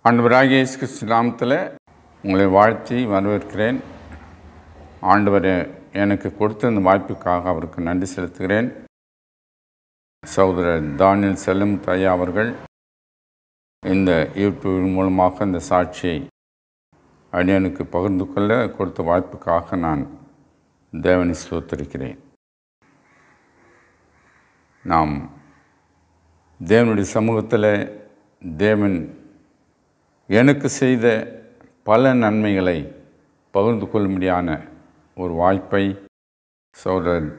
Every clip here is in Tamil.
ஆண்டவராகிய இயேசு கிறிஸ்து நாமத்தில் உங்களை வாழ்த்தி வரவேற்கிறேன். ஆண்டவர் எனக்கு கொடுத்த இந்த வாய்ப்புக்காக அவருக்கு நன்றி செலுத்துகிறேன். சகோதரர் தானியல் செல்லும் ஐயா அவர்கள் இந்த யூடியூப் மூலமாக இந்த சாட்சியை அடியனுக்கு பகிர்ந்து கொள்ள கொடுத்த வாய்ப்புக்காக நான் தேவனை ஸ்தோத்திரிக்கிறேன். நாம் தேவனுடைய சமூகத்தில் தேவன் எனக்கு செய்த பல நன்மைகளை பகிர்ந்து கொள்ளும்படியான ஒரு வாய்ப்பை சகோதரர்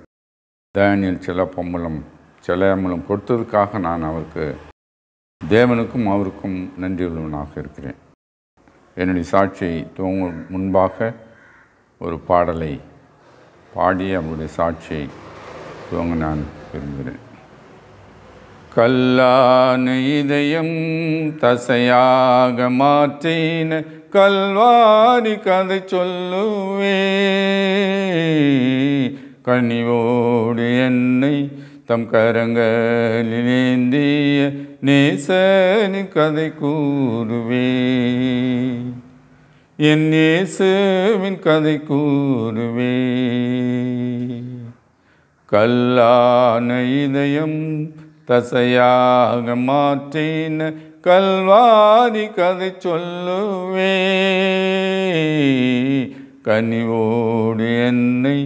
தானியல் செல்லம் கொடுத்ததுக்காக நான் அவருக்கு தேவனுக்கும் அவருக்கும் நன்றியுள்ளவனாக இருக்கிறேன். என்னுடைய சாட்சியை துவங்கும் முன்பாக ஒரு பாடலை பாடி அவருடைய சாட்சியை துவங்க நான் விரும்புகிறேன். கல்லான இதயம் தசையாக மாற்றின கல்வாரி கதை சொல்லுவே, கனிவோடு என்னை தம் கரங்களில் ஏந்திய நேசனின் கதை கூறுவே, என் இயேசுவின் கதை கூறுவே. கல்லான இதயம் தசையாக மாற்றின கல்வாரி கதை சொல்லுவே, கனிவோடு என்னை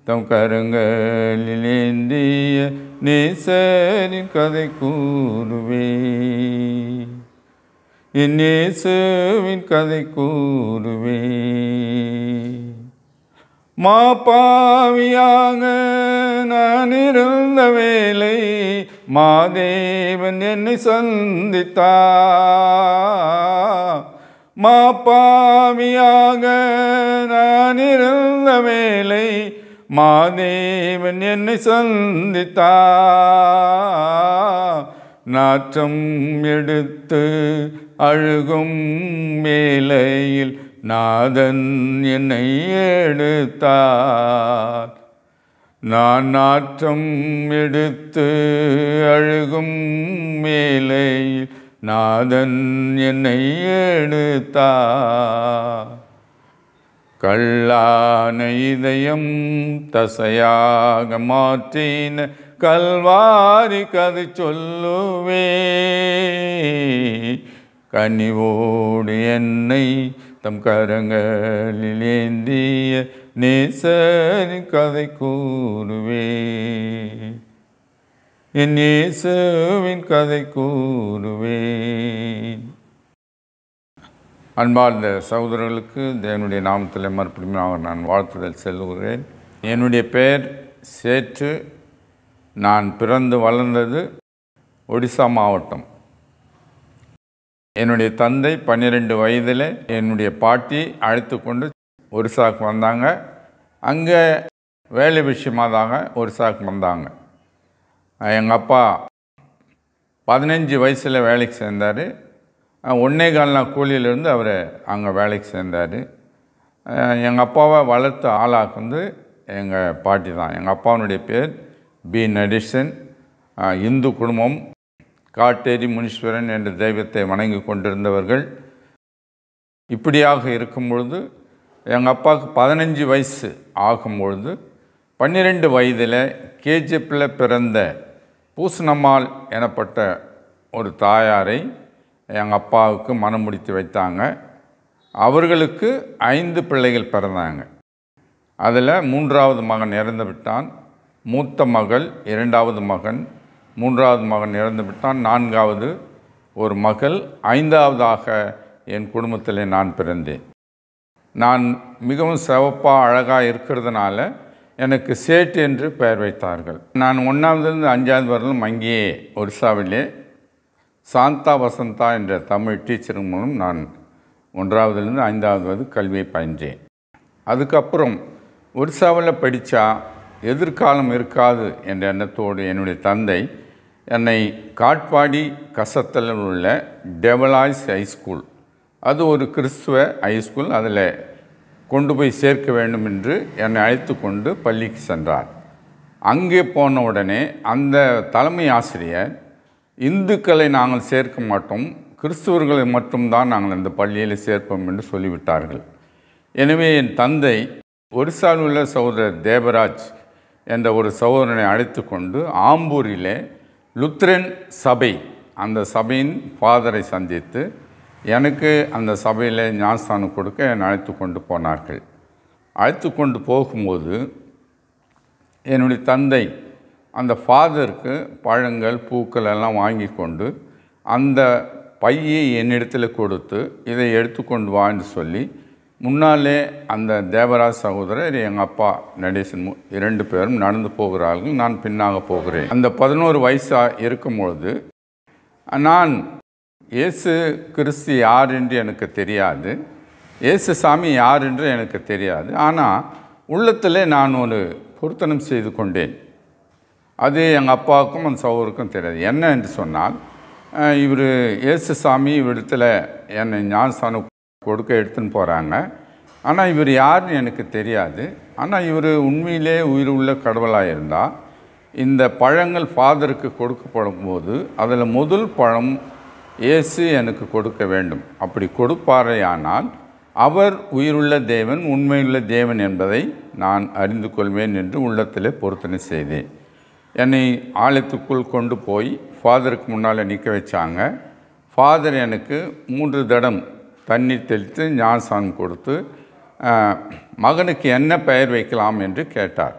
தம் கரங்களில் ஏந்திய நேசரின் கதை கூறுவே, என் இயேசுவின் கதை கூறுவே. மாபாவியாக நான் இருந்த வேளை மாதேவன் என்னை சந்தித்தார். மாபாவியாக நான் இருந்த வேளை மாதேவன் என்னை சந்தித்தார். நாற்றம் எடுத்து அழுகும் வேளையில் நாதன் என்னை எடுத்தார். நான் நாற்றம் எடுத்து அழுகும் வேளையில் நாதன் என்னை எடுத்தார். கல்லான இதயம் தசையாக மாற்றின கல்வாரி கதை சொல்லுவே, கனிவோடு என்னை தம் கரங்களில் ஏந்திய நேசரின் கதை கூறுவே, என் இயேசுவின் கதை கூறுவே. அன்பார்ந்த சகோதரர்களுக்கு தேவனுடைய நாமத்தில் மறுபடியும் நான் வாழ்த்துதல் செல்லுகிறேன். என்னுடைய பெயர் சேற்று. நான் பிறந்து வளர்ந்தது ஒடிசா மாவட்டம். என்னுடைய தந்தை 12 வயதில் என்னுடைய பாட்டி அழைத்து கொண்டு ஒரிசாவுக்கு வந்தாங்க. அங்கே வேலை விஷயமாக தாங்க ஒரிசாவுக்கு வந்தாங்க. எங்கள் அப்பா 15 வயசில் வேலைக்கு சேர்ந்தார். 1.25 நாள் கூலியிலேருந்து அவர் அங்கே வேலைக்கு சேர்ந்தார். எங்கள் அப்பாவை வளர்த்த ஆளாக எங்கள் பாட்டி தான். எங்கள் அப்பாவுடைய பேர் பி. நடேசன். இந்து குடும்பம். காட்டேரி முனீஸ்வரன் என்ற தெய்வத்தை வணங்கி கொண்டிருந்தவர்கள். இப்படியாக இருக்கும் பொழுது எங்கள் அப்பாவுக்கு 15 வயசு ஆகும்பொழுது 12 வயதில் கேஜிப்பில் பிறந்த பூசணம்மாள் எனப்பட்ட ஒரு தாயாரை எங்கள் அப்பாவுக்கு மனம் முடித்து வைத்தாங்க. அவர்களுக்கு 5 பிள்ளைகள் பிறந்தாங்க. அதில் 3வது மகன் இறந்து விட்டான். மூத்த மகள் 2வது மகன், 3வது மகன் இறந்து விட்டான். 4வது ஒரு மகள், 5வதாக என் குடும்பத்தில் நான் பிறந்தேன். நான் மிகவும் சிவப்பாக அழகாக இருக்கிறதுனால எனக்கு சேட்டு என்று பெயர் வைத்தார்கள். நான் 1வதுலேருந்து 5வது வரலும் அங்கேயே ஒரிசாவிலே சாந்தா வசந்தா என்ற தமிழ் டீச்சர் மூலம் நான் 1வதுலேருந்து 5வது கல்வியை பயின்றேன். அதுக்கப்புறம் ஒரிசாவில் படித்தா எதிர்காலம் இருக்காது என்ற எண்ணத்தோடு என்னுடைய தந்தை என்னை காட்பாடி கசத்தல் உள்ள டெவலாய்ஸ் ஹைஸ்கூல், அது ஒரு கிறிஸ்துவ ஹைஸ்கூல், அதில் கொண்டு போய் சேர்க்க வேண்டும் என்று என்னை அழைத்து கொண்டு பள்ளிக்கு சென்றார். அங்கே போன உடனே அந்த தலைமை ஆசிரியர், இந்துக்களை நாங்கள் சேர்க்க மாட்டோம், கிறிஸ்துவர்களை மட்டும்தான் நாங்கள் அந்த பள்ளியில் சேர்ப்போம் என்று சொல்லிவிட்டார்கள். எனவே என் தந்தை ஒரிசாவில் உள்ள சகோதரர் தேவராஜ் என்ற ஒரு சகோதரனை அழைத்து கொண்டு ஆம்பூரிலே லுத்ரன் சபை, அந்த சபையின் ஃபாதரை சந்தித்து எனக்கு அந்த சபையில் ஞானஸ்தானம் கொடுக்க என்னை அழைத்து கொண்டு போனார்கள். அழைத்து கொண்டு போகும்போது என்னுடைய தந்தை அந்த ஃபாதருக்கு பழங்கள் பூக்கள் எல்லாம் வாங்கி கொண்டு அந்த பையை என்னிடத்தில் கொடுத்து இதை எடுத்துக்கொண்டு வா என்று சொல்லி முன்னாலே அந்த தேவராஜ் சகோதரர் எங்கள் அப்பா நடேசன் 2 பேரும் நடந்து போகிறார்கள். நான் பின்னாக போகிறேன். அந்த 11 வயசாக இருக்கும்பொழுது நான் இயேசு கிறிஸ்து யார் என்று எனக்கு தெரியாது, இயேசு சாமி யார் என்று எனக்கு தெரியாது. ஆனால் உள்ளத்தில் நான் ஒரு பொருத்தனம் செய்து கொண்டேன். அது எங்கள் அப்பாவுக்கும் அந்த சகோதரருக்கும் தெரியாது. என்ன என்று சொன்னால், இவர் இயேசு சாமி இவ்விடத்தில் என்னை ஞானஸ்தானம் கொடுக்க எடுத்துன்னு போகிறாங்க. ஆனால் இவர் யாருன்னு எனக்கு தெரியாது. ஆனால் இவர் உண்மையிலே உயிர் உள்ள கடவுளாக இருந்தால் இந்த பழங்கள் ஃபாதருக்கு கொடுக்கப்படும் போது அதில் முதல் பழம் இயேசு எனக்கு கொடுக்க வேண்டும். அப்படி கொடுப்பாரையானால் அவர் உயிருள்ள தேவன், உண்மையுள்ள தேவன் என்பதை நான் அறிந்து கொள்வேன் என்று உள்ளத்திலே பொருத்தனை செய்தேன். என்னை ஆலயத்துக்குள் கொண்டு போய் ஃபாதருக்கு முன்னால் நிற்க வச்சாங்க. ஃபாதர் எனக்கு 3 தடம் தண்ணீர் தெளித்து ஞானஸ்தானம் கொடுத்து மகனுக்கு என்ன பெயர் வைக்கலாம் என்று கேட்டார்.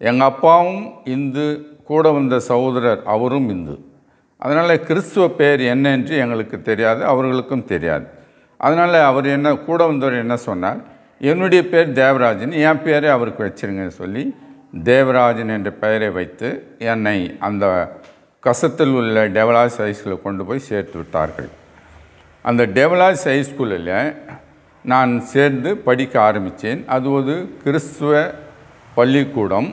எங்கள் அப்பாவும் இந்து, கூட வந்த சகோதரர் அவரும் இந்து. அதனால் கிறிஸ்துவ பெயர் என்ன என்று எங்களுக்கு தெரியாது, அவர்களுக்கும் தெரியாது. அதனால் அவர் என்ன கூட வந்தவர் என்ன சொன்னார், என்னுடைய பேர் தேவராஜன், என் பேரை அவருக்கு வச்சிருங்கன்னு சொல்லி தேவராஜன் என்ற பெயரை வைத்து என்னை அந்த கசத்தில் உள்ள டெவலாஸ் ஹைஸ்கூலில் கொண்டு போய் சேர்த்து விட்டார்கள். அந்த டெவலாஸ் ஹைஸ்கூலில் நான் சேர்ந்து படிக்க ஆரம்பித்தேன். அது ஒரு கிறிஸ்துவ பள்ளிக்கூடம்,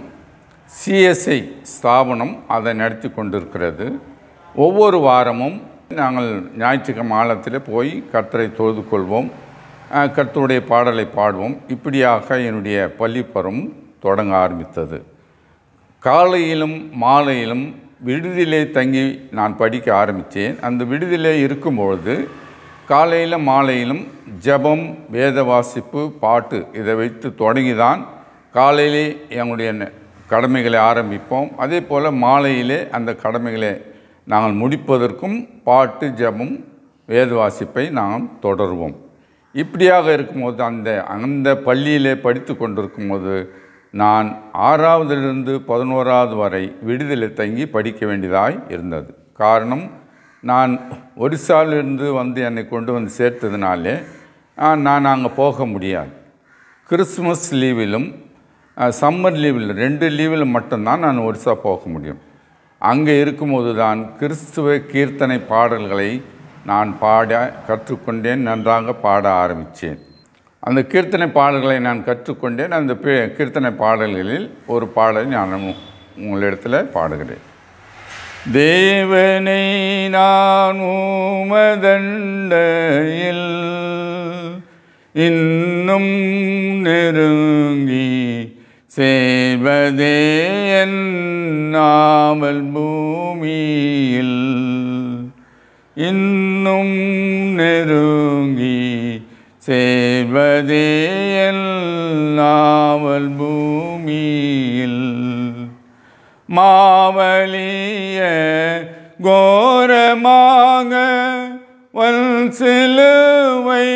சிஎஸ்ஐ ஸ்தாபனம் அதை நடத்தி கொண்டிருக்கிறது. ஒவ்வொரு வாரமும் நாங்கள் ஞாயிற்றுக்கிழமை ஆலயத்தில் போய் கர்த்தரை தொழுது கொள்வோம், கர்த்தருடைய பாடலை பாடுவோம். இப்படியாக என்னுடைய பள்ளிப்பருவம் தொடங்க ஆரம்பித்தது. காலையிலும் மாலையிலும் விடுதியிலே தங்கி நான் படிக்க ஆரம்பித்தேன். அந்த விடுதியிலே இருக்கும்பொழுது காலையில் மாலையிலும் ஜெபம், வேத வாசிப்பு, பாட்டு இதை வைத்து தொடங்கி தான் காலையிலே எங்களுடைய கடமைகளை ஆரம்பிப்போம். அதே போல் மாலையிலே அந்த கடமைகளை நாங்கள் முடிப்பதற்கும் பாட்டு, ஜெபம், வேத வாசிப்பை நாங்கள் தொடருவோம். இப்படியாக இருக்கும்போது அந்த பள்ளியிலே படித்து கொண்டிருக்கும்போது நான் 6வதிலிருந்து 11வது வரை விடுதலை தங்கி படிக்க வேண்டியதாய் இருந்தது. காரணம், நான் ஒரிசாவிலிருந்து வந்து என்னை கொண்டு வந்து சேர்த்ததுனாலே நான் அங்கே போக முடியாது. கிறிஸ்மஸ் லீவிலும் சம்மர் லீவில் 2 லீவில் மட்டும்தான் நான் ஒரிசா போக முடியும். அங்கே இருக்கும்போது தான் கிறிஸ்துவ கீர்த்தனை பாடல்களை நான் பாட கற்றுக்கொண்டேன், நன்றாக பாட ஆரம்பித்தேன். அந்த கீர்த்தனை பாடல்களை நான் கற்றுக்கொண்டேன். அந்த கீர்த்தனை பாடல்களில் ஒரு பாடலை நான் உங்களிடத்தில் பாடுகிறேன். தேவனை நான் உமதண்டையில் இன்னும் நெருங்கி சேர்வதே என் நாவல் பூமியில், இன்னும் நெருங்கி சேர்வதே என் நாவல் பூமியில். மாவலிய கோரமாக வல் சிலுவை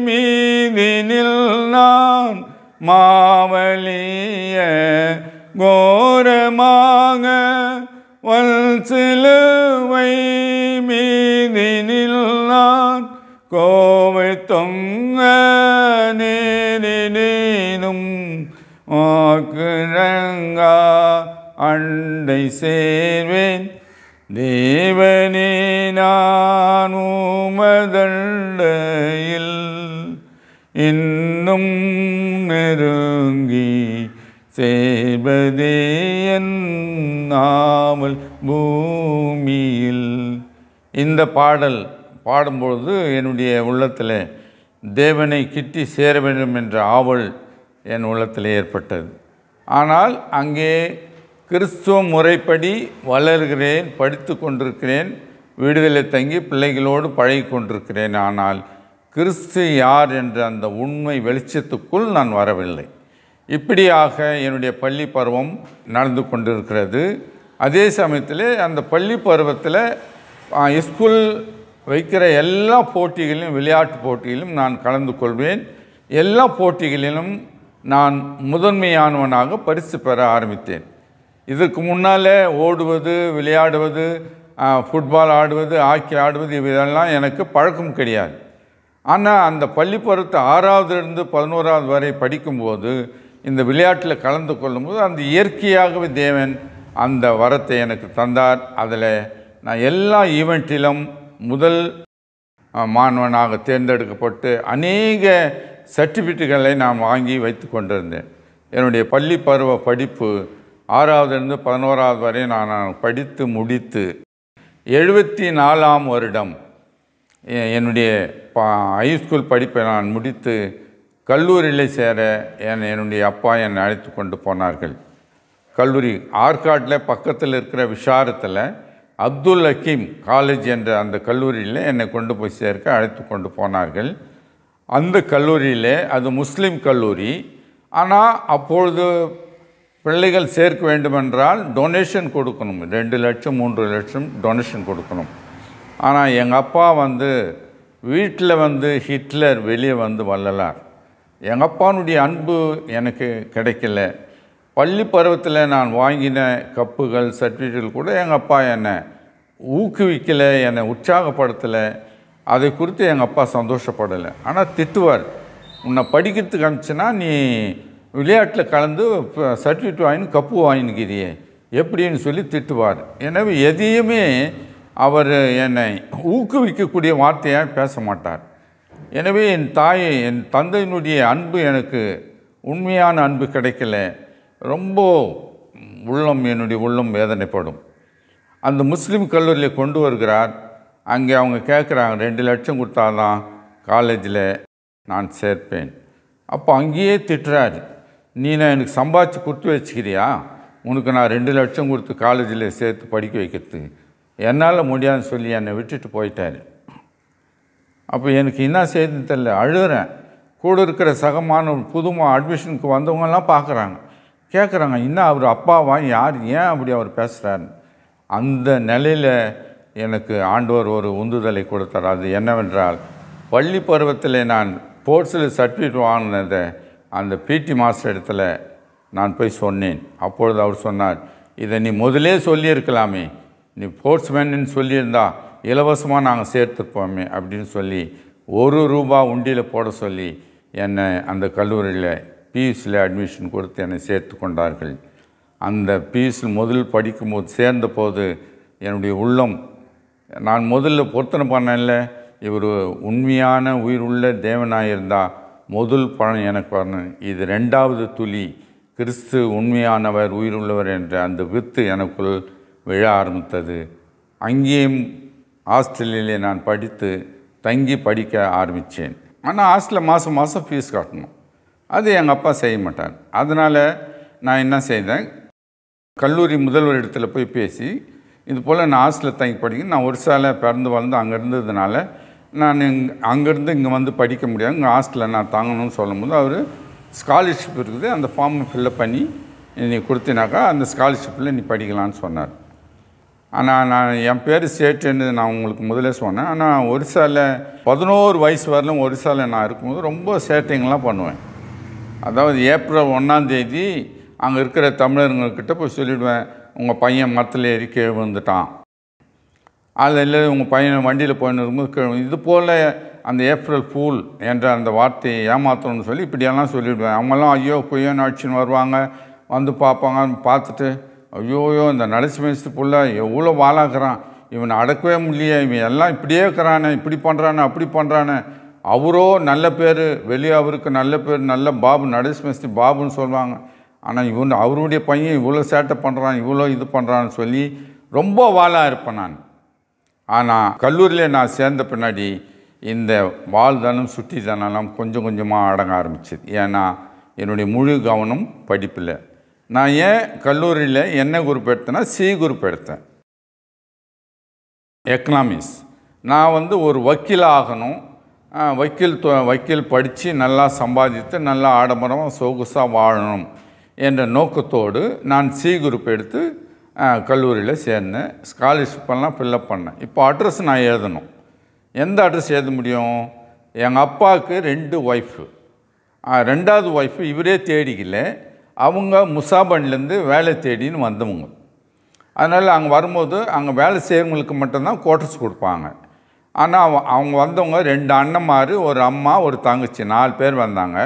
மீதினில் நான், மாவலிய கோரமாக வல் சிலுவை மீதினில் நான் கோவை தொங்க நேரினும் ஆக்குரங்கா அண்டை சேர்வேன். தேவனே நான் உமதண்டையில் இன்னும் நெருங்கி சேர்வதே என் நாவல் பூமியில். இந்த பாடல் பாடும்பொழுது என்னுடைய உள்ளத்தில் தேவனை கிட்டி சேர வேண்டும் என்ற ஆவல் என் உள்ளத்தில் ஏற்பட்டது. ஆனால் அங்கே கிறிஸ்துவ முறைப்படி வளர்கிறேன், படித்து கொண்டிருக்கிறேன். விடுதலை தங்கி பிள்ளைகளோடு பழகி கொண்டிருக்கிறேன். ஆனால் கிறிஸ்து யார் என்ற அந்த உண்மை வெளிச்சத்துக்குள் நான் வரவில்லை. இப்படியாக என்னுடைய பள்ளி பருவம் நடந்து கொண்டிருக்கிறது. அதே சமயத்தில் அந்த பள்ளி பருவத்தில் ஸ்கூல் வைக்கிற எல்லா போட்டிகளிலும், விளையாட்டு போட்டிகளிலும் நான் கலந்து கொள்வேன். எல்லா போட்டிகளிலும் நான் முதன்மையானவனாக பரிசு பெற ஆரம்பித்தேன். இதற்கு முன்னால் ஓடுவது, விளையாடுவது, ஃபுட்பால் ஆடுவது, ஹாக்கி ஆடுவது இதெல்லாம் எனக்கு பழக்கம் கிடையாது. ஆனால் அந்த பள்ளி பருவத்தை 6வதுலேருந்து 11வது வரை படிக்கும்போது இந்த விளையாட்டில் கலந்து கொள்ளும்போது அந்த இயற்கையாகவே தேவன் அந்த வரத்தை எனக்கு தந்தார். அதில் நான் எல்லா ஈவெண்ட்டிலும் முதல் மாணவனாக தேர்ந்தெடுக்கப்பட்டு அநேக சர்டிஃபிகேட்டுகளை நான் வாங்கி வைத்து கொண்டிருந்தேன். என்னுடைய பள்ளி பருவ படிப்பு 6வதுலேருந்து 11வது வரை நான் படித்து முடித்து 74ஆம் வருடம் என்னுடைய ஹைஸ்கூல் படிப்பை நான் முடித்து கல்லூரியில் சேர என்னுடைய அப்பா என்னை அழைத்து கொண்டு போனார்கள். கல்லூரி ஆற்காட்டில் பக்கத்தில் இருக்கிற விஷாரத்தில் அப்துல் ஹக்கீம் காலேஜ் என்ற அந்த கல்லூரியில் என்னை கொண்டு போய் சேர்க்க அழைத்து கொண்டு போனார்கள். அந்த கல்லூரியில் அது முஸ்லீம் கல்லூரி. ஆனால் அப்பொழுது பிள்ளைகள் சேர்க்க வேண்டுமென்றால் டொனேஷன் கொடுக்கணும். 2 லட்சம் 3 லட்சம் டொனேஷன் கொடுக்கணும். ஆனால் எங்கள் அப்பா வீட்டில் ஹிட்லர், வெளியே வள்ளலார். எங்கள் அப்பானுடைய அன்பு எனக்கு கிடைக்கல. பள்ளி பருவத்தில் நான் வாங்கின கப்புகள், சர்டிஃபிகேட்டுகள் கூட எங்கள் அப்பா என்னை ஊக்குவிக்கலை, என்னை உற்சாகப்படுத்தலை. அதை குறித்து எங்கள் அப்பா சந்தோஷப்படலை. ஆனால் திட்டுவார், உன்னை படிக்கிறதுக்கு அனுப்பிச்சுன்னா நீ விளையாட்டில் கலந்து சர்டிஃபிகேட் வாங்கி கப்பு வாங்கினுக்கிறியே எப்படின்னு சொல்லி திட்டுவார். எனவே எதையுமே அவர் என்னை ஊக்குவிக்கக்கூடிய வார்த்தையாக பேச மாட்டார். எனவே என் தந்தையினுடைய அன்பு எனக்கு உண்மையான அன்பு கிடைக்கல. ரொம்ப என்னுடைய உள்ளம் வேதனைப்படும். அந்த முஸ்லீம் கல்லூரியில் கொண்டு வருகிறார். அங்கே அவங்க கேட்குறாங்க, 2 லட்சம் கொடுத்தாதான் காலேஜில் நான் சேர்ப்பேன். அப்போ அங்கேயே திட்டுறாரு, நீ எனக்கு சம்பாதிச்சு கொடுத்து வச்சுக்கிறியா? உனக்கு நான் 2 லட்சம் கொடுத்து காலேஜில் சேர்த்து படிக்க வைக்கிறதுக்கு என்னால் முடியாதுன்னு சொல்லி என்னை விட்டுட்டு போயிட்டார். அப்போ எனக்கு என்ன செய்யுதுன்னு தெரியல, அழுகிறேன். கூட இருக்கிற புதுமா அட்மிஷனுக்கு வந்தவங்கெல்லாம் பார்க்குறாங்க, கேட்குறாங்க, இன்னும் அவர் அப்பாவா, ஏன் அப்படி அவர் பேசுகிறாரு? அந்த நிலையில் எனக்கு ஆண்டவர் ஒரு உந்துதலை கொடுத்தார். அது என்னவென்றால், பள்ளி பருவத்தில் நான் ஸ்போர்ட்ஸில் சர்டிஃபிகேட் வாங்கினதை அந்த பிடி மாஸ்டர் இடத்துல நான் போய் சொன்னேன். அப்பொழுது அவர் சொன்னார், இதை நீ முதலே சொல்லியிருக்கலாமே, நீ ஸ்போர்ட்ஸ்மேன்னு சொல்லியிருந்தா இலவசமாக நாங்கள் சேர்த்துப்போமே அப்படின்னு சொல்லி ₹1 உண்டியில் போட சொல்லி என்னை அந்த கல்லூரியில் பியூசியில் அட்மிஷன் கொடுத்து என்னை சேர்த்து கொண்டார்கள். அந்த பியூசில் முதல் படிக்கும்போது சேர்ந்தபோது என்னுடைய உள்ளம், நான் முதல்ல பொருத்தனை பண்ணல, இவர் உண்மையான உயிருள்ள தேவனாக இருந்தால் முதல் பலன் எனக்கு வரணும். இது 2வது துளி, கிறிஸ்து உண்மையானவர், உயிருள்ளவர் என்ற அந்த வித்து எனக்குள் விழ ஆரம்பித்தது. அங்கேயும் ஹாஸ்டலிலே நான் தங்கி படிக்க ஆரம்பித்தேன். ஆனால் ஹாஸ்டலில் மாதம் மாதம் ஃபீஸ் கட்டணும். அது எங்கள் அப்பா செய்ய மாட்டார். அதனால் நான் என்ன செய்தேன், கல்லூரி முதல்வர் இடத்துல போய் பேசி, இது போல் நான் ஹாஸ்டலில் தங்கி படிக்க, நான் ஒரிசாவில் பிறந்து வளர்ந்து அங்கே இருந்ததுனால நான் அங்கேருந்து இங்கே படிக்க முடியாது, இங்கே ஹாஸ்டலில் நான் தாங்கணும்னு சொல்லும்போது அவர் ஸ்காலர்ஷிப் இருக்குது, அந்த ஃபார்மை ஃபில்லப் பண்ணி நீ கொடுத்தினாக்கா அந்த ஸ்காலர்ஷிப்பில் நீ படிக்கலான்னு சொன்னார். ஆனால் என் பேர் சேட்டுன்னு நான் உங்களுக்கு முதலே சொன்னேன். ஆனால் ஒரிசாவில் 11 வயசு வரலும் ஒரிசாவில் நான் இருக்கும்போது ரொம்ப சேட்டைங்கெலாம் பண்ணுவேன். அதாவது ஏப்ரல் 1ஆம் தேதி அங்கே இருக்கிற தமிழர்கள்கிட்ட போய் சொல்லிவிடுவேன், உங்கள் பையன் மரத்தில் ஏறி கீழே விழுந்துட்டான், அதில் இல்லை உங்கள் பையன் வண்டியில் போயின்னு இருக்கும்போது கீழே, இது போல் அந்த ஏப்ரல் ஃபூல் என்ற அந்த வார்த்தையை ஏமாற்றணும்னு சொல்லி இப்படியெல்லாம் சொல்லிவிடுவேன். அவங்கெல்லாம் ஐயோ பொய்யன்னு அடிச்சுன்னு வருவாங்க, பார்ப்பாங்க, பார்த்துட்டு ஐயோயோ இந்த நரசிம்மேஸ்து புள்ள எவ்வளோ வாழாக்குறான், இவனை அடக்கவே முடியலையே, இவன் எல்லாம் இப்படியே இருக்கிறானே, இப்படி பண்ணுறானே, அப்படி பண்ணுறானே. அவரோ நல்ல பேர், வெளியே அவருக்கு நல்ல பேர், நல்ல பாபு, நரசிம்மேஸ்து பாபுன்னு சொல்லுவாங்க. ஆனால் அவருடைய பையன் இவ்வளோ சேட்டை பண்ணுறான், இவ்வளோ இது பண்ணுறான்னு சொல்லி ரொம்ப வாழாக இருப்பேன் நான். ஆனால் கல்லூரியில் நான் சேர்ந்த பின்னாடி இந்த வாழ்தனம் சுட்டித்தனம் கொஞ்சம் கொஞ்சமாக அடங்க ஆரம்பிச்சிது. ஏன்னா என்னுடைய முழு கவனம் படிப்பில். நான் ஏன் கல்லூரியில் என்ன குரூப் எடுத்தேன்னா சி குரூப் எடுத்தேன். எக்கனாமிக்ஸ். நான் வந்து ஒரு வக்கீல் ஆகணும், வக்கீல் படித்து நல்லா சம்பாதித்து நல்லா ஆடம்பரமாக சொகுசாக வாழணும் என்ற நோக்கத்தோடு நான் சி குரூப் எடுத்து கல்லூரியில் சேர்ந்தேன். ஸ்காலர்ஷிப்பெல்லாம் ஃபில்லப் பண்ணேன். இப்போ அட்ரஸ் நான் எழுதணும். எந்த அட்ரஸ் எழுத முடியும்? எங்கள் அப்பாவுக்கு 2 ஒய்ஃபு. 2வது ஒய்ஃபு இவரே தேடிக்கல, அவங்க முசாபன்லேருந்து வேலை தேடின்னு வந்தவங்க. அதனால் அங்கே வரும்போது அங்கே வேலை செய்கிறவங்களுக்கு மட்டும்தான் குவார்ட்டர்ஸ் கொடுப்பாங்க. ஆனால் அவங்க வந்தவங்க 2 அண்ணன்மார், ஒரு அம்மா, ஒரு தங்கச்சி, 4 பேர் வந்தாங்க.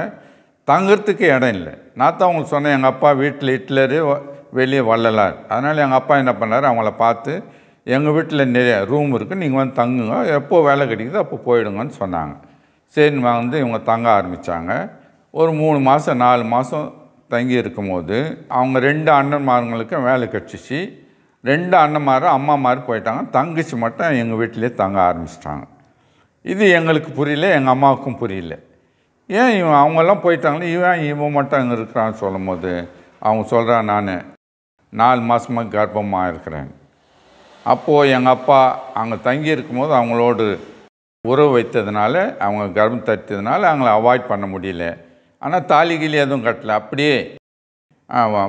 தங்குறதுக்கு இடம் இல்லை. நான் தான் அவங்களுக்கு சொன்னேன், எங்கள் அப்பா வீட்டில் ஹிட்லரு, வெளியே வள்ளலார். அதனால் எங்கள் அப்பா என்ன பண்ணார், அவங்கள பார்த்து எங்கள் வீட்டில் நிறைய ரூம் இருக்குது, நீங்கள் வந்து தங்குங்க, எப்போ வேலை கிடைக்குதோ அப்போ போயிடுங்கன்னு சொன்னாங்க. சரின்னு வந்து இவங்க தங்க ஆரம்பித்தாங்க. ஒரு 3 மாதம் 4 மாதம் தங்கி இருக்கும்போது அவங்க 2 அண்ணன்மார்களுக்கும் வேலை கிடச்சிச்சு. 2 அண்ணன்மாரும் அம்மா மாதிரி போயிட்டாங்க. தங்கச்சி மட்டும் எங்கள் வீட்டிலே தங்க ஆரம்பிச்சிட்டாங்க. இது எங்களுக்கு புரியல, எங்கள் அம்மாவுக்கும் புரியல. ஏன் அவங்கெல்லாம் போயிட்டாங்களே, இவன் மட்டும் அங்கே இருக்கிறான்னு சொல்லும் போது அவங்க சொல்கிறான், நான் 4 மாதமாக கர்ப்பமாக இருக்கிறேன். அப்போது எங்கள் அப்பா அங்கே தங்கி இருக்கும்போது அவங்களோடு உறவு வைத்ததுனால, அவங்க கர்ப்பம் தரித்ததுனால அவங்கள அவாய்ட் பண்ண முடியல. ஆனால் தாலிகிலி எதுவும் கட்டலை, அப்படியே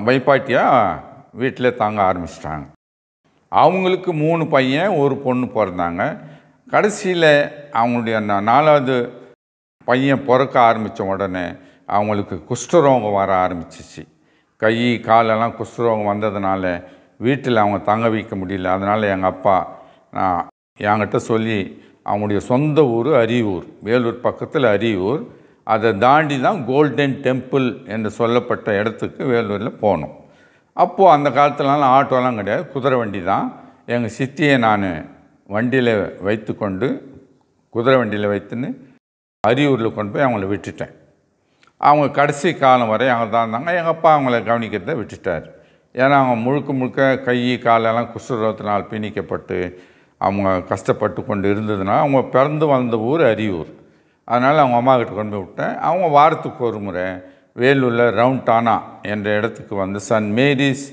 வைப்பாட்டியாக வீட்டில் தங்க ஆரம்பிச்சிட்டாங்க. அவங்களுக்கு 3 பையன் 1 பொண்ணு பிறந்தாங்க. கடைசியில் அவங்களுடைய 4வது பையன் பிறக்க ஆரம்பித்த உடனே அவங்களுக்கு குஷ்டரோகம் வர ஆரம்பிச்சிச்சு. கை காலெல்லாம் குஷ்டரோகம் வந்ததுனால வீட்டில் அவங்க தங்க வைக்க முடியல. அதனால் எங்கள் அப்பா என்கிட்ட சொல்லி அவங்களுடைய சொந்த ஊர் அரியூர், வேலூர் பக்கத்தில் அரியூர், அதை தாண்டி தான் கோல்டன் டெம்பிள் என்று சொல்லப்பட்ட இடத்துக்கு வேலூரில் போனோம். அப்போது அந்த காலத்துலலாம் ஆட்டோலாம் கிடையாது, குதிரை வண்டி தான். எங்கள் சித்தியை நான் வண்டியில் வைத்து கொண்டு, குதிரை வண்டியில் வைத்துன்னு அரியூரில் கொண்டு போய் அவங்கள விட்டுட்டேன். அவங்க கடைசி காலம் வரை அவங்க தான் இருந்தாங்க. எங்கள் அப்பா அவங்கள கவனிக்கிறத விட்டுட்டார். ஏன்னா அவங்க முழுக்க கை காலெல்லாம் குஷ்டரோகத்தினால் பீணிக்கப்பட்டு அவங்க கஷ்டப்பட்டு கொண்டு இருந்ததுனால அவங்க பிறந்து வளர்ந்த ஊர் அரியூர். அதனால் அவங்க அம்மா கிட்ட கொண்டு போய் விட்டேன். அவங்க வாரத்துக்கு ஒரு முறை வேலூரில் ரவுண்டானா என்ற இடத்துக்கு வந்து சென்ட் மேரிஸ்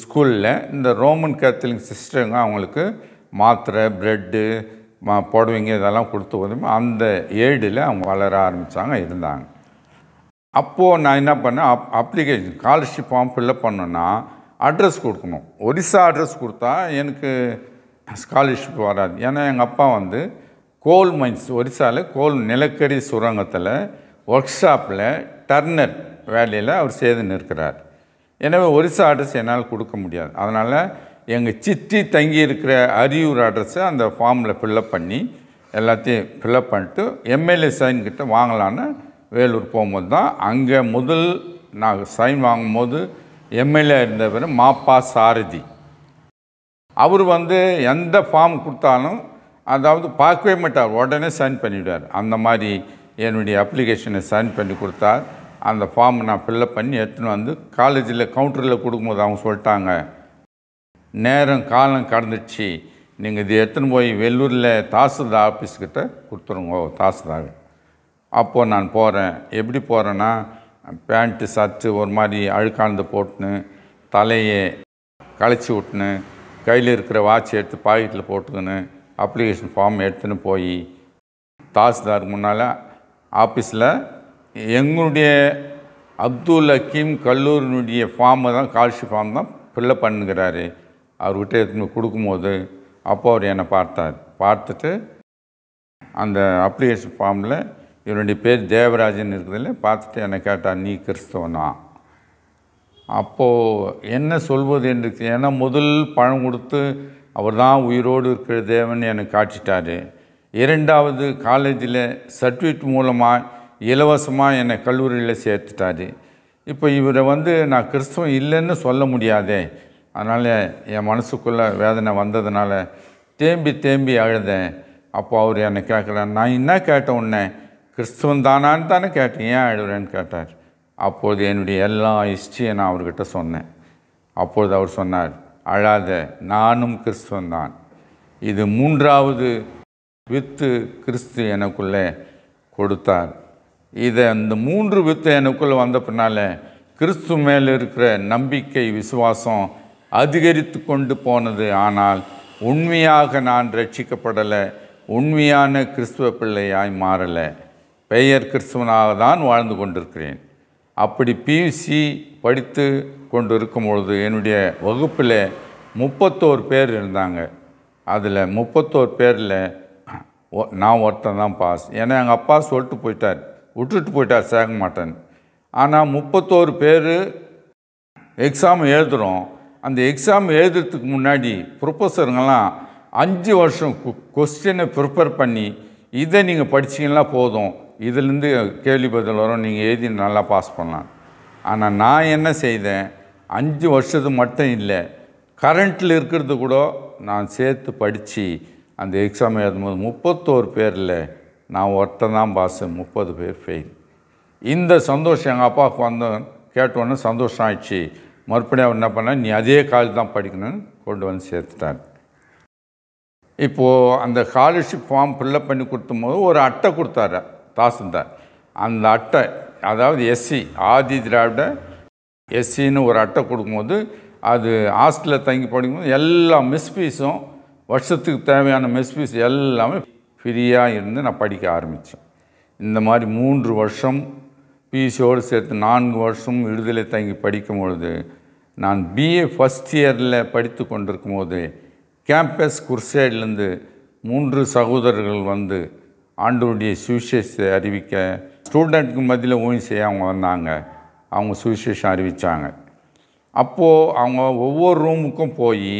ஸ்கூலில் இந்த ரோமன் கேத்தலிக் சிஸ்டருங்க அவங்களுக்கு மாத்திரை, ப்ரெட்டு, புடவைங்க இதெல்லாம் கொடுத்து உதவி அந்த ஏடில் அவங்க வளர ஆரம்பித்தாங்க, இருந்தாங்க. அப்போது நான் என்ன பண்ணேன், அப்ளிகேஷன் ஸ்காலர்ஷிப் ஃபார்ம் ஃபில்லப் பண்ணோன்னா அட்ரஸ் கொடுக்கணும். ஒரிசா அட்ரஸ் கொடுத்தா எனக்கு ஸ்காலர்ஷிப் வராது. ஏன்னா எங்கள் அப்பா வந்து கோல் மைன்ஸ், ஒரிசாவில் கோல் நிலக்கரி சுரங்கத்தில் ஒர்க் ஷாப்பில் டர்னர் வேலையில் அவர் செய்துன்னு இருக்கிறார். எனவே ஒரிசா அட்ரஸ் என்னால் கொடுக்க முடியாது. அதனால் எங்கள் சித்தி தங்கி இருக்கிற அரியூர் அட்ரஸை அந்த ஃபார்மில் ஃபில்லப் பண்ணி எல்லாத்தையும் ஃபில்லப் பண்ணிட்டு எம்எல்ஏ சைன் கிட்ட வாங்கலான்னு வேலூர் போகும்போது தான் அங்கே முதல் நான் சைன் வாங்கும்போது எம்எல்ஏ இருந்தவர் மாப்பா சாரதி. அவர் வந்து எந்த ஃபார்ம் கொடுத்தாலும் அதாவது பார்க்கவே மாட்டார், உடனே சைன் பண்ணிவிடுவார். அந்த மாதிரி என்னுடைய அப்ளிகேஷனை சைன் பண்ணி கொடுத்தார். அந்த ஃபார்ம் நான் ஃபில்லப் பண்ணி எடுத்துன்னு வந்து காலேஜில் கவுண்டரில் கொடுக்கும்போது அவங்க சொல்லிட்டாங்க, நேரம் காலம் கடந்துடுச்சு, நீங்கள் இது எடுத்துன்னு போய் வெள்ளூரில் தாசில்தார் ஆஃபீஸ்கிட்ட கொடுத்துருங்கோ தாசில்தார். அப்போது நான் போகிறேன். எப்படி போகிறேன்னா, பேண்ட்டு சர்ட்டு ஒரு மாதிரி அழுக்கானது போட்டுன்னு, தலையை களைச்சி விட்டுன்னு, கையில் இருக்கிற வாட்ச் எடுத்து பாக்கெட்டில் போட்டுக்கின்னு அப்ளிகேஷன் ஃபார்ம் எடுத்துன்னு போய் தாசில்தார் முன்னால் ஆஃபீஸில் எங்களுடைய அப்துல் ஹக்கீம் கல்லூரியினுடைய ஃபார்மை தான், ஸ்காலர்ஷிப் ஃபார்ம் தான் ஃபில்லப் பண்ணுகிறாரு. அவர்கிட்ட எடுத்துன்னு கொடுக்கும்போது அப்போ அவர் என்னை பார்த்துட்டு அந்த அப்ளிகேஷன் ஃபார்மில் இவருடைய பேர் தேவராஜன் இருக்குதில்ல, பார்த்துட்டு என்னை கேட்டார், நீ கிறிஸ்தவனா? அப்போது என்ன சொல்வது என்று, ஏன்னா முதல் பழம் கொடுத்து அவர் தான் உயிரோடு இருக்கிற தேவன் எனக்கு காட்டிட்டார். 2வது காலேஜில் சர்டிஃபிகேட் மூலமாக இலவசமாக என்னை கல்லூரியில் சேர்த்துட்டார். இப்போ இவரை வந்து நான் கிறிஸ்தவம் இல்லைன்னு சொல்ல முடியாதே. அதனால் என் மனசுக்குள்ளே வேதனை வந்ததுனால தேம்பி அழுதேன். அப்போ அவர் என்னை கேட்குறார், நான் என்ன கேட்டேன், உடனே கிறிஸ்துவன் தானான்னு தானே கேட்டேன், ஏன் அழுகிறேன்னு கேட்டார். அப்போது என்னுடைய எல்லா ஹிஸ்ட்ரியை நான் அவர்கிட்ட சொன்னேன். அப்பொழுது அவர் சொன்னார், அழாத, நானும் கிறிஸ்துவன் தான். இது 3வது வித்து கிறிஸ்து எனக்குள்ளே கொடுத்தார். அந்த 3 வித்து எனக்குள்ளே வந்த பின்னால் கிறிஸ்து மேலே இருக்கிற நம்பிக்கை, விசுவாசம் அதிகரித்து கொண்டு போனது. ஆனால் உண்மையாக நான் ரட்சிக்கப்படலை, உண்மையான கிறிஸ்துவ பிள்ளையாய் மாறலை, பெயர் கிறிஸ்துவனாக தான் வாழ்ந்து கொண்டிருக்கிறேன். அப்படி பியூசி படித்து கொண்டு இருக்கும்பொழுது என்னுடைய வகுப்பில் 31 பேர் இருந்தாங்க. அதில் 31 பேரில் நான் ஒருத்தன் தான் பாஸ். ஏன்னா எங்கள் அப்பா சொல்லிட்டு போயிட்டார், விட்டுட்டு போயிட்டார், சேர்க்க மாட்டேன்னு. ஆனால் 31 பேர் எக்ஸாம் எழுதுகிறோம். அந்த எக்ஸாம் எழுதுறதுக்கு முன்னாடி ப்ரொஃபஸருங்கெல்லாம் 5 வருஷம் கொஸ்டினை ப்ரிப்பேர் பண்ணி, இதை நீங்கள் படிச்சிங்கன்னா போதும், இதிலேருந்து கேள்வி பதில் வரும், நீங்கள் எழுதி நல்லா பாஸ் பண்ணலாம். ஆனால் நான் என்ன செய்தேன், 5 வருஷத்து மட்டும் இல்லை, கரண்ட்டில் இருக்கிறது கூட நான் சேர்த்து படித்து அந்த எக்ஸாம் எழுதும்போது 31 பேரில் நான் ஒருத்தன் தான் பாஸு, 30 பேர் ஃபெயில். இந்த சந்தோஷம் எங்கள் அப்பாவுக்கு வந்து கேட்டோன்னே சந்தோஷம் ஆயிடுச்சு. மறுபடியும் அவர் என்ன பண்ணால், நீ அதே காலேஜ் தான் படிக்கணும்னு கொண்டு வந்து சேர்த்துட்டார். இப்போது அந்த ஸ்காலர்ஷிப் ஃபார்ம் ஃபில்லப் பண்ணி கொடுத்தும்போது ஒரு அட்டை கொடுத்தாரு தாசில்தார். அந்த அட்டை, அதாவது எஸ்சி, ஆதி திராவிட எஸ்சின்னு ஒரு அட்டை கொடுக்கும்போது, அது ஹாஸ்டலில் தங்கி படிக்கும்போது எல்லா மெஸ் ஃபீஸும், வருஷத்துக்கு தேவையான மெஸ் ஃபீஸ் எல்லாமே ஃப்ரீயாக இருந்து நான் படிக்க ஆரம்பித்தேன். இந்த மாதிரி 3 வருஷம் பிசியோடு சேர்த்து 4 வருஷம் விடுதலை தங்கி படிக்கும் பொழுது, நான் பிஏ ஃபஸ்ட் இயரில் படித்து கொண்டிருக்கும் போது கேம்பஸ் குர்சேட்லேருந்து 3 சகோதரர்கள் வந்து ஆண்டவருடைய சுவிசேஷத்தை அறிவிக்க, ஸ்டூடெண்ட்டுக்கு மத்தியில் ஊழியம் செய்ய அவங்க வந்தாங்க. அவங்க சுவிசேஷம் அறிவித்தாங்க. அப்போது அவங்க ஒவ்வொரு ரூமுக்கும் போய்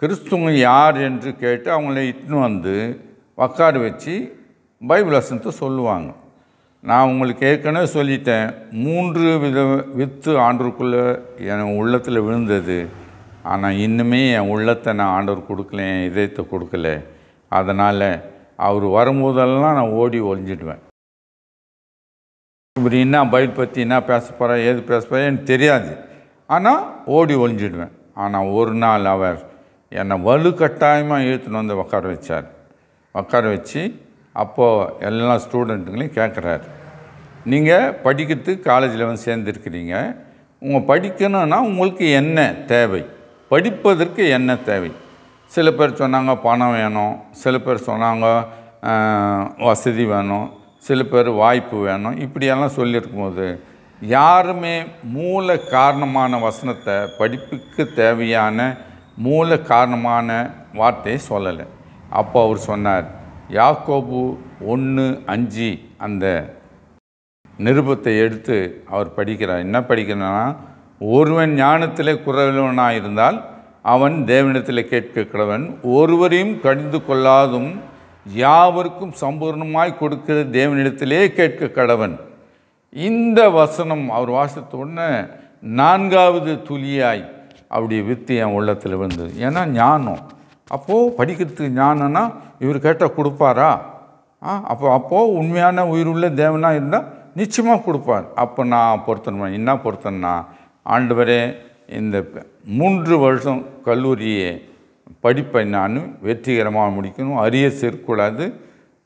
கிறிஸ்துவங்க யார் என்று கேட்டு அவங்கள இட்டுன்னு வந்து உட்கார வச்சு பைபிள் வசனத்தை சொல்லுவாங்க. நான் உங்களுக்கு ஏற்கனவே சொல்லிட்டேன், 3 வித வித்து ஆண்டவருக்குள்ளே என் உள்ளத்தில் விழுந்தது. ஆனால் இன்னுமே என் உள்ளத்தை நான் ஆண்டவர் கொடுக்கல, என் இதயத்தை கொடுக்கல. அதனால் அவர் வரும்போதெல்லாம் நான் ஓடி ஒழிஞ்சிடுவேன். இப்படி என்ன பைபிள் பற்றி என்ன பேச போகிறேன், ஏது பேச போகிறேன் எனக்கு தெரியாது. ஆனால் ஓடி ஒழிஞ்சிடுவேன். ஆனால் ஒரு நாள் அவர் என்னை வலுக்கட்டாயமாக இழுத்துன்னு வந்து உட்கார வச்சார். உட்கார வச்சு அப்போது எல்லா ஸ்டூடெண்ட்டுங்களையும் கேட்குறாரு, நீங்கள் படிக்கிறதுக்கு காலேஜில் வந்து சேர்ந்துருக்கிறீங்க, உங்கள் படிக்கணும்னா உங்களுக்கு என்ன தேவை, படிப்பதற்கு என்ன தேவை? சில பேர் சொன்னாங்க பணம் வேணும், சில பேர் சொன்னாங்க வசதி வேணும், சில பேர் வாய்ப்பு வேணும். இப்படியெல்லாம் சொல்லியிருக்கும்போது யாருமே மூல காரணமான வசனத்தை, படிப்புக்கு தேவையான மூல காரணமான வார்த்தையை சொல்லலை. அப்போ அவர் சொன்னார், யாக்கோபு 1:5 அந்த நிருபத்தை எடுத்து அவர் படிக்கிறார். என்ன படிக்கிறான்னா, ஒருவன் ஞானத்திலே குறைவுள்ளவனாக இருந்தால் அவன் தேவனிடத்தில் கேட்க கடவன், ஒருவரையும் கடிந்து கொள்ளாதும் யாவருக்கும் சம்பூர்ணமாய் கொடுக்கிற தேவனிடத்திலே கேட்க கடவன். இந்த வசனம் அவர் வாசித்த உடனே 4வது துளியாய் அவருடைய வித்து என் உள்ளத்தில் விழுந்தது. ஏன்னா ஞானம், அப்போது படிக்கிறதுக்கு ஞானம்னா இவர் கேட்டால் கொடுப்பாரா? அப்போது உண்மையான உயிருள்ள தேவனாக இருந்தால் நிச்சயமாக கொடுப்பார். அப்போ நான் பொருத்தணும். என்ன பொருத்தன்னா, ஆண்டவரே இந்த 3 வருஷம் கல்லூரியை படிப்பை நான் வெற்றிகரமாக முடிக்கணும், அரிய சேர்க்கக்கூடாது,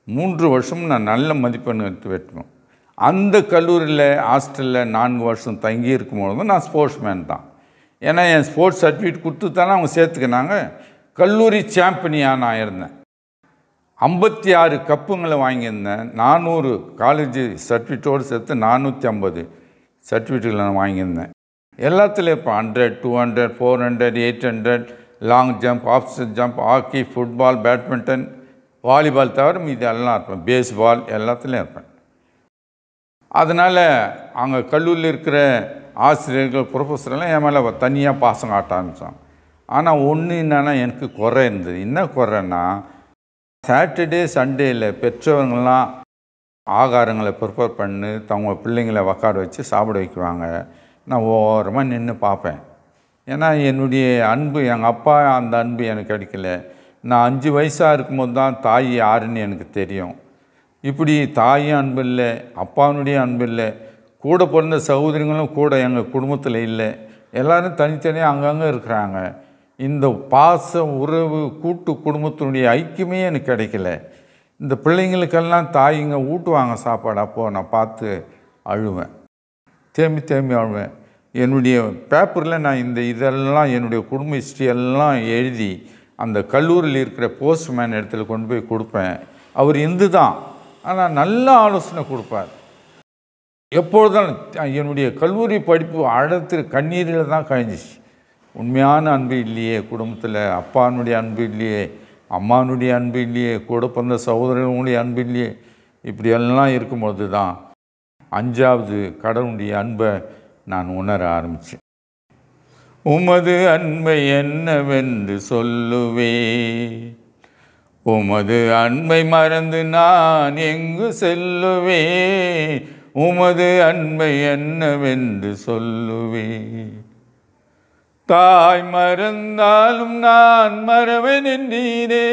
3 வருஷம் நான் நல்ல மதிப்பெண் எடுத்து வெட்டணும். அந்த கல்லூரியில் ஹாஸ்டலில் 4 வருஷம் தங்கி இருக்கும்பொழுது நான் ஸ்போர்ட்ஸ்மேன் தான். ஏன்னா என் ஸ்போர்ட்ஸ் சர்டிஃபிகேட் கொடுத்து தானே அவங்க சேர்த்துக்கினாங்க. கல்லூரி சாம்பியனாக நான் இருந்தேன். 56 கப்புங்களை வாங்கியிருந்தேன். 400 காலேஜ் சர்டிஃபிகேட்டோடு சேர்த்து 450 சர்டிஃபிகேட்டுகளை நான் வாங்கியிருந்தேன். எல்லாத்துலேயும் இப்போ 100, 200, 400, 800, long jump, offset jump, hockey, football, badminton, volleyball தவிர மீது எல்லாம் இருப்பேன். பேஸ்பால் எல்லாத்துலேயும் இருப்பேன். அதனால் அங்கே கல்லூரியில் இருக்கிற ஆசிரியர்கள், ப்ரொஃபஸரெல்லாம் என் மேலே தனியாக பாசம் காட்ட ஆரம்பித்தாங்க. ஆனால் ஒன்று என்னென்னா, எனக்கு குறை இருந்தது. என்ன குறைன்னா, சாட்டர்டே சண்டேயில் பெற்றவங்கள்லாம் ஆகாரங்களை ப்ரிப்பேர் பண்ணி தங்க பிள்ளைங்களை உட்கார வச்சு சாப்பிட வைக்குவாங்க. நான் ஓரமாக நின்று பார்ப்பேன். ஏன்னா என்னுடைய அன்பு, எங்கள் அப்பா அந்த அன்பு எனக்கு கிடைக்கல. நான் 5 வயசாக இருக்கும்போது தான் தாய் யாருன்னு எனக்கு தெரியும். இப்படி தாயும் அன்பு இல்லை, அப்பாவுடைய அன்பு இல்லை, கூட பிறந்த சகோதரிகளும் கூட எங்கள் குடும்பத்தில் இல்லை. எல்லோரும் தனித்தனியாக அங்கங்கே இருக்கிறாங்க. இந்த பாச உறவு கூட்டு குடும்பத்தினுடைய ஐக்கியமே எனக்கு கிடைக்கல. இந்த பிள்ளைங்களுக்கெல்லாம் தாய்ங்க ஊட்டுவாங்க சாப்பாடு. அப்போது நான் பார்த்து அழுவேன், தேம்பி அழுவேன். என்னுடைய பேப்பரில் நான் இதெல்லாம் என்னுடைய குடும்ப ஹிஸ்ட்ரி எல்லாம் எழுதி அந்த கல்லூரியில் இருக்கிற போஸ்ட்மேன் இடத்துல கொண்டு போய் கொடுப்பேன். அவர் இந்து தான், ஆனால் நல்ல ஆலோசனை கொடுப்பார். எப்பொழுதும் என்னுடைய கல்லூரி படிப்பு ஆழத்தில் கண்ணீரில் தான் கழிஞ்சிச்சு. உண்மையான அன்பு இல்லையே குடும்பத்தில், அப்பானுடைய அன்பு இல்லையே, அம்மானுடைய அன்பு இல்லையே, கூட பிறந்த சகோதரர்களுடைய அன்பு இல்லையே. இப்படியெல்லாம் இருக்கும்போது தான் 5வது கடவுளுடைய அன்பை நான் உணர ஆரம்பித்தேன். உமது அன்பை என்னவென்று சொல்லுவே, உமது அன்பை மறந்து நான் எங்கு செல்லுவே, உமது அன்பை என்னவென்று சொல்லுவே. தாய் மறந்தாலும் நான் மறவேன் என்றீரே,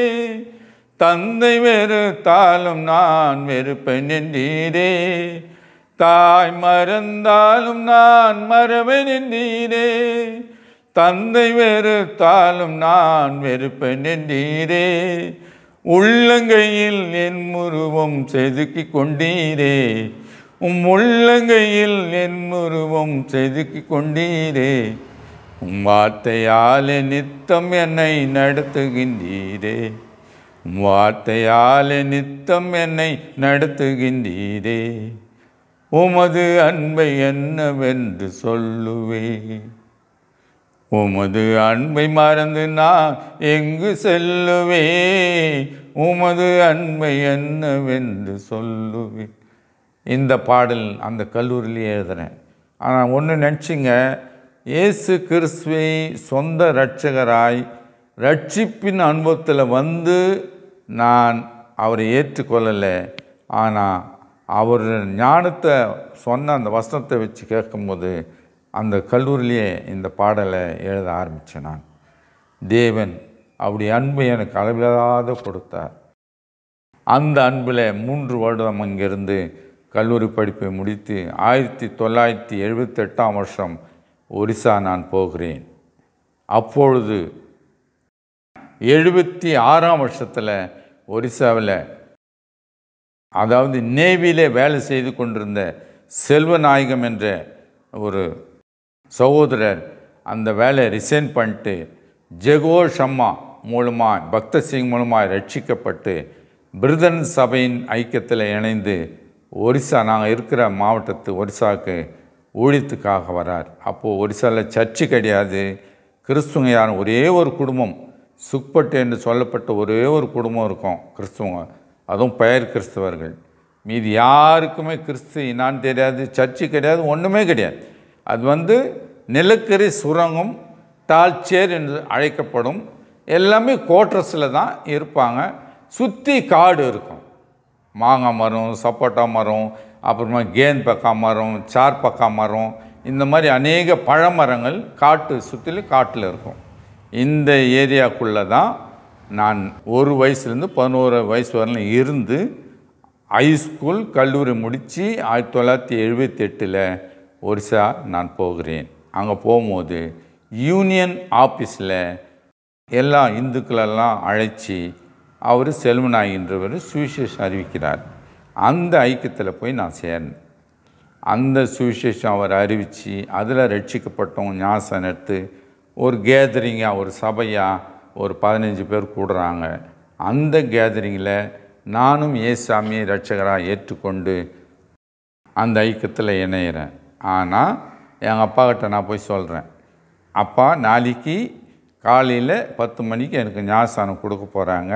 தந்தை வெறுத்தாலும் நான் வெறுப்பேன் என்றீரே. தாய் மறந்தாலும் நான் மறவேன் என்றீரே, தந்தை வெறுத்தாலும் நான் வெறுப்பேன் என்றீரே. உள்ளங்கையில் என் உருவம் செதுக்கி கொண்டீரே, உள்ளங்கையில் என் உருவம் செதுக்கி கொண்டீரே. வார்த்தையாலே நித்தம் என்னை நடத்துகின்றீரே, வார்த்தையாலே நித்தம் என்னை நடத்துகின்றீரே. உமது அன்பை என்னவென்று சொல்லுவே, உமது அன்பை மறந்து நான் எங்கு செல்லுவே, உமது அன்பை என்னவென்று சொல்லுவே. இந்த பாடல் அந்த கல்லூரியிலே எழுதுகிறேன். ஆனால் ஒன்று நினச்சிங்க, இயேசு கிறிஸ்துவை சொந்த இரட்சகராய் ரட்சிப்பின் அனுபவத்தில் வந்து நான் அவரை ஏற்றுக்கொள்ளலை. ஆனால் அவர் ஞானத்தை சொன்ன அந்த வசனத்தை வச்சு கேட்கும்போது அந்த கல்லூரியிலே இந்த பாடலை எழுத ஆரம்பித்தேன். நான் தேவன் அப்படி அன்பை எனக்கு அளவில்லாத கொடுத்தார். அந்த அன்பில் 3 வருடம் அங்கிருந்து கல்லூரி படிப்பை முடித்து 1978ஆம் வருஷம் ஒரிசா நான் போகிறேன். அப்பொழுது 76ஆம் வருஷத்தில் ஒரிசாவில், அதாவது நேவியிலே வேலை செய்து கொண்டிருந்த செல்வநாயகம் என்ற ஒரு சகோதரர் அந்த வேலையை ரிசைன் பண்ணிட்டு ஜெகோர் ஷம்மா மூலமாக, பக்த சிங் மூலமாக ரட்சிக்கப்பட்டு பிரதன் சபையின் ஐக்கியத்தில் இணைந்து ஒரிசா, நாங்கள் இருக்கிற மாவட்டத்து ஒரிசாவுக்கு ஊழியத்துக்காக வரார். அப்போது ஒரிசாவில் சர்ச்சு கிடையாது, கிறிஸ்துவங்க யாரும், ஒரே ஒரு குடும்பம், சுக்பட்டு என்று சொல்லப்பட்ட ஒரே ஒரு குடும்பம் இருக்கும் கிறிஸ்துவங்க, அதுவும் பெயர் கிறிஸ்தவர்கள். மீதி யாருக்குமே கிறிஸ்து என்னான்னு தெரியாது, சர்ச்சு கிடையாது, ஒன்றுமே கிடையாது. அது நிலக்கரி சுரங்கம், டால்ச்சேர் என்று அழைக்கப்படும். எல்லாமே கோட்ரஸில் தான் இருப்பாங்க. சுற்றி காடு இருக்கும், மாங்காய் மரம், சப்போட்டா மரம், அப்புறமா கேன் பக்கா மரம், சார் பக்கா மரம், இந்த மாதிரி அநேக பழமரங்கள் காட்டு சுற்றிலும் காட்டில் இருக்கும். இந்த ஏரியாக்குள்ளே தான் நான் 1 வயசுலேருந்து 11 வயசு வரலாம் இருந்து ஹைஸ்கூல் கல்லூரி முடித்து 1978 ஒரிசா நான் போகிறேன். அங்கே போகும்போது யூனியன் ஆஃபீஸில் எல்லா இந்துக்களெல்லாம் அழைச்சி அவர் செல்வநாயகன்றவர் சுவிசேஷம் அறிவிக்கிறார். அந்த ஐக்கியத்தில் போய் நான் சேர்ந்தேன். அந்த சுவிசேஷம் அவர் அறிவித்து அதில் ரட்சிக்கப்பட்டோம். ஞாசம் எடுத்து ஒரு கேதரிங்காக, ஒரு சபையாக ஒரு 15 பேர் கூடுறாங்க. அந்த கேதரிங்கில் நானும் ஏசாமியை ரட்சகராக ஏற்றுக்கொண்டு அந்த ஐக்கியத்தில் இணையிறேன். ஆனால் எங்கள் அப்பா கிட்ட நான் போய் சொல்கிறேன், அப்பா நாளைக்கு காலையில் 10 மணிக்கு எனக்கு ஞானஸ்நானம் கொடுக்க போகிறாங்க,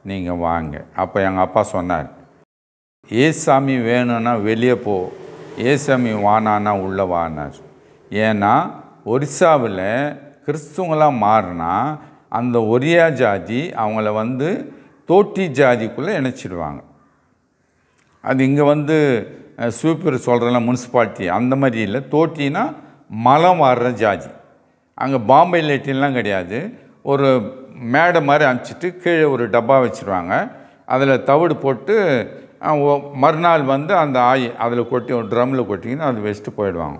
நீங்கள் வாங்க. அப்போ எங்கள் அப்பா சொன்னார், ஏசாமி வேணும்னா வெளியே போ, ஏசாமி வானானா உள்ளே வானார். ஏன்னா ஒரிசாவில் கிறிஸ்துவங்களாம் மாறினா அந்த ஒரியா ஜாதி அவங்கள தோட்டி ஜாதிக்குள்ளே இணைச்சிடுவாங்க. அது இங்கே சூப்பர் சொல்கிறலாம் முனிசிபாலிட்டி அந்த மாதிரி இல்லை. தோட்டினா மலம் வாடுற ஜாதி. அங்கே பாம்பே லைட்டின்லாம் கிடையாது. ஒரு மேடை மாதிரி அனுப்பிச்சிட்டு கீழே ஒரு டப்பா வச்சுருவாங்க. அதில் தவிடு போட்டு மறுநாள் அந்த அதில் கொட்டி ஒரு ட்ரம்மில் கொட்டிங்கன்னா அது வச்சுட்டு போயிடுவாங்க.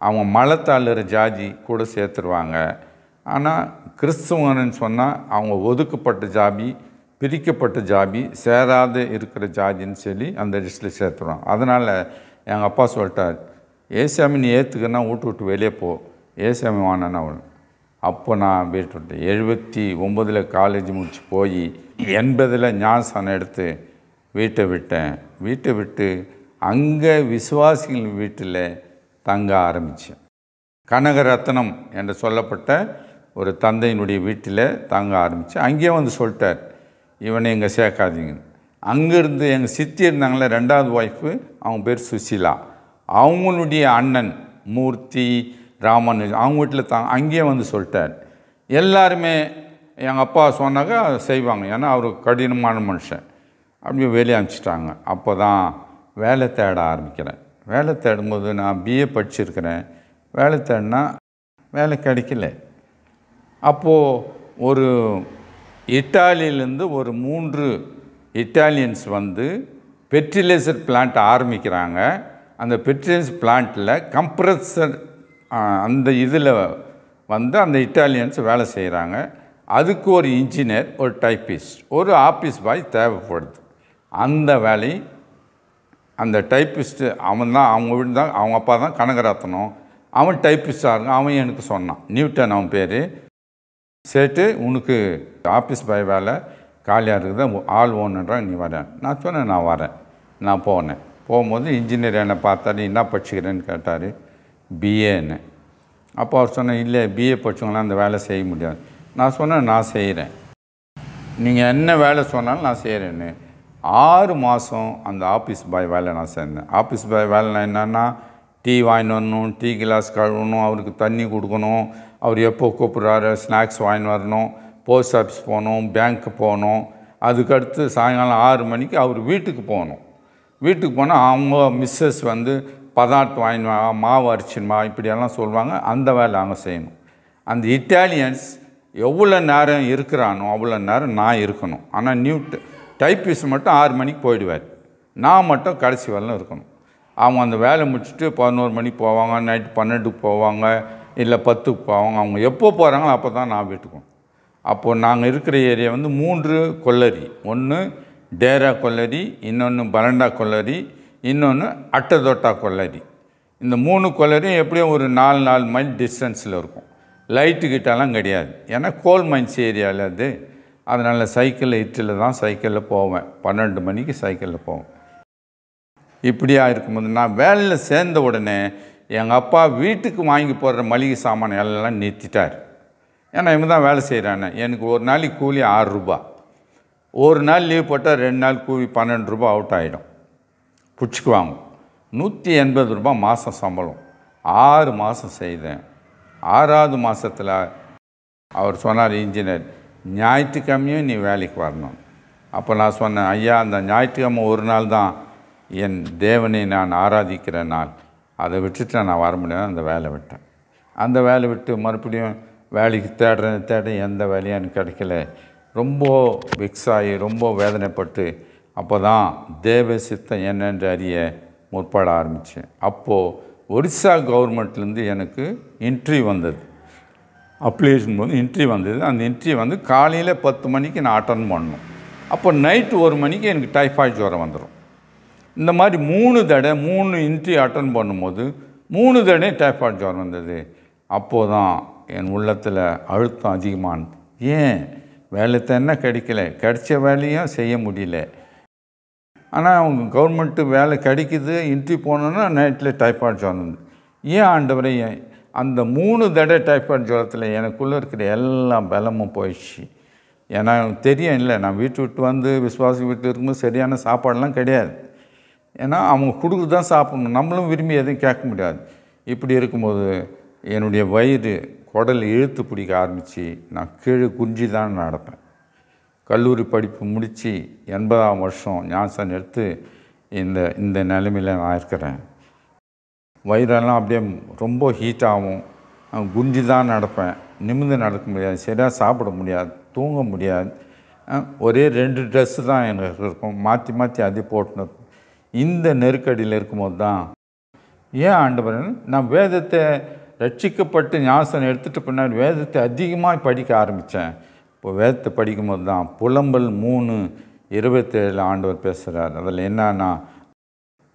அவங்க மலத்தாளுற ஜாதி கூட சேர்த்துருவாங்க. ஆனால் கிறிஸ்துவன்னு சொன்னால் அவங்க ஒதுக்கப்பட்ட ஜாதி, பிரிக்கப்பட்ட ஜாதி, சேராத இருக்கிற ஜாதின்னு சொல்லி அந்த லிஸ்ட்டில் சேர்த்துருவாங்க. அதனால் எங்கள் அப்பா சொல்லிட்டார், ஏசாமி நீ ஏற்றுக்கன்னா விட்டு வெளியே போ, ஏசாமி வானானா. அப்போ நான் வீட்டு விட்டேன். 79 காலேஜ் முடிச்சு போய் 80 ஞானஸ்தானம் எடுத்து வீட்டை விட்டேன். வீட்டை விட்டு அங்கே விசுவாசிகள் வீட்டில் தங்க ஆரம்பித்தேன். கனகரத்னம் என்று சொல்லப்பட்ட ஒரு தந்தையினுடைய வீட்டில் தங்க ஆரம்பித்தேன். அங்கேயே வந்து சொல்லிட்டார், இவனை இங்கே சேர்க்காதீங்க. அங்கேருந்து எங்கள் சித்தி இருந்தாங்களே, 2வது ஒய்ஃபு, அவங்க பேர் சுசீலா, அவங்களுடைய அண்ணன் மூர்த்தி, ராமன், அவங்க வீட்டில் அங்கேயே வந்து சொல்லிட்டார். எல்லாருமே எங்கள் அப்பா சொன்னாக்கா செய்வாங்க, ஏன்னா அவர் கடினமான மனுஷன். அப்படியே வெளியே அனுப்பிச்சிட்டாங்க. அப்போ தான் வேலை தேட ஆரம்பிக்கிறேன். வேலை தேடும்போது நான் பிஏ படிச்சிருக்கிறேன். வேலை தேடினா வேலை கிடைக்கல. அப்போது ஒரு இட்டாலியிலேருந்து ஒரு 3 இட்டாலியன்ஸ் வந்து ஃபெர்டிலைசர் பிளான்ட் ஆரம்பிக்கிறாங்க. அந்த ஃபெர்டிலைசர் பிளான்ட்டில் கம்ப்ரஸர் அந்த இதில் வந்து அந்த இட்டாலியன்ஸ் வேலை செய்கிறாங்க. அதுக்கு ஒரு இன்ஜினியர், ஒரு டைப்பிஸ்ட், ஒரு ஆஃபீஸ் பாய் தேவைப்படுது. அந்த வேலை அந்த டைப்பிஸ்ட்டு அவன் தான், அவங்க வீடு தான், அவங்க அப்பா தான் கனகரத்னம், அவன் டைப்பிஸ்டாக இருக்கான். அவன் எனக்கு சொன்னான், நியூட்டன் அவன் பேர், சேட்டு உனக்கு ஆஃபீஸ் பாய் வேலை காலியாக இருக்குது, ஆள் ஓனுன்றான், நீ வரேன். நான் சொன்னேன், நான் வரேன். நான் போனேன். போகும்போது இன்ஜினியர் என்னை பார்த்தாரு, என்ன படிச்சுக்கிறேன்னு கேட்டார். பிஏன்னு. அப்போ அவர் சொன்னேன், இல்லை பிஏ படிச்சவங்களாம் அந்த வேலை செய்ய முடியாது. நான் சொன்னேன், நான் செய்கிறேன், நீங்கள் என்ன வேலை சொன்னாலும் நான் செய்கிறேன்னு. 6 மாதம் அந்த ஆஃபீஸ் பாய் வேலை நான் சேர்ந்தேன். ஆஃபீஸ் பாய் வேலை என்னென்னா, டீ வாங்கிட்டு வரணும், டீ கிளாஸ் கழுவணும், அவருக்கு தண்ணி கொடுக்கணும், அவர் எப்போ கூப்பிட்றாரு ஸ்நாக்ஸ் வாங்கிட்டு வரணும், போஸ்ட் ஆஃபீஸ் போகணும், பேங்க்கு போகணும். அதுக்கடுத்து சாயங்காலம் 6 மணிக்கு அவர் வீட்டுக்கு போகணும். வீட்டுக்கு போனால் அவங்க மிஸ்ஸஸ் வந்து பதார்த்தம் வாங்கிட்டு வா, மாவு அரைச்சின்மா, இப்படியெல்லாம் சொல்லுவாங்க. அந்த வேலை அவங்க செய்யணும். அந்த இட்டாலியன்ஸ் எவ்வளோ நேரம் இருக்கிறானோ அவ்வளோ நேரம் நான் இருக்கணும். ஆனால் டைப்பிஸ்ட் மட்டும் 6 மணிக்கு போயிடுவார். நான் மட்டும் கடைசி வரலும் இருக்கணும். அவங்க அந்த வேலை முடிச்சுட்டு 11 மணிக்கு போவாங்க, நைட்டு 12க்கு போவாங்க, இல்லை 10க்கு போவாங்க. அவங்க எப்போ போகிறாங்களோ அப்போ தான் நான் வீட்டுக்கும். அப்போது நாங்கள் இருக்கிற ஏரியா வந்து 3 கொல்லரி. ஒன்று டேரா கொல்லரி, இன்னொன்று பரண்டா கொல்லரி, இன்னொன்று அட்டதொட்டா கொல்லரி. இந்த 3 கொல்லரியும் எப்படியும் ஒரு 4 மைல் டிஸ்டன்ஸில் இருக்கும். லைட்டுக்கிட்டலாம் கிடையாது, ஏன்னா கோல் மைன்ஸ் ஏரியாவில் அது. அதனால் சைக்கிளில் இட்டில் தான் சைக்கிளில் போவேன். 12 மணிக்கு சைக்கிளில் போவேன். இப்படியா இருக்கும்போது நான் வேலையில் சேர்ந்த உடனே எங்கள் அப்பா வீட்டுக்கு வாங்கி போடுற மளிகை சாமான் எல்லாம் நிறுத்திட்டார். ஏன்னா இவங்க தான் வேலை செய்கிறானே. எனக்கு ஒரு நாளைக்கு கூலி 6 ரூபா. ஒரு நாள் லீவ் போட்டால் 2 நாள் கூலி 12 ரூபா அவுட் ஆகிடும். பிடிச்சிக்குவாங்க. 180 ரூபா மாதம் சம்பளம். 6 மாதம் செய்தேன். 6வது மாதத்தில் அவர் சொன்னார், இன்ஜினியர், ஞாயிற்றுக்கிழமையும் நீ வேலைக்கு வரணும். அப்போ நான் சொன்னேன், ஐயா அந்த ஞாயிற்றுக்கிழமை ஒரு நாள் தான் என் தேவனை நான் ஆராதிக்கிற நாள், அதை விட்டுட்டு நான் வர முடியாது. அந்த வேலை விட்டேன். அந்த வேலை விட்டு மறுபடியும் வேலைக்கு தேட எந்த வேலையும் எனக்கு கிடைக்கல. ரொம்ப விக்ஸ் ஆகி ரொம்ப வேதனைப்பட்டு அப்போ தான் தேவ சித்தம் என்னென்று அறிய முற்பட ஆரம்பித்தேன். அப்போது ஒரிசா கவர்மெண்ட்லேருந்து எனக்கு இன்டர்வியூ வந்தது. அப்ளிகேஷன் போது இன்டர்வியூ வந்தது. அந்த இன்டர்வியூ வந்து காலையில் 10 மணிக்கு நான் அட்டன் பண்ணணும். அப்போ நைட்டு 1 மணிக்கு எனக்கு டைஃபாய்டு ஜுரம் வந்துடும். இந்த மாதிரி 3 இன்டர்வியூ அட்டன் பண்ணும்போது 3 தடவை டைஃபாய்டு ஜுரம் வந்தது. அப்போது தான் என் உள்ளத்தில் அழுத்தம் அதிகமானது. ஏன் வேலை தானே கிடைக்கல, கிடைச்ச வேலையும் செய்ய முடியல. ஆனால் அவங்க கவர்மெண்ட்டு வேலை கிடைக்குது, இன்டர்வியூ போனோன்னா நைட்டில் டைஃபாய்டு ஜுரம் வந்தது. ஏன் ஆண்டவரை அந்த 3 தடவை டைஃபாய்டு ஜுரத்தில் எனக்குள்ளே இருக்கிற எல்லா பலமும் போயிடுச்சு. ஏன்னா தெரியும், இல்லை நான் வீட்டு விட்டு வந்து விசுவாசி வீட்டில் இருக்கும்போது சரியான சாப்பாடெலாம் கிடையாது. ஏன்னா அவங்க கொடுக்குறது தான் சாப்பிடணும், நம்மளும் விரும்பி எதையும் கேட்க முடியாது. இப்படி இருக்கும்போது என்னுடைய வயிறு குடல் இழுத்து பிடிக்க ஆரம்பித்து நான் கீழே குஞ்சி தான் நடப்பேன். கல்லூரி படிப்பு முடித்து 80ஆம் வருஷம் ஞானஸ்தானம் எடுத்து இந்த நிலைமையில் நான் இருக்கிறேன். வயிறெல்லாம் அப்படியே ரொம்ப ஹீட்டாகும். குஞ்சி தான் நடப்பேன், நிமிர்ந்து நடக்க முடியாது, சரியாக சாப்பிட முடியாது, தூங்க முடியாது. ஒரே 2 ட்ரெஸ்ஸு தான் எனக்கு இருக்கும், மாற்றி மாற்றி அதே போட்டுன்னு. இந்த நெருக்கடியில் இருக்கும்போது தான் ஏன் ஆண்டவர் நான் வேதத்தை ரட்சிக்கப்பட்டு ஞானஸ்தானம் எடுத்துகிட்டு பின்னாடி வேதத்தை அதிகமாக படிக்க ஆரம்பித்தேன். இப்போ வேதத்தை படிக்கும்போது தான் புலம்பல் 3:27 ஆண்டவர் பேசுகிறார். அதில் என்னன்னா,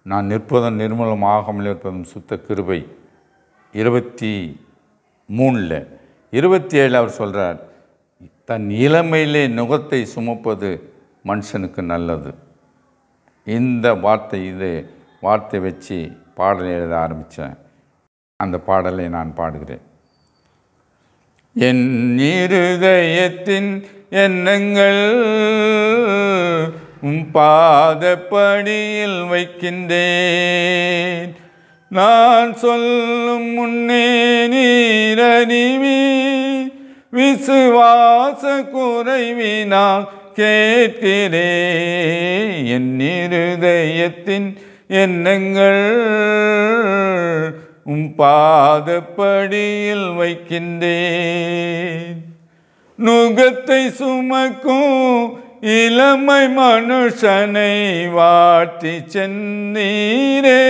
நான் நிற்பதும் நிர்மூலம் ஆகாமல் இருப்பதும் சுத்த கிருபை. 23 27 அவர் சொல்கிறார், தன் இளமையிலே நுகத்தை சுமப்பது மனுஷனுக்கு நல்லது. இந்த வார்த்தை வச்சு பாடல் எழுத ஆரம்பித்தேன். அந்த பாடலை நான் பாடுகிறேன். என் இருதயத்தின் எண்ணங்கள் பாதப்படியில் வைக்கின்றேன். நான் சொல்லும் முன்னே நீரறிவி, விசுவாச குறைவினால் கேட்கிறேன். என் இருதயத்தின் எண்ணங்கள் பாதப்படியில் வைக்கின்றேன். நுகத்தை சுமக்கும் இளமை மனுஷனை வாட்டி சென்னீரே.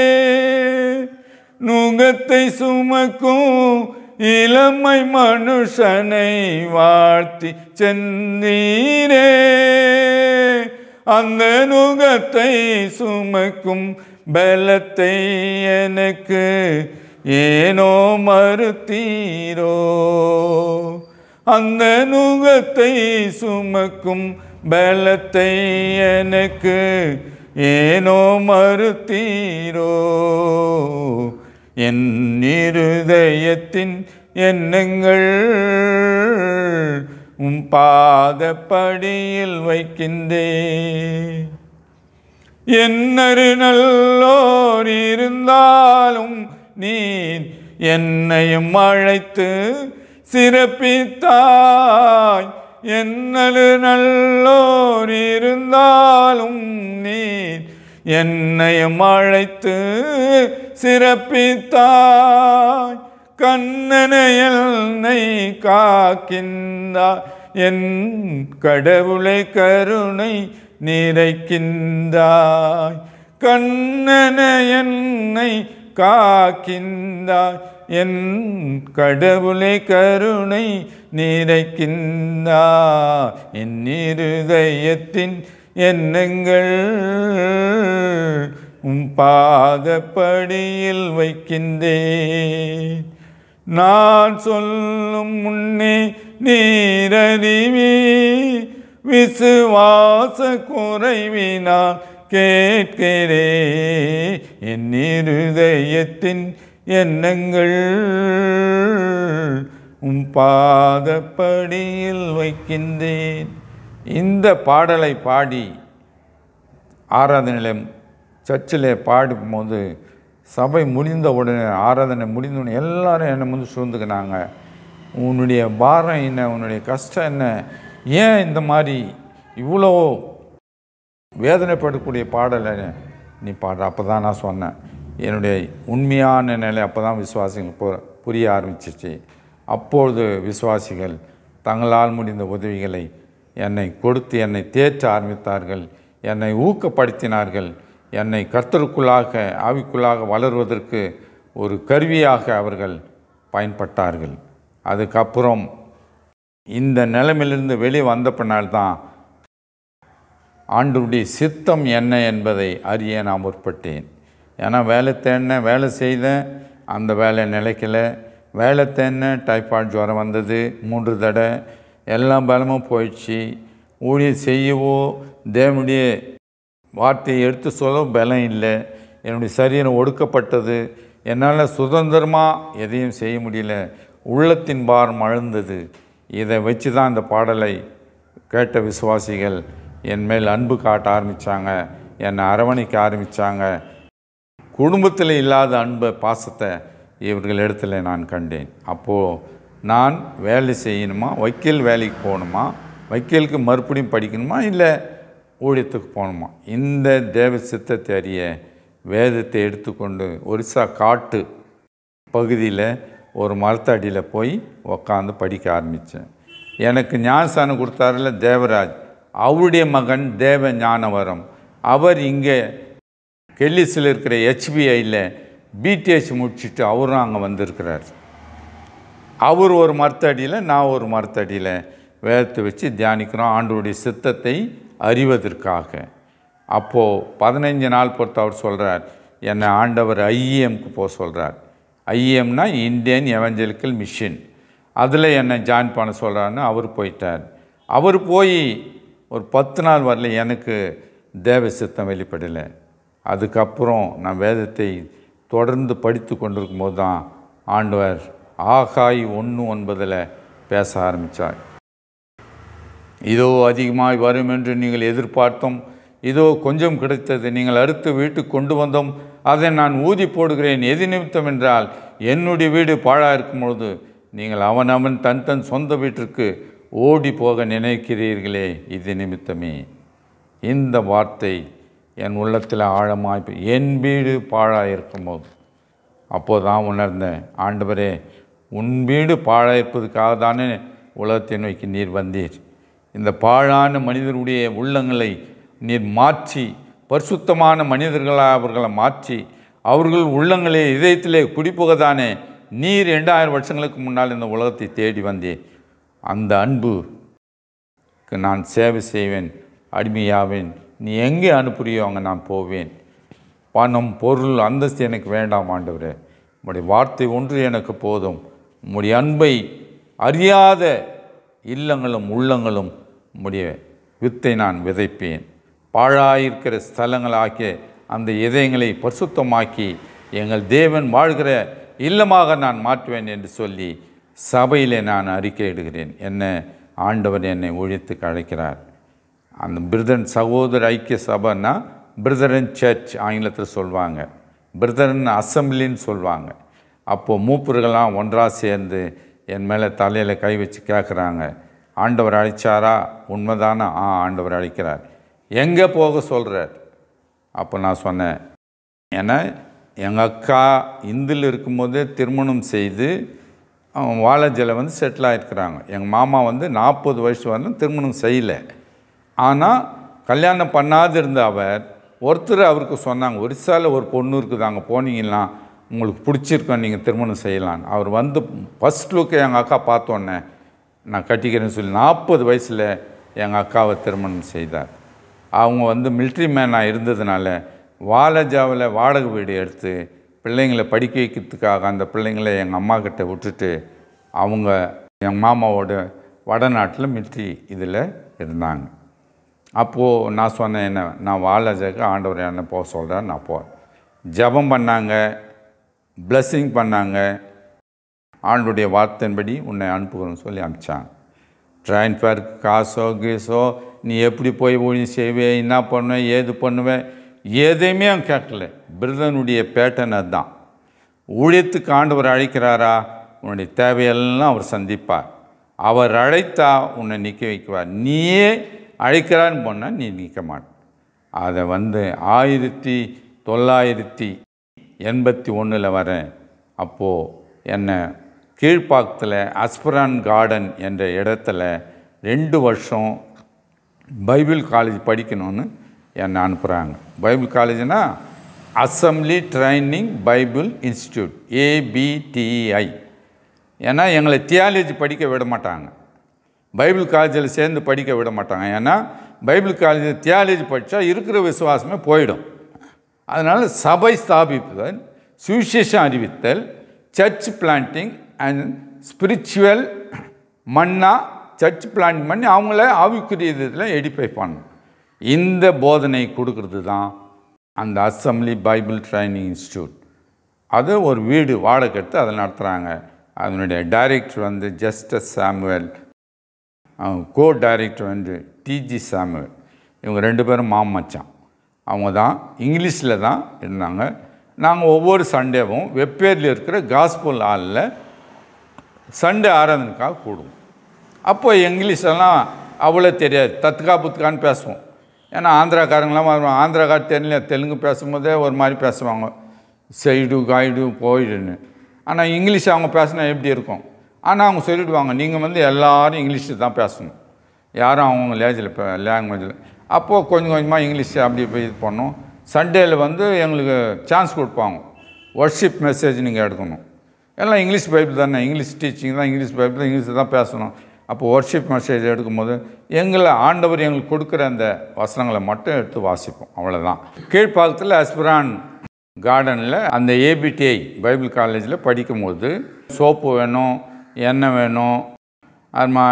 நுகத்தை சுமக்கும் இளமை மனுஷனை வாழ்த்தி சென்னீரே. அந்த நுகத்தை சுமக்கும் பலத்தை எனக்கு ஏனோ மறுத்தீரோ. அந்த நுகத்தை சுமக்கும் பலத்தை எனக்கு ஏனோ மறுத்தீரோ. என் இருதயத்தின் எண்ணங்கள் பாதப்படியில் வைக்கின்றேன். என்னரு நல்லோர் இருந்தாலும் நீர் என்னையும் அழைத்து சிறப்பித்தாய். என்னரு நல்லோர் இருந்தாலும் நீர் என்னையும் அழைத்து சிறப்பித்தாய். கண்ணனை என்னை காக்கின்றாய். என் கடவுளை கருணை நிறைக்கின்றாய். கண்ணனை என்னை காக்கின்றாய். என் கடவுளை கருணை நிறைக்கின்றாய். என் இருதயத்தின் எண்ணங்கள் பாதப்படியில் வைக்கின்றேன். நான் சொல்லும் முன்னே நீரறிவி, விசுவாச குறைவினால் கேட்கிறேன். என் இருதயத்தின் எண்ணங்கள் பாதப்படியில் வைக்கின்றேன். இந்த பாடலை பாடி ஆராதனை சர்ச்சில் பாடும்போது சபை முடிந்த உடனே, ஆராதனை முடிந்த உடனே எல்லாரும் என்னை வந்து சூழ்ந்துக்கினாங்க. உன்னுடைய பாரம் என்ன, உன்னுடைய கஷ்டம் என்ன, ஏன் இந்த மாதிரி இவ்வளோ வேதனைப்படக்கூடிய பாடலை நீ பாடுற? அப்போ தான் நான் சொன்னேன், என்னுடைய உண்மையான நிலை அப்போ தான் விசுவாசிகள் புரிய ஆரம்பிச்சிச்சு. அப்பொழுது விசுவாசிகள் தங்களால் முடிந்த உதவிகளை என்னை கொடுத்து என்னை தேற்ற ஆரம்பித்தார்கள், என்னை ஊக்கப்படுத்தினார்கள். என்னை கர்த்தருக்குள்ளாக ஆவிக்குள்ளாக வளர்வதற்கு ஒரு கருவியாக அவர்கள் பயன்பட்டார்கள். அதுக்கப்புறம் இந்த நிலைமையிலிருந்து வெளியே வந்த பின்னால்தான் ஆண்டவருடைய சித்தம் என்ன என்பதை அறிய நான் முற்பட்டேன். ஏன்னா வேலை தேடினேன், வேலை செய்தேன், அந்த வேலை நிலைக்கலை. வேலை தேடினேன், டைஃபாய்டு ஜுரம் வந்தது 3 தடவை, எல்லா பலமும் போயிடுச்சு. ஊழியம் செய்யவோ தேவனுடைய வார்த்தையை எடுத்து சொல்ல பலம் இல்லை. என்னுடைய சரீரம் ஒடுக்கப்பட்டது. என்னால் சுதந்திரமாக எதையும் செய்ய முடியல. உள்ளத்தின் பாரம் அழுந்தது. இதை வச்சு தான் இந்த பாடலை கேட்ட விசுவாசிகள் என் மேல் அன்பு காட்ட ஆரம்பித்தாங்க, என்னை அரவணைக்க ஆரம்பித்தாங்க. குடும்பத்தில் இல்லாத அன்பை, பாசத்தை இவர்கள் இடத்துல நான் கண்டேன். அப்போது நான் வேலை செய்யணுமா, வக்கீல் வேலைக்கு போகணுமா, வக்கீலுக்கு மறுபடியும் படிக்கணுமா, இல்லை ஊழியத்துக்கு போகணுமா? இந்த தேவ சித்தத்தை அறிய வேதத்தை எடுத்துக்கொண்டு ஒரிசா காட்டு பகுதியில் ஒரு மரத்தடியில் போய் உக்காந்து படிக்க ஆரம்பித்தேன். எனக்கு ஞானஸ்தானம் கொடுத்தாருல தேவராஜ், அவருடைய மகன் தேவ ஞானவரம், அவர் இங்கே கெல்லிஸில் இருக்கிற HBIயில் பிடிஎச் முடிச்சுட்டு அவரும் அங்கே வந்திருக்கிறார். அவர் ஒரு மரத்தடியில், நான் ஒரு மரத்தடியில் வேதத்தை வச்சு தியானிக்கிறோம் ஆண்டவருடைய சித்தத்தை அறிவதற்காக. அப்போது 15 நாள் பொறுத்து அவர் சொல்கிறார், என்னை ஆண்டவர் IEMக்கு போக சொல்கிறார். IEMனா இந்தியன் எவஞ்சலிக்கல் மிஷன். அதில் என்னை ஜாயின் பண்ண சொல்கிறான்னு அவர் போயிட்டார். அவர் போய் ஒரு 10 நாள் வரல எனக்கு தேவ சித்தம் வெளிப்படலை. அதுக்கப்புறம் நான் வேதத்தை தொடர்ந்து படித்து கொண்டிருக்கும் போது தான் ஆண்டவர் ஆகாய் 1:9 பேச ஆரம்பித்தார். இதோ அதிகமாய் வரும் என்று நீங்கள் எதிர்பார்த்தோம், இதோ கொஞ்சம் கிடைத்தது, நீங்கள் அறுத்து வீட்டுக்கு கொண்டு வந்தோம், அதை நான் ஊதி போடுகிறேன். எது நிமித்தம் என்றால், என்னுடைய வீடு பாழாக இருக்கும் பொழுது நீங்கள் அவன் தன் தன் சொந்த வீட்டிற்கு ஓடி போக நினைக்கிறீர்களே, இது நிமித்தமே. இந்த வார்த்தை என் உள்ளத்தில் ஆழமாய், என் வீடு பாழாக இருக்கும்போது அப்போது தான் உணர்ந்தேன், ஆண்டவரே உன் வீடு பாழாக இருப்பதுக்காக தானே உலகத்தை நோக்கி நீர் வந்தீர். இந்த பாழான மனிதருடைய உள்ளங்களை நீர் மாற்றி பரிசுத்தமான மனிதர்களாக அவர்களை மாற்றி அவர்கள் உள்ளங்களே இதயத்திலே குடிப்புகதானே நீர் 2000 வருஷங்களுக்கு முன்னால் இந்த உலகத்தை தேடி வந்தேன். அந்த அன்புக்கு நான் சேவை செய்வேன், அடிமையாவேன். நீ எங்கே அனுப்புறியோ அங்கே நான் போவேன். பணம் பொருள் அந்தஸ்து எனக்கு வேண்டாம் ஆண்டவரே, உம்முடைய வார்த்தை ஒன்று எனக்கு போதும். உம்முடைய அன்பை அறியாத இல்லங்களும் உள்ளங்களும் உம்முடைய வித்தை நான் விதைப்பேன். பாழாயிருக்கிற ஸ்தலங்களாக்கிய அந்த இதயங்களை பரிசுத்தமாக்கி எங்கள் தேவன் வாழ்கிற இல்லமாக நான் மாற்றுவேன் என்று சொல்லி சபையிலே நான் அறிக்கையிடுகிறேன். என்ன ஆண்டவர் என்னை ஊழியத்துக்கு அழைக்கிறார். அந்த பிரதரன் சகோதர ஐக்கிய சபைன்னா பிரதரன் சர்ச் ஆங்கிலத்தில் சொல்லுவாங்க, பிரதரன் அசம்பிளின்னு சொல்லுவாங்க. அப்போது மூப்பர்கள்லாம் ஒன்றாக சேர்ந்து என் மேலே தலையில் கை வச்சு கேட்குறாங்க, ஆண்டவர் அழைச்சாரா? உண்மைதானா? ஆண்டவர் அழைக்கிறார். எங்கே போக சொல்கிறார்? அப்போ நான் சொன்னேன், ஏன்னா எங்கள் அக்கா இந்தில் இருக்கும்போதே திருமணம் செய்து வாலாஜியில் வந்து செட்டில் ஆகிருக்கிறாங்க. எங்கள் மாமா வந்து 40 வயசு வரலும் திருமணம் செய்யலை. ஆனால் கல்யாணம் பண்ணாது இருந்த அவர் ஒருத்தர் அவருக்கு சொன்னாங்க, ஒரிசாவில் ஒரு பொண்ணு இருக்குது, அங்கே போனீங்கன்னா உங்களுக்கு பிடிச்சிருக்கோம், நீங்கள் திருமணம் செய்யலான்னு. அவர் வந்து ஃபஸ்ட் லுக்கு எங்கள் அக்கா பார்த்தோன்னே நான் கட்டிக்கிறேன்னு சொல்லி 40 வயசில் எங்கள் அக்காவை திருமணம் செய்தார். அவங்க வந்து மிலிட்ரி மேனாக இருந்ததுனால வாலாஜாவில் வாடகை வீடு எடுத்து பிள்ளைங்களை படிக்க வைக்கிறதுக்காக அந்த பிள்ளைங்களை எங்கள் அம்மா கிட்ட விட்டுட்டு அவங்க எங்கள் மாமாவோட வடநாட்டில் மிலிட்ரி இதில் இருந்தாங்க. அப்போது நான் சொன்னேன், என்ன நான் வாலாஜாவுக்கு ஆண்டவர் என்ன போக சொல்கிறேன், நான் போகிறேன். ஜபம் பண்ணாங்க, பிளஸ்ஸிங் பண்ணாங்க, ஆண்டுடைய வார்த்தையின்படி உன்னை அனுப்புகிறோன்னு சொல்லி அனுப்பிச்சாங்க. ட்ரெயின் ஃபேருக்கு காசோ கீசோ நீ எப்படி போய் ஊழியம் செய்வேன், என்ன பண்ணுவேன், ஏது பண்ணுவேன், எதையுமே அவன் கேட்கல. பிரதனுடைய பேட்டன் அதுதான். ஊழியத்துக்கு ஆண்டவர் அழைக்கிறாரா, உன்னுடைய தேவையெல்லாம் அவர் சந்திப்பார். அவர் அழைத்தா உன்னை நிற்க வைக்குவார். நீயே அழைக்கிறான்னு போனால் நீ நிற்க மாட்டேன். அதை வந்து 1981 வரேன். அப்போது என்னை கீழ்ப்பாக்கத்தில் அஸ்பரான் கார்டன் என்ற இடத்துல 2 வருஷம் பைபிள் காலேஜ் படிக்கணும்னு என்னை அனுப்புகிறாங்க. பைபிள் காலேஜ்னால் assembly training Bible institute, ABTI. ஏன்னா எங்களை தியாலஜி படிக்க விட மாட்டாங்க, பைபிள் காலேஜில் சேர்ந்து படிக்க விட மாட்டாங்க. ஏன்னா பைபிள் காலேஜில் தியாலஜி படித்தா இருக்கிற விசுவாசமே போயிடும். அதனால் சபை ஸ்தாபிப்புதல், சுவிசேஷம் அறிவித்தல், church planting and spiritual manna church planting பண்ணி அவங்கள ஆவிக்குரிய இதில் எடிஃபை பண்ணணும். இந்த போதனை கொடுக்கறது தான் அந்த அசம்பிளி பைபிள் ட்ரைனிங் இன்ஸ்டியூட். அது ஒரு வீடு வாடகை எடுத்து அதை நடத்துகிறாங்க. அதனுடைய டைரக்டர் வந்து ஜஸ்டஸ் சாமுவேல், கோ டைரக்டர் வந்து TG சாமுவேல். இவங்க 2 பேரும் மாமச்சான். அவங்க தான் இங்கிலீஷில் தான் இருந்தாங்க. நாங்கள் ஒவ்வொரு சண்டேவும் வெப்பேரியில் இருக்கிற காஸ்பல் ஹாலில் சண்டே ஆராதனைக்காக கூடுவோம். அப்போ இங்கிலீஷெல்லாம் அவ்வளோ தெரியாது, தத்துக்கா புத்துக்கான்னு பேசுவோம். ஏன்னா ஆந்திராக்காரங்களாம் வருவாங்க, ஆந்திராக்கார தெரியல, தெலுங்கு பேசும்போதே ஒரு மாதிரி பேசுவாங்க, சைடு காய்டு போயிடுன்னு. ஆனால் இங்கிலீஷ் அவங்க பேசினா எப்படி இருக்கும்? ஆனால் அவங்க சொல்லிவிடுவாங்க, நீங்கள் வந்து எல்லோரும் இங்கிலீஷில் தான் பேசணும், யாரும் அவங்க லாங்குவேஜில். அப்போது கொஞ்சம் கொஞ்சமாக இங்கிலீஷ் அப்படி போய் இது பண்ணோம். சண்டேயில் வந்து எங்களுக்கு சான்ஸ் கொடுப்பாங்க, வர்ஷிப் மெசேஜ் நீங்கள் எடுக்கணும். எல்லாம் இங்கிலீஷ் பைபிள் தானே, இங்கிலீஷ் டீச்சிங் தான், இங்கிலீஷ் பைபிள் தான், இங்கிலீஷ் தான் பேசணும். அப்போ வர்ஷிப் மெசேஜ் எடுக்கும்போது எங்களை ஆண்டவர் எங்களுக்கு கொடுக்குற அந்த வசனங்களை மட்டும் எடுத்து வாசிப்போம், அவ்வளோதான். கீழ்ப்பாக்கத்தில் அஸ்பரான் கார்டனில் அந்த ABTI பைபிள் காலேஜில் படிக்கும்போது சோப்பு வேணும், எண்ணெய் வேணும், அது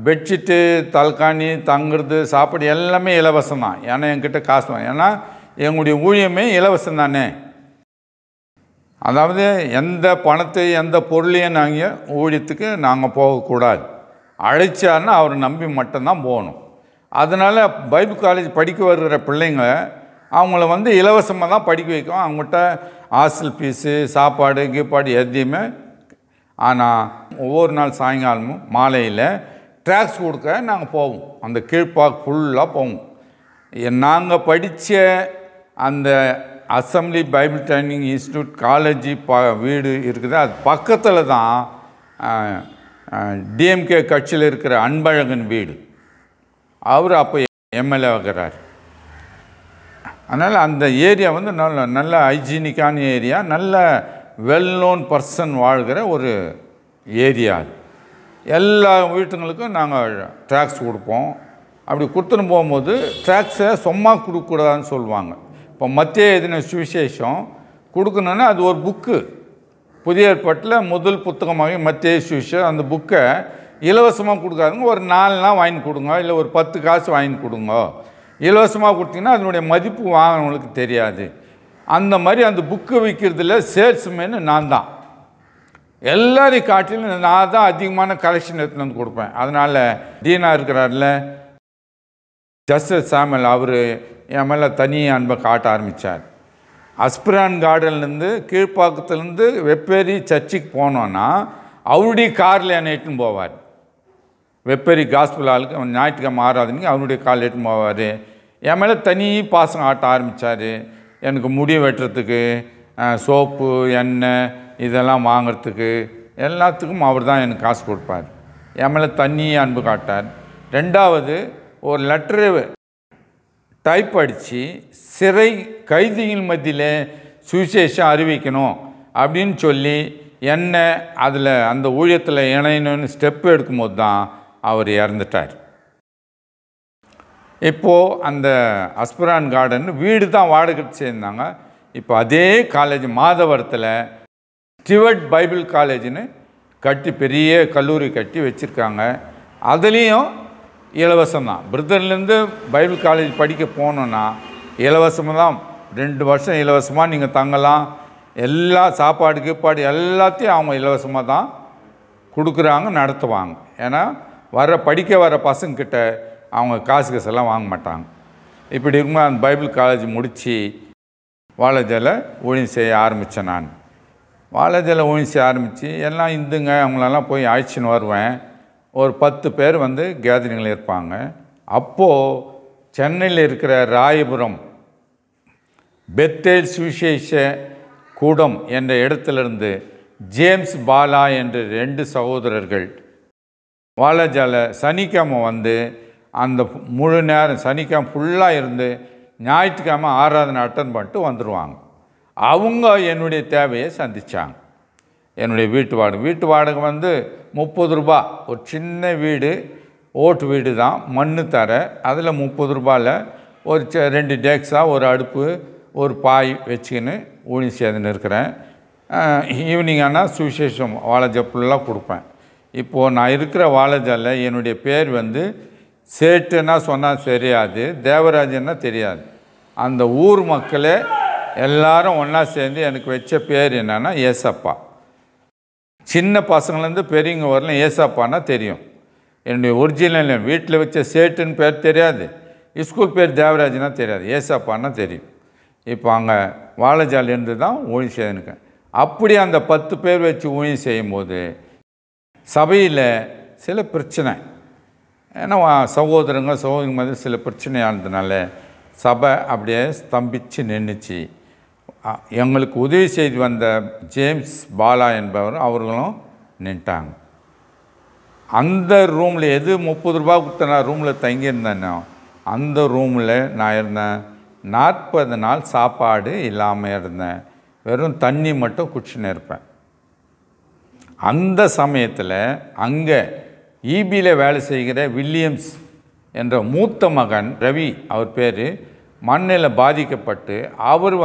பெட்ஷீட்டு, தலகாணி, தங்குறது, சாப்பாடு எல்லாமே இலவசம் தான். ஏன்னா என்கிட்ட காசு தான். ஏன்னா எங்களுடைய ஊழியமே இலவசம் தானே. அதாவது எந்த பணத்தை எந்த பொருளையும் நாங்கள் ஊழியத்துக்கு நாங்கள் போகக்கூடாது. அழைச்சாருன்னா அவரை நம்பி மட்டும்தான் போகணும். அதனால் பைபிள் காலேஜ் படிக்க வருகிற பிள்ளைங்க அவங்கள இலவசமாக தான் படிக்க வைக்கும். அவங்ககிட்ட ஹாஸ்டல் ஃபீஸு, சாப்பாடு, கீப்பாடு எதையுமே. ஆனால் ஒவ்வொரு நாள் சாயங்காலமும் மாலையில் ட்ராக்ஸ் கொடுக்க நாங்கள் போவோம். அந்த கீழ்ப்பாக்கு ஃபுல்லாக போவோம். நாங்கள் படித்த அந்த assembly Bible training institute college வீடு இருக்குது. அது பக்கத்தில் தான் டிஎம்கே கட்சியில் இருக்கிற அன்பழகன் வீடு. அவர் அப்போ எம்எல்ஏ ஆகிறார். அதனால் அந்த ஏரியா நல்ல ஹைஜீனிக்கான ஏரியா, நல்ல வெல் நோன் பர்சன் வாழ்கிற ஒரு ஏரியா. எல்லா வீட்டுங்களுக்கும் நாங்கள் ட்ராக்ஸ் கொடுப்போம். அப்படி கொடுத்துன்னு போகும்போது ட்ராக்ஸை சும்மா கொடுக்கக்கூடாதுன்னு சொல்லுவாங்க. இப்போ மத்திய எழுதின சுவிசேஷம் கொடுக்கணுன்னா அது ஒரு புக்கு. புதிய ஏற்பாட்டில் முதல் புத்தகமாக மத்திய சுவிசேஷம். அந்த புக்கை இலவசமாக கொடுக்காதுங்க. ஒரு 4 நாள் வாங்கி கொடுங்க, இல்லை ஒரு 10 காசு வாங்கி கொடுங்க. இலவசமாக கொடுத்தீங்கன்னா அதனுடைய மதிப்பு வாங்கினவங்களுக்கு தெரியாது. அந்த மாதிரி அந்த புக்கு விற்கிறதுல சேல்ஸ்மேனு நான் தான். எல்லாரையும் காட்டிலும் நான் தான் அதிகமான கலெக்ஷன் எடுத்துன்னு வந்து கொடுப்பேன். அதனால் டீனாக இருக்கிறார்ல ஜஸ்டிஸ் சாமுவேல், அவர் என் மேலே தனி அன்பை காட்ட ஆரம்பித்தார். அஸ்பிரான் கார்டன்லேருந்து கீழ்ப்பாக்கத்துலேருந்து வெப்பேரி சர்ச்சுக்கு போனோன்னா அவருடைய காரில் என்னை இட்டுன்னு போவார். வெப்பேரி காஸ்பிள் ஆளுக்கு ஞாயிற்றுக்கிழமை ஆராதனைக்கு அவருடைய காரில் இட்டுன்னு போவார். என் மேலே தனி பாசம் ஆட்ட ஆரம்பித்தார். எனக்கு முடி வெட்டுறதுக்கு சோப்பு, எண்ணெய் இதெல்லாம் வாங்கிறதுக்கு எல்லாத்துக்கும் அவர் தான் எனக்கு காசு கொடுப்பார். என் மேலே தனி அன்பு காட்டார். 2வது ஒரு லெட்டரு டைப் அடித்து சிறை கைதிகள் மத்தியில் சுவிசேஷம் அறிவிக்கணும் அப்படின்னு சொல்லி என்ன அதில் அந்த ஊழியத்தில் இணையணும்னு ஸ்டெப்பு எடுக்கும்போது தான் அவர் இறந்துட்டார். இப்போது அந்த அஸ்பிரான் கார்டன் வீடு தான் வாடகைக்கு சேர்ந்தாங்க. இப்போ அதே காலேஜ் மாதவரத்தில் ஸ்டிவர்ட் பைபிள் காலேஜ்னு கட்டி பெரிய கல்லூரி கட்டி வச்சுருக்காங்க. அதுலேயும் இலவசம்தான். பிரதர்லேருந்து பைபிள் காலேஜ் படிக்க போனோன்னா இலவசமாக தான். 2 வருஷம் இலவசமாக நீங்கள் தங்கலாம். எல்லா சாப்பாடு கீப்பாடு எல்லாத்தையும் அவங்க இலவசமாக தான் கொடுக்குறாங்க, நடத்துவாங்க. ஏன்னா படிக்க வர பசங்கிட்ட அவங்க காசுலாம் வாங்க மாட்டாங்க. இப்படி இருக்கும்போது அந்த பைபிள் காலேஜ் முடித்து வாழைஜால ஊழியம் செய்ய ஆரம்பித்தேன். நான் வாழைஜால ஊழியம் செய்ய ஆரம்பித்து எல்லாம் இந்துங்க அவங்களெல்லாம் போய் அழைச்சின்னு வருவேன். ஒரு 10 பேர் கேதரிங்கில் இருப்பாங்க. அப்போது சென்னையில் இருக்கிற ராயபுரம் பெத்தேல் சுவிசேஷ கூடம் என்ற இடத்துலேருந்து ஜேம்ஸ் பாலா என்று 2 சகோதரர்கள் வாழைஜால சனிக்கிழமை அந்த முழு நேரம் சனிக்கிழமை ஃபுல்லாக இருந்து ஞாயிற்றுக்கிழமை ஆராதனை அட்டன் பண்ணிட்டு வந்துடுவாங்க. அவங்க என்னுடைய தேவையை சந்தித்தாங்க. என்னுடைய வீட்டு வாடகை 30 ரூபா. ஒரு சின்ன வீடு, ஓட்டு வீடு தான், மண் தர. அதில் 30 ரூபாயில் ஒரு 2 டேக்ஸா, ஒரு அடுப்பு, ஒரு பாய் வச்சுக்கின்னு ஊழியம் செய்துன்னு இருக்கிறேன். ஈவினிங் ஆனால் சுவிசேஷம் வாழைஜா ஃபுல்லாக கொடுப்பேன். இப்போது நான் இருக்கிற வாழைஜால என்னுடைய பேர் சேட்டுன்னா சொன்னால் தெரியாது, தேவராஜன்னா தெரியாது. அந்த ஊர் மக்களே எல்லாரும் ஒன்றா சேர்ந்து எனக்கு வச்ச பேர் என்னன்னா ஏசப்பா. சின்ன பசங்கள்லேருந்து பெரியவங்க வரலாம் ஏசப்பான்னா தெரியும். என்னுடைய ஒரிஜினல் வீட்டில் வச்ச சேட்டுன்னு பேர் தெரியாது, ஸ்கூல் பேர் தேவராஜனா தெரியாது, ஏசப்பான்னா தெரியும். இப்போ அங்கே வாழைஜாலேருந்து தான் ஊழியம் செய்யணுக்கேன். அப்படி அந்த 10 பேர் வச்சு ஊழியம் செய்யும்போது சபையில் சில பிரச்சனை, ஏன்னா சகோதரிங்க சில பிரச்சனையானதுனால சபை அப்படியே ஸ்தம்பித்து நின்றுச்சு. எங்களுக்கு உதவி செய்து வந்த ஜேம்ஸ் பாலா என்பவர் அவர்களும் நின்ட்டாங்க. அந்த ரூமில் எது 30 ரூபா கொடுத்த நான் ரூமில் தங்கியிருந்தேனோ அந்த ரூமில் நான் இருந்தேன். 40 நாள் சாப்பாடு இல்லாமல் இருந்தேன். வெறும் தண்ணி மட்டும் குடிச்சுன்னு இருப்பேன். அந்த சமயத்தில் அங்கே ஈபியில் வேலை செய்கிற வில்லியம்ஸ் என்ற மூத்த மகன் ரவி, அவர் பேர், மண்ணில் பாதிக்கப்பட்டு அவர்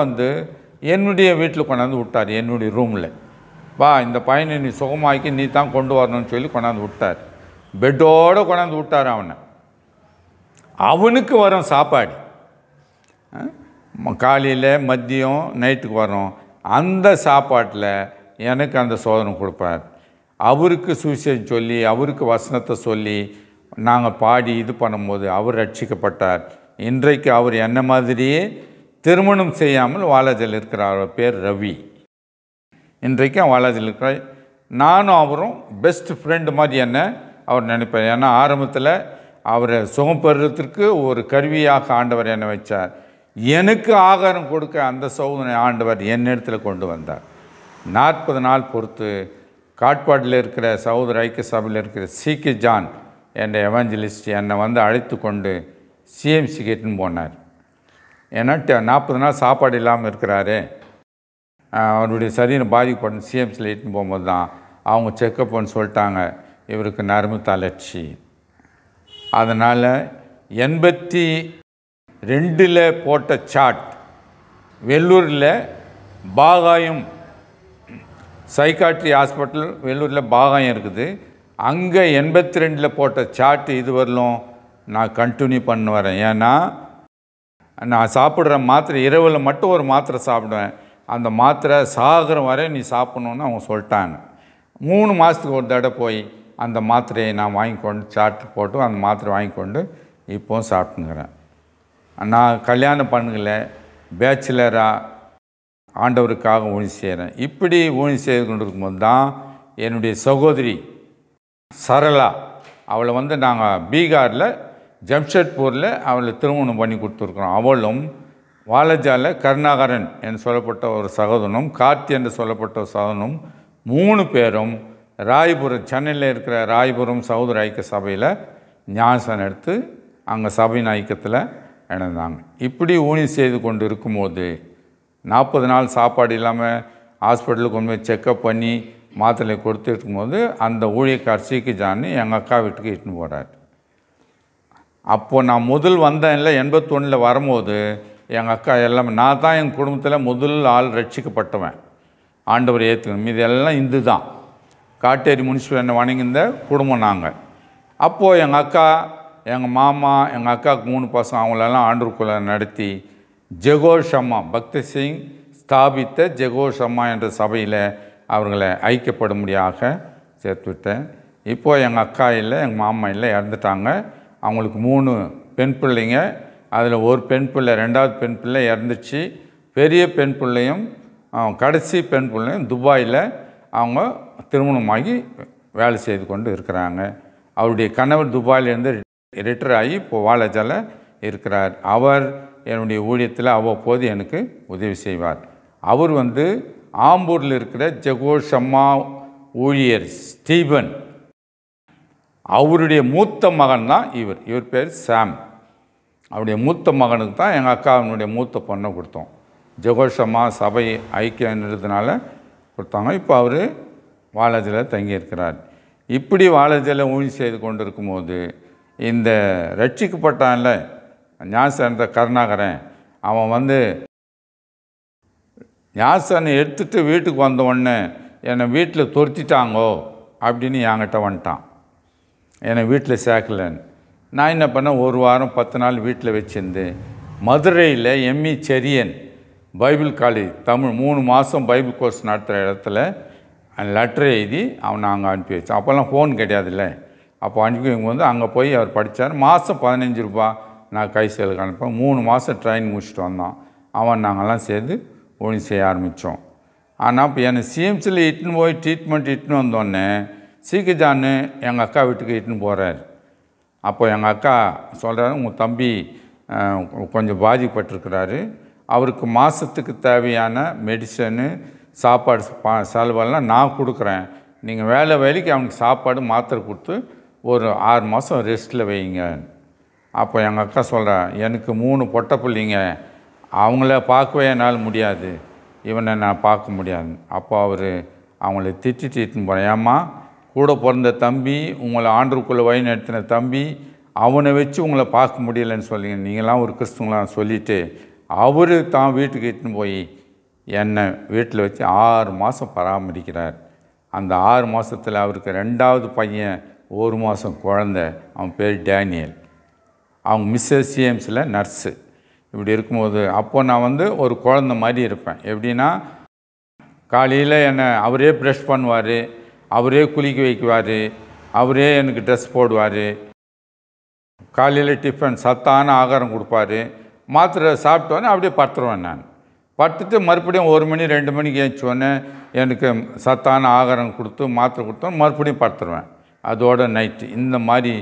என்னுடைய வீட்டில் கொண்டாந்து விட்டார். என்னுடைய ரூமில் வா இந்த பையனை நீ சுகமாக்கி நீ தான் கொண்டு வரணும்னு சொல்லி கொண்டாந்து விட்டார். பெட்டோடு கொண்டாந்து விட்டார். அவனுக்கு வரும் சாப்பாடு காலையில் மதியம் நைட்டுக்கு வரும். அந்த சாப்பாட்டில் எனக்கு அந்த சோதனை கொடுப்பார். அவருக்கு சுவிசேஷம் சொல்லி அவருக்கு வசனத்தை சொல்லி நாங்கள் பாடி இது பண்ணும்போது அவர் ரட்சிக்கப்பட்டார். இன்றைக்கு அவர் என்ன மாதிரியே திருமணம் செய்யாமல் வாலாஜியில் இருக்கிறார். அவர் பேர் ரவி. இன்றைக்கும் வாலாஜியில் இருக்கிறார். நானும் அவரும் பெஸ்ட் ஃப்ரெண்டு மாதிரி என்ன அவர் நினைப்பார். ஏன்னா ஆரம்பத்தில் அவரை சுகம் பெறுறதுக்கு ஒரு கருவியாக ஆண்டவர் என்னை வச்சார். எனக்கு ஆகாரம் கொடுக்க அந்த சோதனை ஆண்டவர் என்னிடத்தில் கொண்டு வந்தார். 40 நாள் பொறுத்து காட்பாடில் இருக்கிற சகோதர ஐக்கிய சபையில் இருக்கிற சிகே ஜான் என்ற எவாஞ்சலிஸ்ட் என்னை அழைத்து கொண்டு சிஎம்சி கிட்டுன்னு போனார். ஏன்னா 40 நாள் சாப்பாடு இல்லாமல் இருக்கிறாரு, அவருடைய சரீரம் பாதிக்கப்படும். சிஎம்சியில் இட்டுன்னு போகும்போது தான் அவங்க செக்கப்னு சொல்லிட்டாங்க, இவருக்கு நரம்பு தளர்ச்சி. அதனால் 82 போட்ட சாட் வெள்ளூரில் பாகாயம் சைக்காட்ரி ஹாஸ்பிட்டல் வெள்ளூரில் பாகாயம் இருக்குது. அங்கே 82 போட்ட சாட்டு இது வரலும் நான் கண்டினியூ பண்ண வரேன். ஏன்னா நான் சாப்பிட்ற மாத்திரை இரவில் மட்டும் ஒரு மாத்திரை சாப்பிடுவேன். அந்த மாத்திரை சாகிற வரை நீ சாப்பிட்ணுன்னு அவங்க சொல்லிட்டாங்க. 3 மாதத்துக்கு ஒரு தடவை போய் அந்த மாத்திரையை நான் வாங்கிக்கொண்டு சாட்டு போட்டு அந்த மாத்திரை வாங்கிக்கொண்டு இப்போவும் சாப்பிட்டுங்கிறேன். நான் கல்யாணம் பண்ணல, பேச்சுலராக ஆண்டவருக்காக ஊழியம் செய்கிறேன். இப்படி ஊழியம் செய்து கொண்டு இருக்கும்போது தான் என்னுடைய சகோதரி சரளா அவளை நாங்கள் பீகாரில் ஜம்ஷெட்பூரில் அவளை திருமணம் பண்ணி கொடுத்துருக்குறோம். அவளும் வாலாஜாவில் கருணாகரன் என்று சொல்லப்பட்ட ஒரு சகோதரனும் கார்த்தி என்று சொல்லப்பட்ட ஒரு சகோதரனும் 3 பேரும் ராயபுரம் சென்னையில் இருக்கிற ராயபுரம் சகோதர ஐக்கிய சபையில் ஞானஸ்தானம் எடுத்து அங்கே சபையின் ஐக்கியத்தில் இணைந்தாங்க. இப்படி ஊழியம் செய்து கொண்டு இருக்கும்போது 40 நாள் சாப்பாடு இல்லாமல் ஹாஸ்பிட்டலுக்கு கொண்டு போய் செக்கப் பண்ணி மாத்திரை கொடுத்து இருக்கும்போது அந்த ஊழியக்கார் சிகே ஜான் எங்கள் அக்கா வீட்டுக்கு இட்டுன்னு போகிறார். அப்போது நான் முதல் வந்தேன்ல 81 வரும்போது எங்கள் அக்கா எல்லாமே நான் தான் எங்கள் குடும்பத்தில் முதல் ஆள் ரட்சிக்கப்பட்டவன். ஆண்டவர் ஏற்றுக்கணும். மீது எல்லாம் இந்து தான். காட்டேரி முனிசிபல் என்ன வணங்கியிருந்த குடும்பம் நாங்கள். அப்போது எங்கள் அக்கா எங்கள் மாமா எங்கள் அக்காவுக்கு 3 பசங்க அவங்களெல்லாம் ஆண்டவருக்குள்ளே நடத்தி ஜெகோஷம்மா பக்தி சிங் ஸ்தாபித்த ஜெகோஷம்மா என்ற சபையில் அவர்களை ஐக்கியப்படும்படியாக சேர்த்துவிட்டேன். இப்போது எங்கள் அக்கா இல்லை எங்கள் மாமா இல்லை, இறந்துட்டாங்க. அவங்களுக்கு 3 பெண் பிள்ளைங்க. அதில் ஒரு பெண் பிள்ளை 2வது பெண் பிள்ளை இறந்துச்சு. பெரிய பெண் பிள்ளையும் கடைசி பெண் பிள்ளையும் துபாயில் அவங்க திருமணமாகி வேலை செய்து கொண்டு இருக்கிறாங்க. அவருடைய கணவர் துபாயிலேருந்து ரிட்டர் ஆகி இப்போ வாலாஜாவில் இருக்கிறார். அவர் என்னுடைய ஊழியத்தில் அவ்வப்போது எனக்கு உதவி செய்வார். அவர் ஆம்பூரில் இருக்கிற ஜெகோஷம்மா ஊழியர் ஸ்டீபன் அவருடைய மூத்த மகன் தான் இவர் பேர் சாம். அவருடைய மூத்த மகனுக்கு தான் எங்கள் அக்காவினுடைய மூத்த பொண்ணை கொடுத்தோம். ஜெகோஷம்மா சபை ஐக்கியன்றதுனால கொடுத்தாங்க. இப்போ அவர் வாலாஜியில் தங்கியிருக்கிறார். இப்படி வாலாஜியில் ஊழியம் செய்து கொண்டு இருக்கும்போது இந்த ரட்சிக்கப்பட்டான்ல ஞானஸ்தானத்தை கருணாகரன் அவன் ஞானஸ்தானம் எடுத்துகிட்டு வீட்டுக்கு வந்த உடனே என்னை வீட்டில் துரத்திட்டாங்கோ அப்படின்னு என்கிட்ட வந்துட்டான். என்னை வீட்டில் சேர்க்கலன்னு. நான் என்ன பண்ணேன், 1 வாரம் 10 நாள் வீட்டில் வச்சுருந்து மதுரையில் M E Cherian Bible college Tamil 3 மாதம் பைபிள் கோர்ஸ் நடத்துகிற இடத்துல லெட்டர் எழுதி அவனை அங்கே அனுப்பி வச்சேன். அப்போல்லாம் ஃபோன் கிடையாதுல்ல. அப்போ அனுப்பி அங்கே போய் அவர் படித்தார். மாதம் 15 ரூபா நான் கை செயலுக்கு அனுப்பேன். 3 மாதம் ட்ரெயின் முடிச்சுட்டு வந்தான். நாங்கள்லாம் சேர்ந்து ஊழியம் செய்ய ஆரம்பித்தோம். ஆனால் இப்போ என்னை சிஎம்சியில் இட்டுன்னு போய் ட்ரீட்மெண்ட் இட்டுன்னு வந்தோடனே சிகே ஜான் எங்கள் அக்கா வீட்டுக்கு இட்டுன்னு போகிறார். அப்போ எங்கள் அக்கா சொல்கிறாரு, உங்கள் தம்பி கொஞ்சம் பாதிக்கப்பட்டிருக்கிறாரு, அவருக்கு மாதத்துக்கு தேவையான மெடிசனு சாப்பாடு செலவெல்லாம் நான் கொடுக்குறேன், நீங்கள் வேலைக்கு அவனுக்கு சாப்பாடு மாத்திரை கொடுத்து ஒரு 6 மாதம் ரெஸ்ட்டில் வைங்க. அப்போ எங்கள் அக்கா சொல்கிறா, எனக்கு 3 பொட்டை பிள்ளைங்க, அவங்கள பார்க்கவே என்னால் முடியாது, இவனை நான் பார்க்க முடியாது. அப்போ அவர் அவங்கள திட்டின்னு போகிறேன். ஏம்மா, கூட பிறந்த தம்பி, உங்களை ஆண்டவருக்குள்ளே வழி நடத்தின தம்பி, அவனை வச்சு உங்களை பார்க்க முடியலைன்னு சொல்லிங்க, நீங்களாம் ஒரு கிறிஸ்துவங்களாம் சொல்லிவிட்டு அவர் தான் வீட்டுக்கு இட்டுன்னு போய் என்னை வீட்டில் வச்சு 6 மாதம் பராமரிக்கிறார். அந்த 6 மாதத்தில் அவருக்கு 2வது பையன் 1 மாதம் குழந்தை. அவன் பேர் டேனியல். அவங்க மிஸ்ஸஸ் ஜேம்ஸில் நர்ஸு. இப்படி இருக்கும்போது அப்போது நான் ஒரு குழந்த மாதிரி இருப்பேன். எப்படின்னா, காலையில் என்னை அவரே ப்ரஷ் பண்ணுவார், அவரே குளிக்க வைக்குவார், அவரே எனக்கு ட்ரெஸ் போடுவார், காலையில் டிஃபன் சத்தான ஆகாரம் கொடுப்பாரு, மாத்திரை சாப்பிட்டோன்னே அப்படியே படுத்துருவேன். நான் படுத்துட்டு மறுபடியும் 1 மணி 2 மணிக்கு ஏற்றிச்சோன்னே எனக்கு சத்தான ஆகாரம் கொடுத்து மாத்திரை கொடுத்தோன்னு மறுபடியும் படுத்துருவேன். அதோட நைட்டு இந்த மாதிரி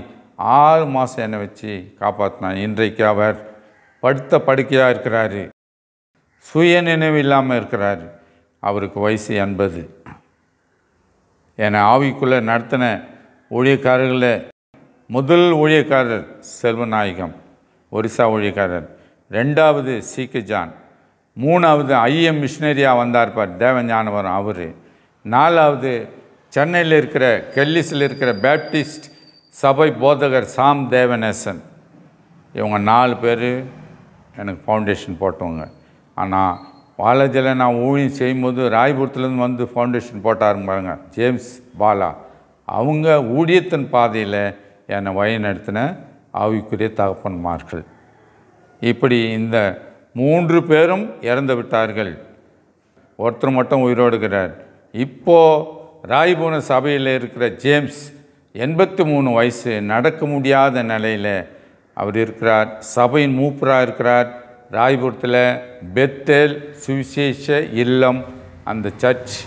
6 மாதம் என்னை வச்சு காப்பாற்றினான். இன்றைக்கு அவர் படுத்த படுக்கையாக இருக்கிறாரு, சுய நினைவு இல்லாமல் இருக்கிறாரு. அவருக்கு வயசு 80. என்னை ஆவிக்குள்ளே நடத்தின ஊழியக்காரர்களில் முதல் ஊழியக்காரர் செல்வநாயகம், ஒரிசா ஊழியக்காரர். 2வது சீக்கு ஜான். 3வது ஐஎம் மிஷினரியாக வந்தார் பார், தேவஞானவரம் அவர். 4வது சென்னையில் இருக்கிற கெல்லிஸில் இருக்கிற பேப்டிஸ்ட் சபை போதகர் சாம் தேவநேசன். இவங்க 4 பேர் எனக்கு ஃபவுண்டேஷன் போட்டவங்க. ஆனால் பாலாஜியில் நான் ஊழியம் செய்யும்போது ராயபுரத்துலேருந்து ஃபவுண்டேஷன் போட்டாருங்க ஜேம்ஸ் பாலா. அவங்க ஊழியத்தின் பாதையில் என்னை வழி நடத்தின ஆவிக்குரிய தகப்பன்மார்கள். இப்படி இந்த 3 பேரும் இறந்து விட்டார்கள். ஒருத்தர் மட்டும் உயிரோடுகிறார். இப்போது ராயபுரம் சபையில் இருக்கிற ஜேம்ஸ் 83 வயசு, நடக்க முடியாத நிலையில் அவர் இருக்கிறார். சபையின் மூப்பராக இருக்கிறார். ராயபுரத்தில் பெத்தேல் சுவிசேஷ இல்லம் அந்த சர்ச்,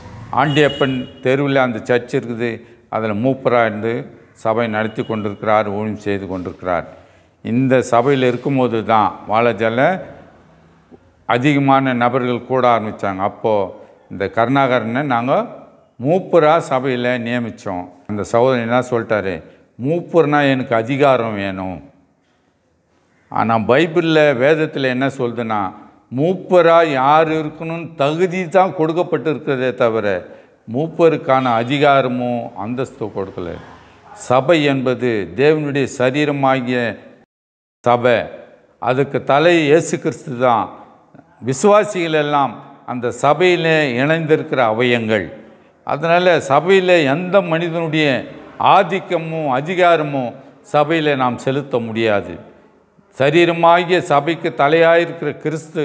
ஆண்டியப்பன் தெருவில் அந்த சர்ச் இருக்குது. அதில் மூப்பராக இருந்து சபை நடத்தி கொண்டிருக்கிறார், ஊழியம் செய்து கொண்டிருக்கிறார். இந்த சபையில் இருக்கும்போது தான் வாலாஜாவில் அதிகமான நபர்கள் கூட ஆரம்பித்தாங்க. அப்போது இந்த கருணாகரனை நாங்கள் மூப்பராக சபையில் நியமித்தோம். அந்த சகோதரன் என்ன சொல்லிட்டாரு, மூப்பர்னால் எனக்கு அதிகாரம் வேணும். ஆனால் பைபிளில் வேதத்தில் என்ன சொல்லுதுன்னா, மூப்பராக யார் இருக்கணும்னு தகுதி தான் கொடுக்கப்பட்டு இருக்கிறதே தவிர மூப்பருக்கான அதிகாரமோ அந்தஸ்தோ கொடுக்கல. சபை என்பது தேவனுடைய சரீரமாகிய சபை, அதுக்கு தலை இயேசு கிறிஸ்து தான். விசுவாசிகள் எல்லாம் அந்த சபையில் இணைந்திருக்கிற அவயங்கள். அதனால் சபையில் எந்த மனிதனுடைய ஆதிக்கமும் அதிகாரமும் சபையில் நாம் செலுத்த முடியாது. சரீரமாகிய சபைக்கு தலையாயிருக்கிற கிறிஸ்து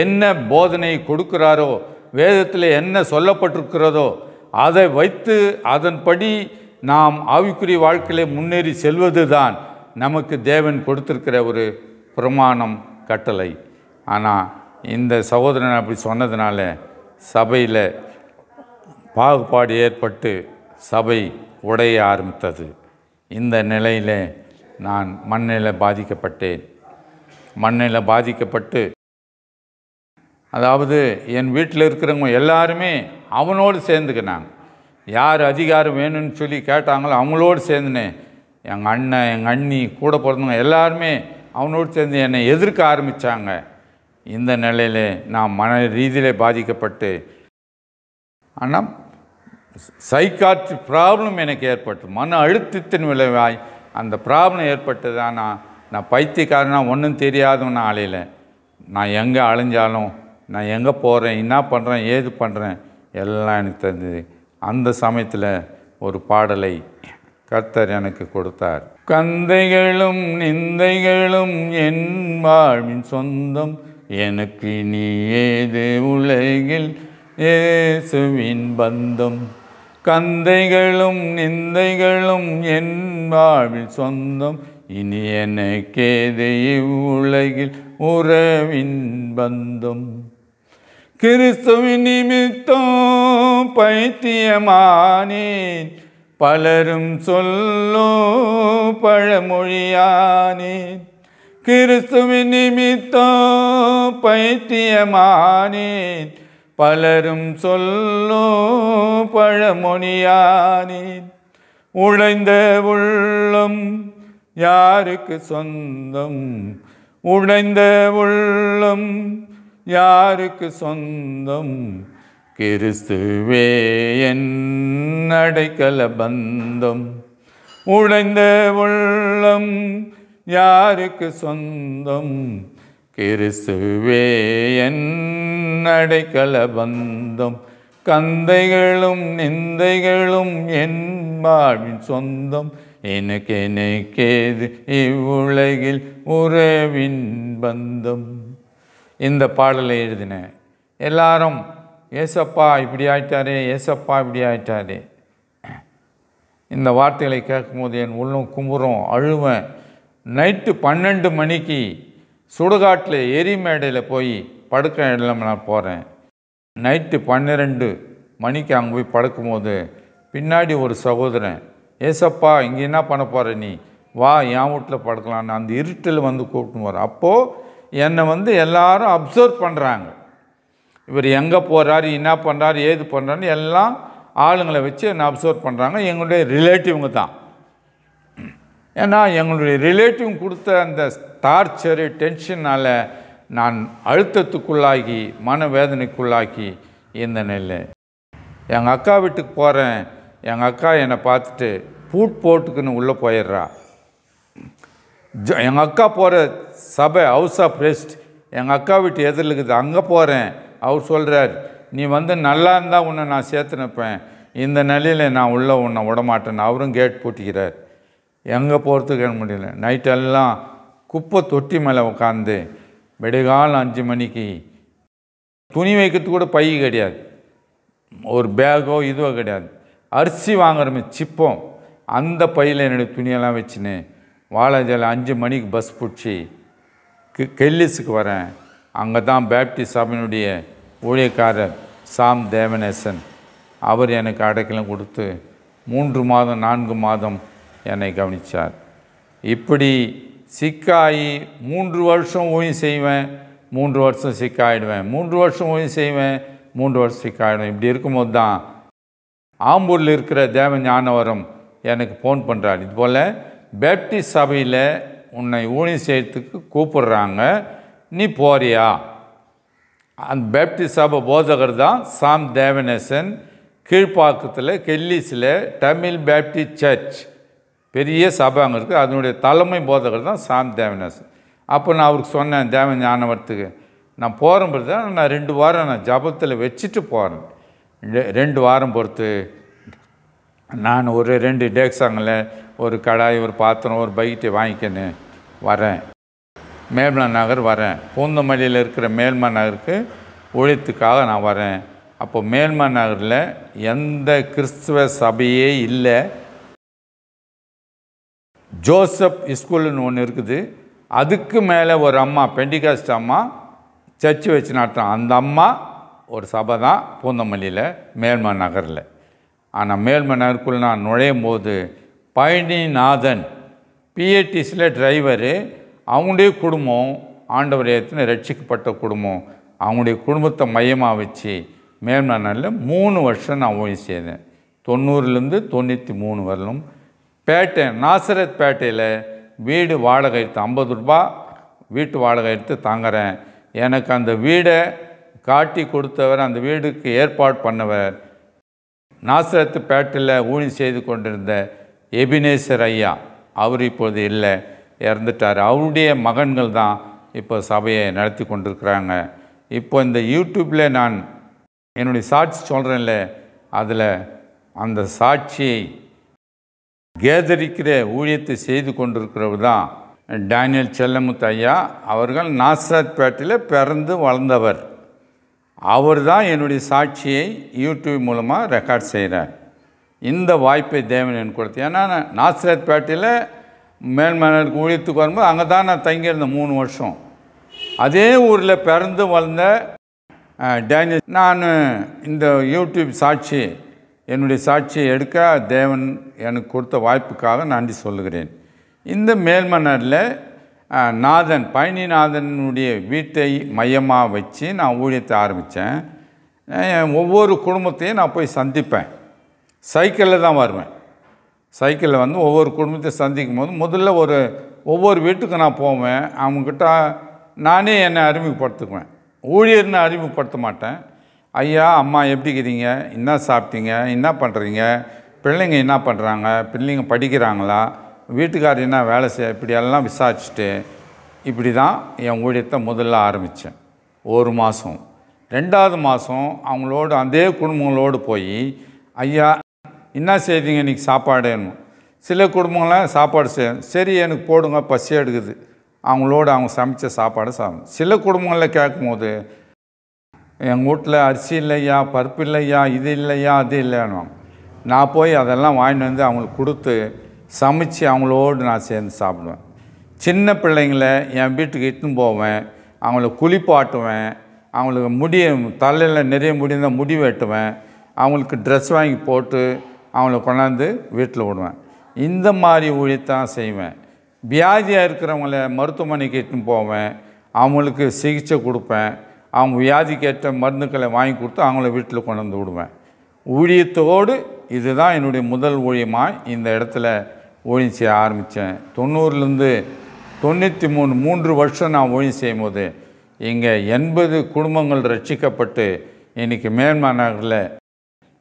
என்ன போதனை கொடுக்கிறாரோ, வேதத்தில் என்ன சொல்லப்பட்டிருக்கிறதோ அதை வைத்து அதன்படி நாம் ஆவிக்குரிய வாழ்க்கையிலே முன்னேறி செல்வது தான் நமக்கு தேவன் கொடுத்திருக்கிற ஒரு பிரமாணம், கட்டளை. ஆனால் இந்த சகோதரன் அப்படி சொன்னதுனால சபையில் பாகுபாடு ஏற்பட்டு சபை உடைய ஆரம்பித்தது. இந்த நிலையில் நான் மண்ணில் பாதிக்கப்பட்டேன். மண்ணில் பாதிக்கப்பட்டு, அதாவது என் வீட்டில் இருக்கிறவங்க எல்லாருமே அவனோடு சேர்ந்துக்கினாங்க. யார் அதிகாரம் வேணும்னு சொல்லி கேட்டாங்களோ அவங்களோடு சேர்ந்துனேன். எங்கள் அண்ணன், எங்கள் அண்ணி, கூட பிறந்தவங்க எல்லாருமே அவனோடு சேர்ந்து என்னை எதிர்க்க ஆரம்பித்தாங்க. இந்த நிலையில் நான் மன ரீதியில் பாதிக்கப்பட்டு, ஆனால் சைக்காட்ரிக் ப்ராப்ளம் எனக்கு ஏற்பட்டு, மன அழுத்தத்தின் விளைவாய் அந்த ப்ராப்ளம் ஏற்பட்டு தான் நான் பைத்தியக்காரனாக ஒன்றும் தெரியாதவன் ஆளையில். நான் எங்கே அலைஞ்சாலும், நான் எங்கே போகிறேன், என்ன பண்ணுறேன், ஏது பண்ணுறேன் எல்லாம் எனக்கு தெரிஞ்சது. அந்த சமயத்தில் ஒரு பாடலை கர்த்தர் எனக்கு கொடுத்தார். கந்தைகளும் நிந்தைகளும் என் வாழ்வின் சொந்தம், எனக்கு நீ ஏது உலகில் இயேசுவின் பந்தம். கந்தைகளும் நிந்தைகளும் என் வாழ்வின் சொந்தம், இனி எனக்கேது இவ்வுலகில் உறவின் பந்தம். கிறிஸ்துவின் நிமித்தம் பைத்தியமானேன், பலரும் சொல்லோ பழமொழியானேன். கிறிஸ்துவின் நிமித்தம் பைத்தியமானேன், பலரும் சொல்லோ பழமொழியானேன். உழைந்த உள்ளம் யாருக்கு சொந்தம், உழைந்த உள்ளம் யாருக்கு சொந்தம், கிறிஸ்துவே என் அடைக்கல பந்தம். உழைந்த உள்ளம் யாருக்கு சொந்தம், கிறிஸ்துவே என் அடைக்கல பந்தம், கந்தைகளும் நிந்தைகளும் என் வாழ்வின் சொந்தம், எனக்கேது இவ்வுலகில் உறவின் பந்தம். இந்த பாடலை எழுதினேன். எல்லாரும் ஏசப்பா இப்படி ஆயிட்டாரே, ஏசப்பா இப்படி ஆயிட்டாரே. இந்த வார்த்தைகளை கேட்கும்போது என் உள்ளம் குமுறும், அழுவேன். நைட்டு 12 மணிக்கு சுடுகாட்டில் எரிமேடையில் போய் படுக்க இடம் நான் போகிறேன். நைட்டு 12 மணிக்கு அங்கே போய் படுக்கும்போது பின்னாடி ஒரு சகோதரன், ஏசப்பா இங்கே என்ன பண்ண போகிற, நீ வா என் வீட்டில் படுக்கலான்னு அந்த இருட்டில் வந்து கூப்பிட்டு போகிறேன். அப்போது என்னை எல்லாரும் அப்சர்வ் பண்ணுறாங்க. இவர் எங்கே போகிறாரு, என்ன பண்ணுறாரு, ஏது பண்ணுறாருன்னு எல்லாம் ஆளுங்களை வச்சு என்னை அப்சர்வ் பண்ணுறாங்க. எங்களுடைய ரிலேட்டிவ்ங்க தான். ஏன்னா எங்களுடைய ரிலேட்டிவ் கொடுத்த அந்த டார்ச்சரு டென்ஷனால் நான் அழுத்தத்துக்குள்ளாகி மனவேதனைக்குள்ளாக்கி இந்த நிலை. எங்கள் அக்கா வீட்டுக்கு போகிறேன். எங்கள் அக்கா என்னை பார்த்துட்டு பூட் போட்டுக்குன்னு உள்ளே போயிடுறா. எங்கள் அக்கா போகிற சபை ஹவுஸ் ஆஃப் ரெஸ்ட் எங்கள் அக்கா வீட்டு எதிரில் இருக்குது. அங்கே போகிறேன். அவர் சொல்கிறார், நீ நல்லா இருந்தால் உன்னை நான் சேர்த்து நிற்பேன், இந்த நிலையில் நான் உள்ளே உன்னை விடமாட்டேன்னு அவரும் கேட் பூட்டிக்கிறார். எங்கே போகிறதுக்கு முடியல. நைட்டெல்லாம் குப்பை தொட்டி மேலே உட்காந்து விடிகாலம் 5 மணிக்கு துணி வைக்கிறதுக்கு கூட பை கிடையாது, ஒரு பேக்கோ இதுவோ கிடையாது. அரிசி வாங்குறமே சிப்போம், அந்த பையில் என்னுடைய துணியெல்லாம் வச்சுன்னு வாலாஜால 5 மணிக்கு பஸ் பிடிச்சி கெல்லிஸுக்கு வரேன். அங்கே தான் பேப்டிஸ்ட் சபையினுடைய ஊழியக்காரர் சாம் தேவநேசன் அவர் எனக்கு அடைக்கலம் கொடுத்து 3 மாதம் 4 மாதம் என்னை கவனித்தார். இப்படி சிக்காயி 3 வருஷம் ஊழியம் செய்வேன், 3 வருஷம் சிக்காயிடுவேன், 3 வருஷம் ஊழியம் செய்வேன், 3 வருஷம் சிக்காயிடுவேன். இப்படி இருக்கும்போது தான் ஆம்பூரில் இருக்கிற தேவ ஞானவரம் எனக்கு ஃபோன் பண்ணுறாரு. இதுபோல் பேப்டிஸ்ட் சபையில் உன்னை ஊழியம் செய்யறதுக்கு கூப்பிடுறாங்க, நீ போறியா? அந்த பேப்டிஸ்ட் சபை போதகர் தான் சாம் தேவநேசன். கீழ்ப்பாக்கத்தில் கெல்லிஸில் தமிழ் பேப்டிஸ்ட் சர்ச் பெரிய சபை அங்கே இருக்குது. அதனுடைய தலைமை போதகர் தான் சாம் தேவநேசன். அப்போ நான் அவருக்கு சொன்னேன், தேவ ஞானவரத்துக்கு நான் போகிறேன் தான், நான் 2 வாரம் நான் ஜபத்தில் வச்சுட்டு போகிறேன். 2 வாரம் பொறுத்து நான் ஒரு 2 டேக்ஸாங்கில் ஒரு கடாய், ஒரு பாத்திரம், ஒரு பைட்டை வாங்கிக்கின்னு வரேன். மேல்மா நகர் வரேன். பூந்தமல்லியில் இருக்கிற மேல்மா நகருக்கு ஊழியத்துக்காக நான் வரேன். அப்போ மேல்மா நகரில் எந்த கிறிஸ்துவ சபையே இல்லை. ஜோசப் ஸ்கூலுன்னு ஒன்று இருக்குது. அதுக்கு மேலே ஒரு அம்மா, பெண்டிகாஸ்ட் அம்மா சர்ச்சு வச்சு நடத்துகிறான். அந்த அம்மா ஒரு சபை தான் பூந்தமல்லியில் மேல்மா நகரில். ஆனால் மேல்மா நகருக்குள்ளே நான் நுழையும் போது பழனிநாதன் பிஏடிஸில் டிரைவரு, அவங்களுடைய குடும்பம் ஆண்டவர் ஏற்றின ரட்சிக்கப்பட்ட குடும்பம், அவங்களுடைய குடும்பத்தை மையமாக வச்சு மேல்மா நகரில் 3 வருஷம் நான் ஊழியம் செய்தேன். 90லேருந்து 93 வரலும். பேட்டை நாசரத் பேட்டையில் வீடு வாடகை எடுத்து 50 ரூபா வீட்டு வாடகை எடுத்து தாங்குறேன். எனக்கு அந்த வீடை காட்டி கொடுத்தவர், அந்த வீடுக்கு ஏற்பாடு பண்ணவர் நாசரத்து பேட்டையில் ஊழியம் செய்து கொண்டிருந்த எபினேசர் ஐயா. அவர் இப்போது இல்லை, இறந்துட்டார். அவருடைய மகன்கள் தான் இப்போ சபையை நடத்தி கொண்டிருக்கிறாங்க. இப்போ இந்த யூடியூப்பில் நான் என்னுடைய சாட்சி சொல்கிறேன்ல, அதில் அந்த சாட்சியை கேதரிக்கிற ஊழியத்தை செய்து கொண்டிருக்கிறவர் தான் டேனியல் செல்லமுத்து ஐயா. அவர்கள் நாசரத் பேட்டையில் பிறந்து வளர்ந்தவர். அவர் தான் என்னுடைய சாட்சியை யூடியூப் மூலமாக ரெக்கார்ட் செய்கிறார். இந்த வாய்ப்பை தேவன் எனக்கு கொடுத்து, ஏன்னா நாசரத் பேட்டையில் மேல்மனருக்கு ஊழியத்துக்கு வரும்போது அங்கே தான் நான் தங்கியிருந்தேன் 3 வருஷம். அதே ஊரில் பிறந்து வளர்ந்த டேனியல், நான் இந்த யூடியூப் சாட்சி என்னுடைய சாட்சியை எடுக்க தேவன் எனக்கு கொடுத்த வாய்ப்புக்காக நன்றி சொல்லுகிறேன். இந்த மேல்மனரில் நாதன் பழனிநாதனுடைய வீட்டை மையமாக வச்சு நான் ஊழியத்தை ஆரம்பித்தேன். ஒவ்வொரு குடும்பத்தையும் நான் போய் சந்திப்பேன். சைக்கிளில் தான் வருவேன். சைக்கிளில் வந்து ஒவ்வொரு குடும்பத்தை சந்திக்கும் போது முதல்ல ஒவ்வொரு வீட்டுக்கு நான் போவேன். அவங்கக்கிட்ட நானே என்னை அறிமுகப்படுத்துக்குவேன். ஊழியர்னு அறிமுகப்படுத்த மாட்டேன். ஐயா அம்மா எப்படி இருக்கிறீங்க, என்ன சாப்பிட்டீங்க, என்ன பண்ணுறீங்க, பிள்ளைங்க என்ன பண்ணுறாங்க, பிள்ளைங்க படிக்கிறாங்களா, வீட்டுக்காரர் என்ன வேலை செய்ய, இப்படியெல்லாம் விசாரிச்சுட்டு இப்படி தான் என் ஊழியத்தை முதல்ல ஆரம்பித்தேன். ஒரு மாதம். 2வது மாதம் அவங்களோடு அதே குடும்பங்களோடு போய், ஐயா என்ன செய்தீங்க இன்றைக்கி சாப்பாடுன்னு. சில குடும்பங்களாம் சாப்பாடு செய்யணும், சரி எனக்கு போடுங்க பசி எடுக்குது, அவங்களோட அவங்க சமைச்ச சாப்பாடு சாப்பிடும். சில குடும்பங்களில் கேட்கும்போது, எங்கள் வீட்டில் அரிசி இல்லையா, பருப்பு இல்லையா, இது இல்லையா, அது இல்லையான்னு. நான் போய் அதெல்லாம் வாங்கிட்டு வந்து அவங்களுக்கு கொடுத்து சமைச்சு அவங்களோடு நான் சேர்ந்து சாப்பிடுவேன். சின்ன பிள்ளைங்களை என் வீட்டுக்கு இட்டுன்னு போவேன், அவங்கள குளிப்பாட்டுவேன், அவங்களுக்கு தலையில் நிறைய முடி இருந்தால் முடி வெட்டுவேன், அவங்களுக்கு ட்ரெஸ் வாங்கி போட்டு அவங்கள கொண்டாந்து வீட்டில் விடுவேன். இந்த மாதிரி ஊழியத்தான் செய்வேன். வியாதியாக இருக்கிறவங்கள மருத்துவமனைக்கு இட்டுன்னு போவேன், அவங்களுக்கு சிகிச்சை கொடுப்பேன், அவங்க வியாதிக்கேற்ற மருந்துக்களை வாங்கி கொடுத்து அவங்கள வீட்டில் கொண்டு வந்து விடுவேன். ஊழியத்தோடு இதுதான் என்னுடைய முதல் ஊழியமாக இந்த இடத்துல ஊழியம் செய்ய ஆரம்பித்தேன். 90லேருந்து 93 3 வருஷம் நான் ஊழியம் செய்யும்போது இங்கே 80 குடும்பங்கள் ரட்சிக்கப்பட்டு இன்றைக்கி மேல்மா நகரில்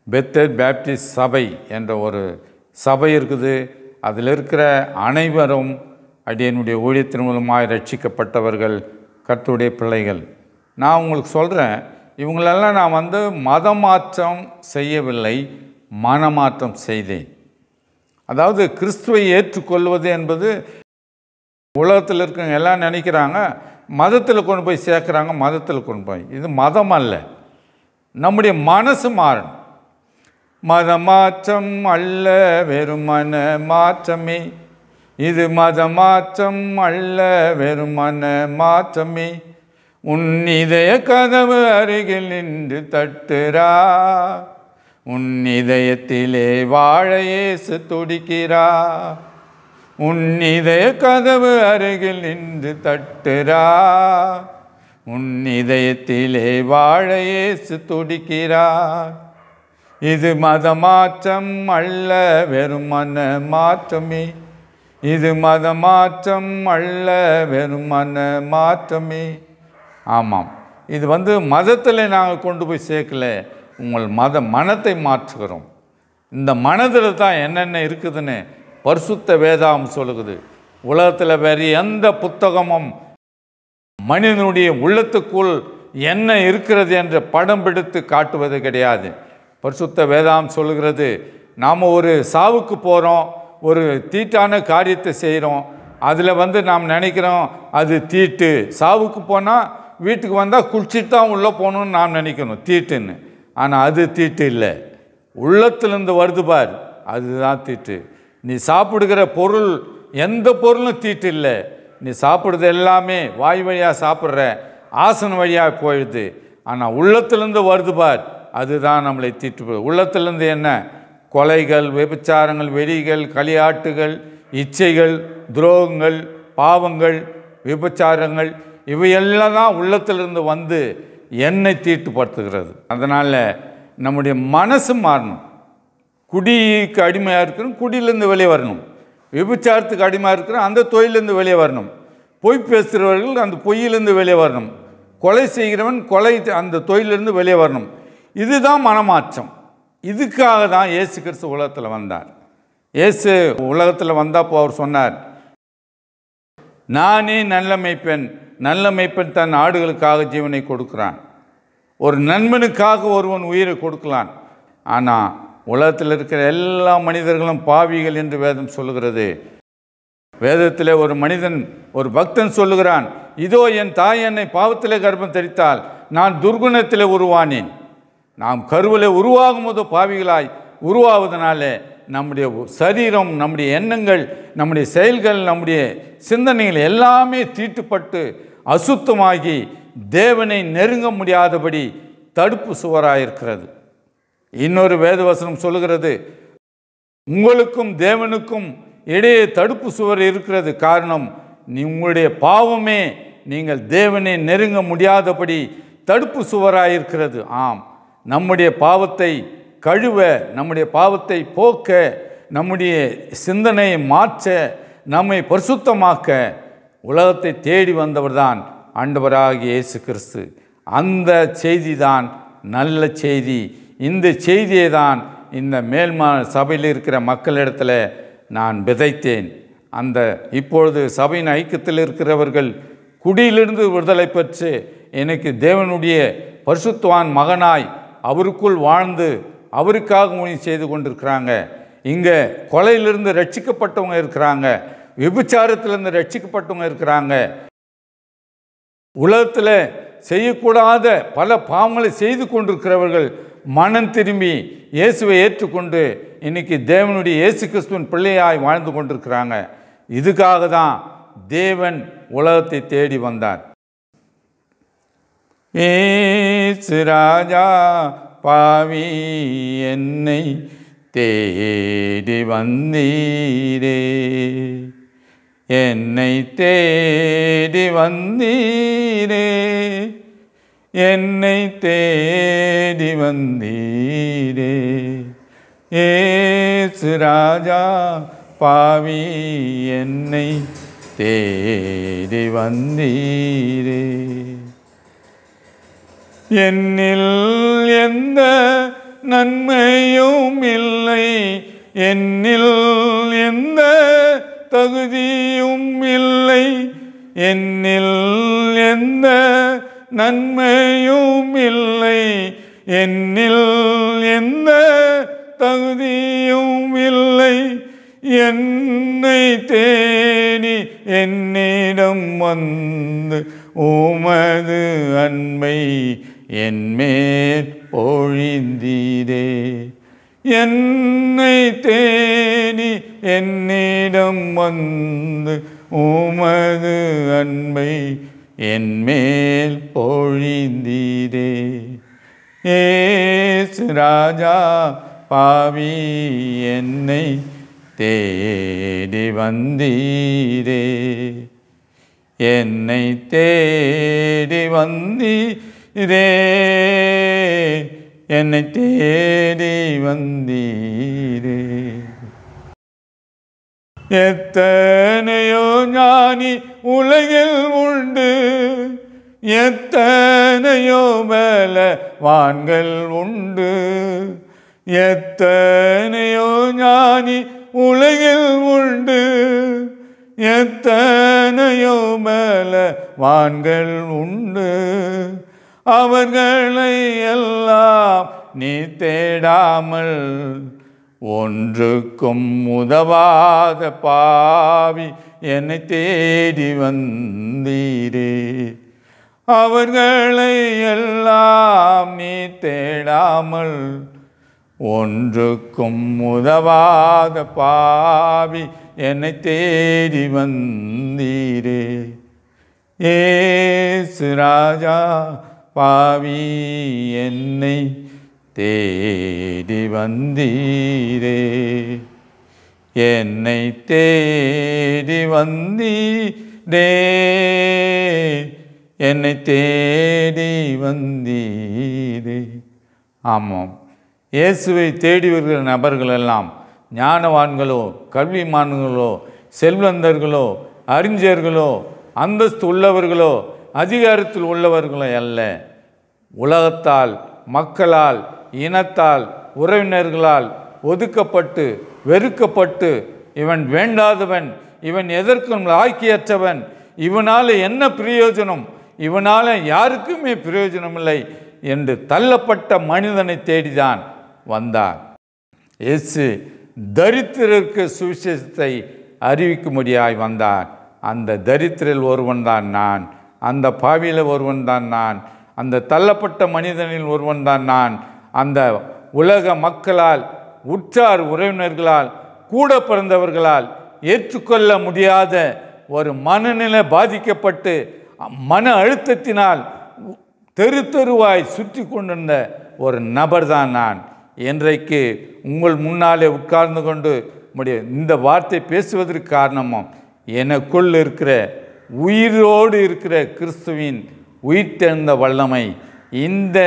பெத்தேல் பேப்டிஸ்ட் சபை என்ற ஒரு சபை இருக்குது. அதில் இருக்கிற அனைவரும் என்னுடைய ஊழியத்தின் மூலமாக ரட்சிக்கப்பட்டவர்கள், கர்த்தருடைய பிள்ளைகள். நான் உங்களுக்கு சொல்கிறேன், இவங்களெல்லாம் நான் மதமாற்றம் செய்யவில்லை, மனமாற்றம் செய்தேன். அதாவது கிறிஸ்துவை ஏற்றுக்கொள்வது என்பது உலகத்தில் இருக்கவங்க எல்லாம் நினைக்கிறாங்க மதத்தில் கொண்டு போய் சேர்க்குறாங்க, மதத்தில் கொண்டு போய். இது மதம் அல்ல, நம்முடைய மனசு மாறணும். மதமாற்றம் அல்ல வெறுமன மாற்றமே, இது மதமாற்றம் அல்ல வெறுமன மாற்றமே, உன் இதய கதவு அருகில் நின்று தட்டுறா, உன் இதயத்திலே வாழ இயேசு துடிக்கிறா, உன் இதய கதவு அருகில் நின்று தட்டுறா, உன் இதயத்திலே வாழ இயேசு துடிக்கிறா, இது மதமாற்றம் அல்ல வெறுமன மாற்றமே, இது மதமாற்றம் அல்ல வெறுமன மாற்றமே. ஆமாம், இது மதத்தில் நாங்கள் கொண்டு போய் சேர்க்கல, உங்கள் மனத்தை மாற்றுகிறோம். இந்த மனதில் தான் என்னென்ன இருக்குதுன்னு பரிசுத்த வேதாகம் சொல்லுகிறது. உலகத்தில் வேறு எந்த புத்தகமும் மனிதனுடைய உள்ளத்துக்குள் என்ன இருக்கிறது என்று படம் பிடித்து காட்டுவது கிடையாது. பரிசுத்த வேதாகம் சொல்லுகிறது, நாம் ஒரு சாவுக்கு போகிறோம், ஒரு தீட்டான காரியத்தை செய்கிறோம், அதில் நாம் நினைக்கிறோம் அது தீட்டு. சாவுக்கு போனால் வீட்டுக்கு வந்தால் குளிச்சுட்டு தான் உள்ளே போகணுன்னு நாம் நினைக்கணும் தீட்டுன்னு. ஆனால் அது தீட்டு இல்லை, உள்ளத்திலேருந்து வருது பார், அதுதான் தீட்டு. நீ சாப்பிடுகிற பொருள் எந்த பொருளும் தீட்டு இல்லை. நீ சாப்பிடுறது எல்லாமே வாய் வழியாக சாப்பிட்ற, ஆசன வழியாக போயிடுது. ஆனால் உள்ளத்திலேருந்து வருது பார், அதுதான் நம்மளை தீட்டு. உள்ளத்திலேருந்து என்ன? கொலைகள், விபச்சாரங்கள், வெறிகள், களியாட்டுகள், இச்சைகள், துரோகங்கள், பாவங்கள், விபச்சாரங்கள், இவையெல்லாம் தான் உள்ளத்திலிருந்து என்னை தீட்டுப்படுத்துகிறது. அதனால் நம்முடைய மனசு மாறணும். குடிக்கு அடிமையாக இருக்கிறோம், குடியிலேருந்து வெளியே வரணும். விபச்சாரத்துக்கு அடிமையாக இருக்கிறோம், அந்த தொழிலேருந்து வெளியே வரணும். பொய் பேசுகிறவர்கள் அந்த பொய்யிலேருந்து வெளியே வரணும். கொலை செய்கிறவன் அந்த தொழிலிருந்து வெளியே வரணும். இதுதான் மனமாற்றம். இதுக்காக தான் இயேசு கிறிஸ்து உலகத்தில் வந்தார். இயேசு உலகத்தில் வந்தப்போ அவர் சொன்னார், நானே நல்ல மேய்ப்பன், நல்ல மேய்ப்பன் தன் ஆடுகளுக்காக ஜீவனை கொடுக்குறான். ஒரு நண்பனுக்காக ஒருவன் உயிரை கொடுக்கலாம். ஆனால் உலகத்தில் இருக்கிற எல்லா மனிதர்களும் பாவிகள் என்று வேதம் சொல்லுகிறது. வேதத்தில் ஒரு மனிதன், ஒரு பக்தன் சொல்லுகிறான், இதோ என் தாய் என்னை பாவத்திலே கர்ப்பம் தரித்தால் நான் துர்குணத்திலே உருவானேன். நாம் கருவிலே உருவாகும் போது பாவிகளாய் உருவாவதனால நம்முடைய சரீரம், நம்முடைய எண்ணங்கள், நம்முடைய செயல்கள், நம்முடைய சிந்தனைகள் எல்லாமே தீட்டுப்பட்டு அசுத்தமாகி தேவனை நெருங்க முடியாதபடி தடுப்பு சுவராயிருக்கிறது. இன்னொரு வேதவசனம் சொல்லுகிறது, உங்களுக்கும் தேவனுக்கும் இடையே தடுப்பு சுவர் இருக்கிறது. காரணம், உங்களுடைய பாவமே நீங்கள் தேவனை நெருங்க முடியாதபடி தடுப்பு சுவராயிருக்கிறது. ஆம், நம்முடைய பாவத்தை கழுவ, நம்முடைய பாவத்தை போக்க, நம்முடைய சிந்தனையை மாற்ற, நம்மை பரிசுத்தமாக்க உலகத்தை தேடி வந்தவர்தான் ஆண்டவராகிய இயேசு கிறிஸ்து. அந்த செய்தி தான் நல்ல செய்தி. இந்த செய்தியை தான் இந்த மேல்மா சபையில் இருக்கிற மக்களிடத்தில் நான் விதைத்தேன். இப்பொழுது சபையின் ஐக்கியத்தில் இருக்கிறவர்கள் குடியிலிருந்து விடுதலை பெற்று எனக்கு தேவனுடைய பரிசுத்தவான் மகனாய் அவருக்குள் வாழ்ந்து அவருக்காக ஊழியம் செய்து கொண்டிருக்கிறாங்க. இங்கே கொலையிலிருந்து ரட்சிக்கப்பட்டவங்க இருக்கிறாங்க, விபச்சாரத்திலிருந்து ரட்சிக்கப்பட்டவங்க இருக்கிறாங்க, உலகத்தில் செய்யக்கூடாத பல பாவங்களை செய்து கொண்டிருக்கிறவர்கள் மனம் திரும்பி இயேசுவை ஏற்றுக்கொண்டு இன்னைக்கு தேவனுடைய இயேசு கிறிஸ்துவின் பிள்ளையாய் வாழ்ந்து கொண்டிருக்கிறாங்க. இதுக்காக தான் தேவன் உலகத்தை தேடி வந்தார். ஏசு ராஜா பாவி என்னை தேடி வந்தீரே, என்னை தேடி வந்தீரே, என்னை தேடி வந்தீரே. ஏசு ராஜா பாவி என்னை தேடி வந்தீரே. என்னில் எந்த நன்மையும் இல்லை, என்னில் எந்த தகுதியும் இல்லை, என்னில் எந்த நன்மையும் இல்லை, என்னில் எந்த தகுதியும் இல்லை. என்னை தேடி என்னிடம் வந்து உமது அன்பை என்மேல் பொழிந்தீரே. என்னை தேடி என்னிடம் வந்து உமது அன்பை என்மேல் பொழிந்தீரே. ஏசு ராஜா பாவி என்னை தேடி வந்தீரே, என்னை தேடி வந்தீரே, என்னை தேடி வந்தீரே. எத்தனையோ ஞானி உலகில் உண்டு, எத்தனையோ பலவான்கள் உண்டு, எத்தனையோ ஞானி உலகில் உண்டு, எத்தனையோ பலவான்கள் உண்டு. அவர்களை எல்லாம் நீ தேடாமல் ஒன்றுக்கும் உதவாத பாவி என்னை தேடி வந்தீரே. அவர்களை எல்லாம் நீ தேடாமல் ஒன்றுக்கும் உதவாத பாவி என்னை தேடி வந்தீரே. ஏசு ராஜா பாவி என்னை தேடி வந்தீரே, என்னை தேடி வந்தீரே, என்னை தேடி வந்தீரே. ஆமாம், இயேசுவை தேடி வருகிற நபர்கள் எல்லாம் ஞானவான்களோ கல்விமான்களோ செல்வந்தர்களோ அறிஞர்களோ அந்தஸ்து உள்ளவர்களோ அதிகாரத்தில் உள்ளவர்களோ அல்ல. உலகத்தால், மக்களால், இனத்தால், உறவினர்களால் ஒதுக்கப்பட்டு வெறுக்கப்பட்டு இவன் வேண்டாதவன், இவன் எதற்கும் லாய்க்கியற்றவன், இவனால் என்ன பிரயோஜனம், இவனால் யாருக்குமே பிரயோஜனம் இல்லை என்று தள்ளப்பட்ட மனிதனை தேடிதான் வந்தார். இயேசு தரித்திரருக்கு சுவிசேஷத்தை அறிவிக்கும்படியாய் வந்தார். அந்த தரித்திரில் ஒருவன் தான் நான், அந்த பாவியில் ஒருவன் தான் நான், அந்த தள்ளப்பட்ட மனிதனில் ஒருவன் தான் நான். அந்த உலக மக்களால், உற்றார் உறவினர்களால், கூட பிறந்தவர்களால் ஏற்றுக்கொள்ள முடியாத ஒரு மனநிலை பாதிக்கப்பட்டு மன அழுத்தத்தினால் தெரு தெருவாய் சுற்றி கொண்டிருந்த ஒரு நபர் தான் நான். இன்றைக்கு உங்கள் முன்னாலே உட்கார்ந்து கொண்டு இந்த வார்த்தை பேசுவதற்கு காரணமும் எனக்குள் இருக்கிற உயிரோடு இருக்கிற கிறிஸ்துவின் உயிர்த்தெழுந்த வல்லமை. இந்த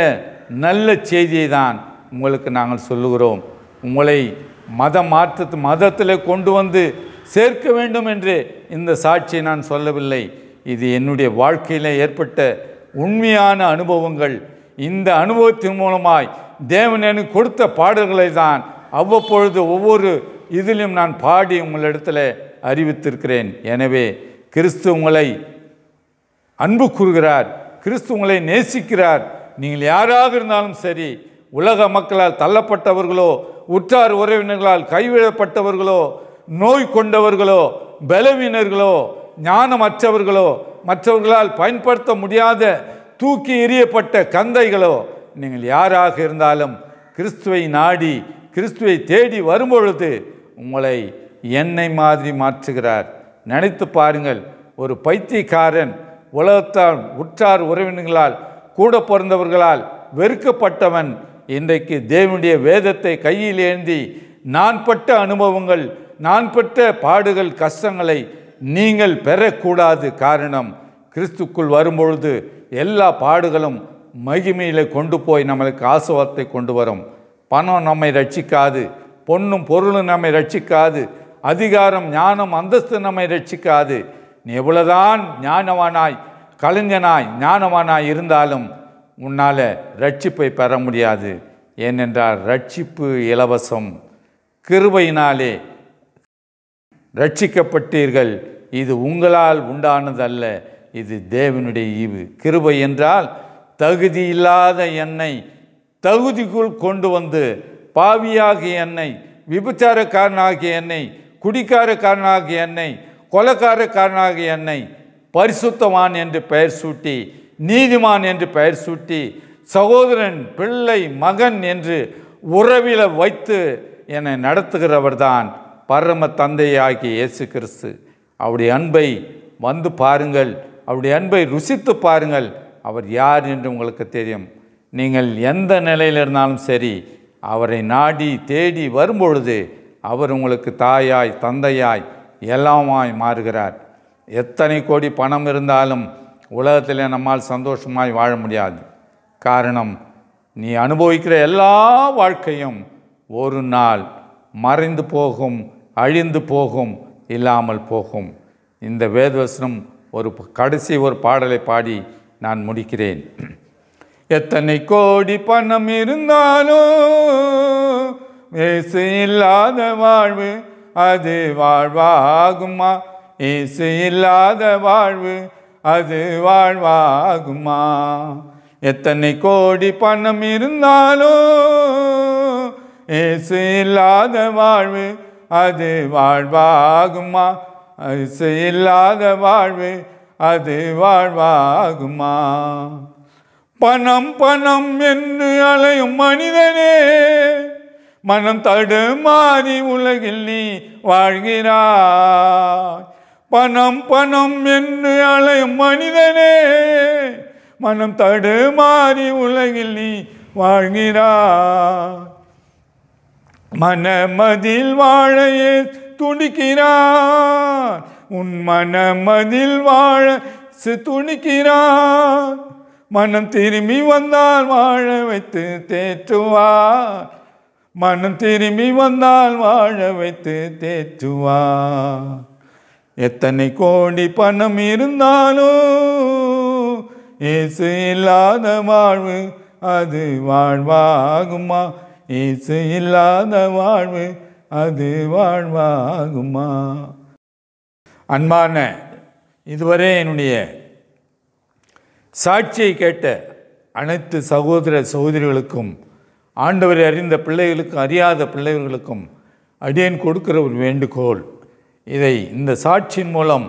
நல்ல செய்தியை தான் உங்களுக்கு நாங்கள் சொல்லுகிறோம். உங்களை மதத்தில் கொண்டு வந்து சேர்க்க வேண்டும் என்று இந்த சாட்சியை நான் சொல்லவில்லை. இது என்னுடைய வாழ்க்கையில் ஏற்பட்ட உண்மையான அனுபவங்கள். இந்த அனுபவத்தின் மூலமாய் தேவன் எனக்கு கொடுத்த பாடல்களை தான் அவ்வப்பொழுது ஒவ்வொரு இதிலும் நான் பாடி உங்களிடத்தில் அறிவித்திருக்கிறேன். எனவே கிறிஸ்து உங்களை அன்பு கூறுகிறார். கிறிஸ்து உங்களை நேசிக்கிறார். நீங்கள் யாராக இருந்தாலும் சரி, உலக மக்களால் தள்ளப்பட்டவர்களோ, உற்றார் உறவினர்களால் கைவிடப்பட்டவர்களோ, நோய் கொண்டவர்களோ, பலவீனர்களோ, ஞானமற்றவர்களோ, மற்றவர்களால் பயன்படுத்த முடியாத தூக்கி எறியப்பட்ட கந்தைகளோ, நீங்கள் யாராக இருந்தாலும் கிறிஸ்துவை நாடி கிறிஸ்துவை தேடி வரும்பொழுது உங்களை எண்ணெய் மாதிரி மாற்றுகிறார். நினைத்து பாருங்கள், ஒரு பைத்தியக்காரன் உலகத்தால் உற்றார் உறவினர்களால் கூட பிறந்தவர்களால் வெறுக்கப்பட்டவன் இன்றைக்கு தேவனுடைய வேதத்தை கையில் ஏந்தி நான் பட்ட அனுபவங்கள், நான் பெற்ற பாடுகள், கஷ்டங்களை நீங்கள் பெறக்கூடாது. காரணம், கிறிஸ்துக்குள் வரும்பொழுது எல்லா பாடுகளும் மகிமையில் கொண்டு போய் நம்மளுக்கு ஆசீர்வாதத்தை கொண்டு வரும். பணம் நம்மை ரட்சிக்காது, பொன்னும் பொருளும் நம்மை ரட்சிக்காது, அதிகாரம், ஞானம், அந்தஸ்து நம்மை ரட்சிக்காது. நீ எவ்வளவுதான் ஞானவானாய், கலைஞனாய், ஞானவானாய் இருந்தாலும் உன்னால் ரட்சிப்பை பெற முடியாது. ஏனென்றால் ரட்சிப்பு இலவசம். கிருபையினாலே ரட்சிக்கப்பட்டீர்கள். இது உங்களால் உண்டானதல்ல, இது தேவனுடைய ஈவு. கிருபை என்றால் தகுதி இல்லாத என்னை தகுதிக்குள் கொண்டு வந்து, பாவியாகிய என்னை, விபச்சாரக்காரனாகிய என்னை, குடிக்காரக்காரனாகிய என்னை, கொலைக்காரக்காரனாகிய என்னை பரிசுத்தவான் என்று பெயர் சூட்டி, நீதிமான் என்று பெயர் சூட்டி, சகோதரன், பிள்ளை, மகன் என்று உறவில வைத்து என்னை நடத்துகிறவர்தான் பரம தந்தையாகிய இயேசு கிறிஸ்து. அவருடைய அன்பை வந்து பாருங்கள், அவருடைய அன்பை ருசித்து பாருங்கள். அவர் யார் என்று உங்களுக்கு தெரியும். நீங்கள் எந்த நிலையில் இருந்தாலும் சரி, அவரை நாடி தேடி வரும்பொழுது அவர் உங்களுக்கு தாயாய், தந்தையாய், எல்லாமாய் மாறுகிறார். எத்தனை கோடி பணம் இருந்தாலும் உலகத்தில் நம்மால் சந்தோஷமாய் வாழ முடியாது. காரணம், நீ அனுபவிக்கிற எல்லா வாழ்க்கையும் ஒரு நாள் மறைந்து போகும், அழிந்து போகும், இல்லாமல் போகும். இந்த வேதவசனம் கடைசி ஒரு பாடலை பாடி நான் முடிக்கிறேன். எத்தனை கோடி பணம் இருந்தாலும் இயேசு இல்லாத வாழ்வு அது வாழ்வாகுமா? இயேசு இல்லாத வாழ்வு அது வாழ்வாகுமா? எத்தனை கோடி பணம் இருந்தாலும் இயேசு இல்லாத வாழ்வு அது வாழ்வாகுமா? இயேசு இல்லாத வாழ்வு அது வாழ்வாகுமா? பணம் பணம் என்று அலையும் மனிதனே, மனம் தடுமாறி உலகில் நீ வாழ்கிறாய். பணம் பணம் என்று அலையும் மனிதனே, மனம் தடுமாறி உலகில் நீ வாழ்கிறாய். மனமதில் வாழையே துடிக்கிறான், உன் மனமதில் வாழ துணிக்கிறான். மனம் திரும்பி வந்தால் வாழ வைத்து தேற்றுவார். மனம் திரும்பி வந்தால் வாழ வைத்து தேற்றுவார். எத்தனை கோடி பணம் இருந்தாலும் இயேசு இல்லாத வாழ்வு அது வாழ்வாகுமா? இயேசு இல்லாத வாழ்வு அது வாழ்வாகுமா? அன்பான, இதுவரை என்னுடைய சாட்சியை கேட்ட அனைத்து சகோதர சகோதரிகளுக்கும், ஆண்டவரை அறிந்த பிள்ளைகளுக்கும், அறியாத பிள்ளைகளுக்கும் அடியேன் கொடுக்கிற ஒரு வேண்டுகோள். இந்த சாட்சியின் மூலம்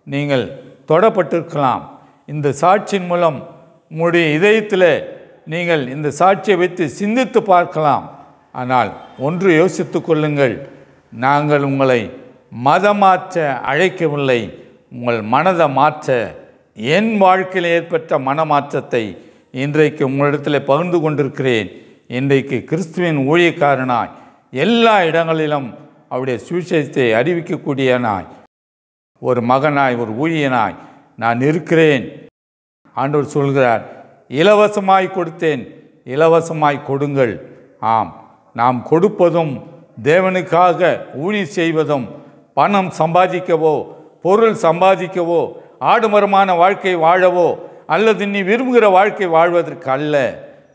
நீங்கள் தொடப்பட்டிருக்கலாம். இந்த சாட்சியின் மூலம் உங்களுடைய இதயத்தில் நீங்கள் இந்த சாட்சியை வைத்து சிந்தித்து பார்க்கலாம். ஆனால் ஒன்று யோசித்து கொள்ளுங்கள், நாங்கள் உங்களை மதமாற்ற அழைக்கவில்லை. உங்கள் மனதை மாற்ற, என் வாழ்க்கையில் ஏற்பட்ட மனமாற்றத்தை இன்றைக்கு உங்களிடத்தில் பகிர்ந்து கொண்டிருக்கிறேன். இன்றைக்கு கிறிஸ்துவின் ஊழியக்காரனாய் எல்லா இடங்களிலும் அவருடைய சுவிசேஷத்தை அறிவிக்கக்கூடியனாய், ஒரு மகனாய், ஒரு ஊழியனாய் நான் இருக்கிறேன். ஆண்டவர் சொல்கிறார், இலவசமாய் கொடுத்தேன், இலவசமாய் கொடுங்கள். ஆம், நாம் கொடுப்பதும் தேவனுக்காக ஊழியம் செய்வதும் பணம் சம்பாதிக்கவோ, பொருள் சம்பாதிக்கவோ, ஆடம்பரமான வாழ்க்கை வாழவோ அல்லது நீ விரும்புகிற வாழ்க்கை வாழ்வதற்கு அல்ல.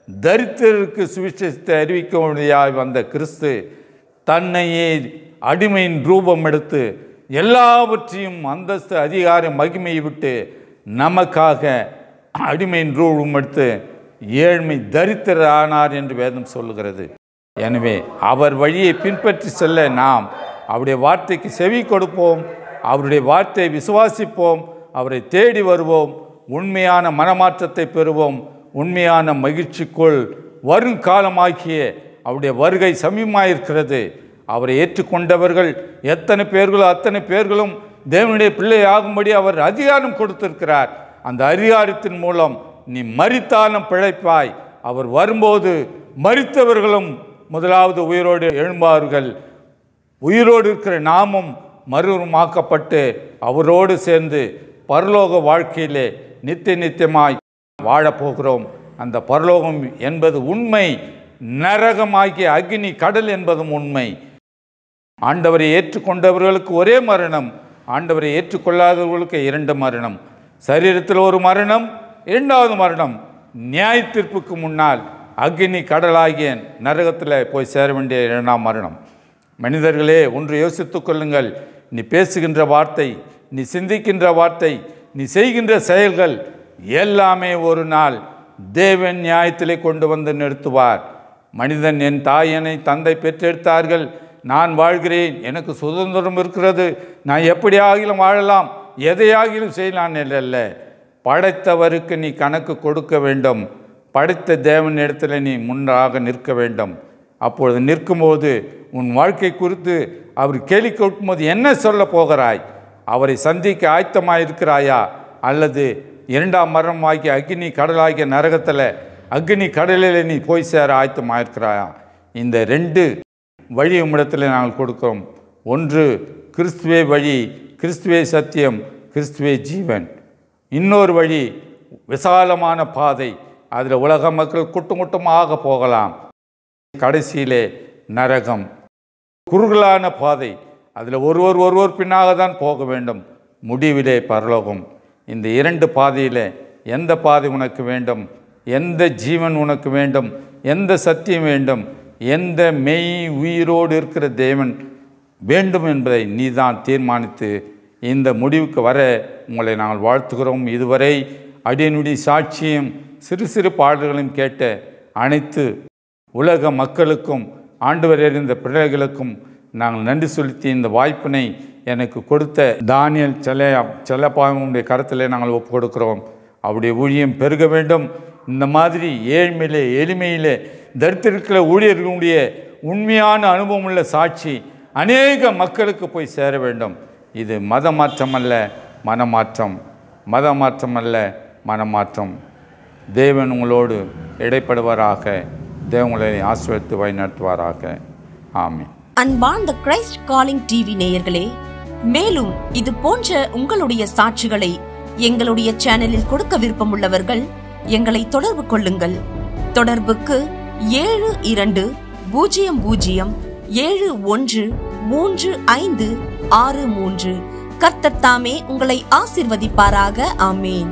தரித்திரருக்கு சுவிசேஷத்தை அறிவிக்க முடியாய் வந்த கிறிஸ்து தன்னையே அடிமையின் ரூபம் எடுத்து எல்லாவற்றையும், அந்தஸ்து, அதிகாரம், மகிமையை விட்டு நமக்காக அடிமையின் ரூபம் எடுத்து ஏழ்மை தரித்திரர் ஆனார் என்று வேதம் சொல்லுகிறது. எனவே அவர் வழியை பின்பற்றி செல்ல நாம் அவருடைய வார்த்தைக்கு செவி கொடுப்போம், அவருடைய வார்த்தையை விசுவாசிப்போம், அவரை தேடி வருவோம், உண்மையான மனமாற்றத்தை பெறுவோம். உண்மையான மகிழ்ச்சிக்குள் வருங்காலமாகிய அவருடைய வருகை சமீபமாயிருக்கிறது. அவரை ஏற்றுக்கொண்டவர்கள் எத்தனை பேர்களோ அத்தனை பேர்களும் தேவனுடைய பிள்ளை ஆகும்படி அவர் அதிகாரம் கொடுத்திருக்கிறார். அந்த அதிகாரத்தின் மூலம் நீ மரித்தாலும் பிழைப்பாய். அவர் வரும்போது மரித்தவர்களும் முதலாவது உயிரோடு எழும்பார்கள். உயிரோடு இருக்கிற நாமும் மறுரூபமாக்கப்பட்டு அவரோடு சேர்ந்து பரலோக வாழ்க்கையிலே நித்தியமாய் வாழப்போகிறோம். அந்த பரலோகம் என்பது உண்மை, நரகமாகிய அக்னி கடல் என்பதும் உண்மை. ஆண்டவரை ஏற்றுக்கொண்டவர்களுக்கு ஒரே மரணம், ஆண்டவரை ஏற்றுக்கொள்ளாதவர்களுக்கு 2 மரணம். சரீரத்தில் ஒரு மரணம், 2வது மரணம் நியாய தீர்ப்புக்கு முன்னால் அக்னி கடலாகிய நரகத்தில் போய் சேர வேண்டிய 2ஆம் மரணம். மனிதர்களே, ஒன்று யோசித்துக் கொள்ளுங்கள். நீ பேசுகின்ற வார்த்தை, நீ சிந்திக்கின்ற வார்த்தை, நீ செய்கின்ற செயல்கள் எல்லாமே ஒரு நாள் தேவன் நியாயத்திலே கொண்டு வந்து நிறுத்துவார். மனிதன் என் தாய் என்னை தந்தை பெற்றெடுத்தார்கள், நான் வாழ்கிறேன், எனக்கு சுதந்திரம் இருக்கிறது, நான் எப்படி ஆகிலும் வாழலாம், எதையாகிலும் செய்யலாம் அல்ல. படைத்தவருக்கு நீ கணக்கு கொடுக்க வேண்டும். படைத்த தேவன் இடத்துல நீ முன்னாக நிற்க வேண்டும். அப்பொழுது நிற்கும்போது உன் வாழ்க்கை குறித்து அவர் கேள்வி கேட்கும்போது என்ன சொல்ல போகிறாய்? அவரை சந்திக்க ஆயத்தமாயிருக்கிறாயா? அல்லது 2ஆம் மரணமாகிய அக்னி கடலாகிய நரகத்தில் அக்னி கடலில் நீ போய் சேர ஆயத்தமாயிருக்கிறாயா? இந்த 2 வழி உம்மிடத்தில் நாங்கள் கொடுக்கிறோம். ஒன்று கிறிஸ்துவே வழி, கிறிஸ்துவே சத்தியம், கிறிஸ்துவே ஜீவன். இன்னொரு வழி விசாலமான பாதை, அதில் உலக மக்கள் கூட்டமாக போகலாம். கடைசியிலே நரகம், குறுகலான பாதை, அதில் ஒருவர் பின்னாக தான் போக வேண்டும். முடிவிலே பரலோகம். இந்த 2 பாதையில் எந்த பாதை உனக்கு வேண்டும்? எந்த ஜீவன் உனக்கு வேண்டும்? எந்த சத்தியம் வேண்டும்? எந்த மெய் உயிரோடு இருக்கிற தேவன் வேண்டும் என்பதை நீதான் தீர்மானித்து இந்த முடிவுக்கு வர உங்களை நாங்கள் வாழ்த்துகிறோம். இதுவரை அடியனுடைய சாட்சியும் சிறு சிறு பாடல்களையும் கேட்ட அனைத்து உலக மக்களுக்கும் ஆண்டவர் அறிந்த பிள்ளைகளுக்கும் நாங்கள் நன்றி செலுத்தி இந்த வாய்ப்பினை எனக்கு கொடுத்த தானியல் செல்லப்பாவுடைய கருத்திலே நாங்கள் ஒப்பு கொடுக்கிறோம். அவருடைய ஊழியம் பெருக வேண்டும். இந்த மாதிரி ஏழ்மையிலே எளிமையிலே தரித்திருக்கிற ஊழியர்களுடைய உண்மையான அனுபவம் உள்ள சாட்சி அநேக மக்களுக்கு போய் சேர வேண்டும். இது மத மாற்றம் அல்ல, மனமாற்றம். மத மாற்றம் அல்ல, மனமாற்றம். தேவன் உங்களோடு இடைப்படுவாராக. தேவன் உங்களை ஆசீர்வதித்து வழிநடத்துவாராக. ஆமென். அன்பார்ந்த கிரைஸ்ட் காலிங் டிவி நேயர்களே, மேலும் இது போன்ற உங்களுடைய சாட்சிகளை எங்களுடைய சேனலில் கொடுக்க விருப்பமுள்ளவர்கள் எங்களை தொடர்பு கொள்ளுங்கள். தொடர்புக்கு 7200713563. கர்த்தர் தாமே உங்களை ஆசீர்வதிப்பாராக. ஆமேன்.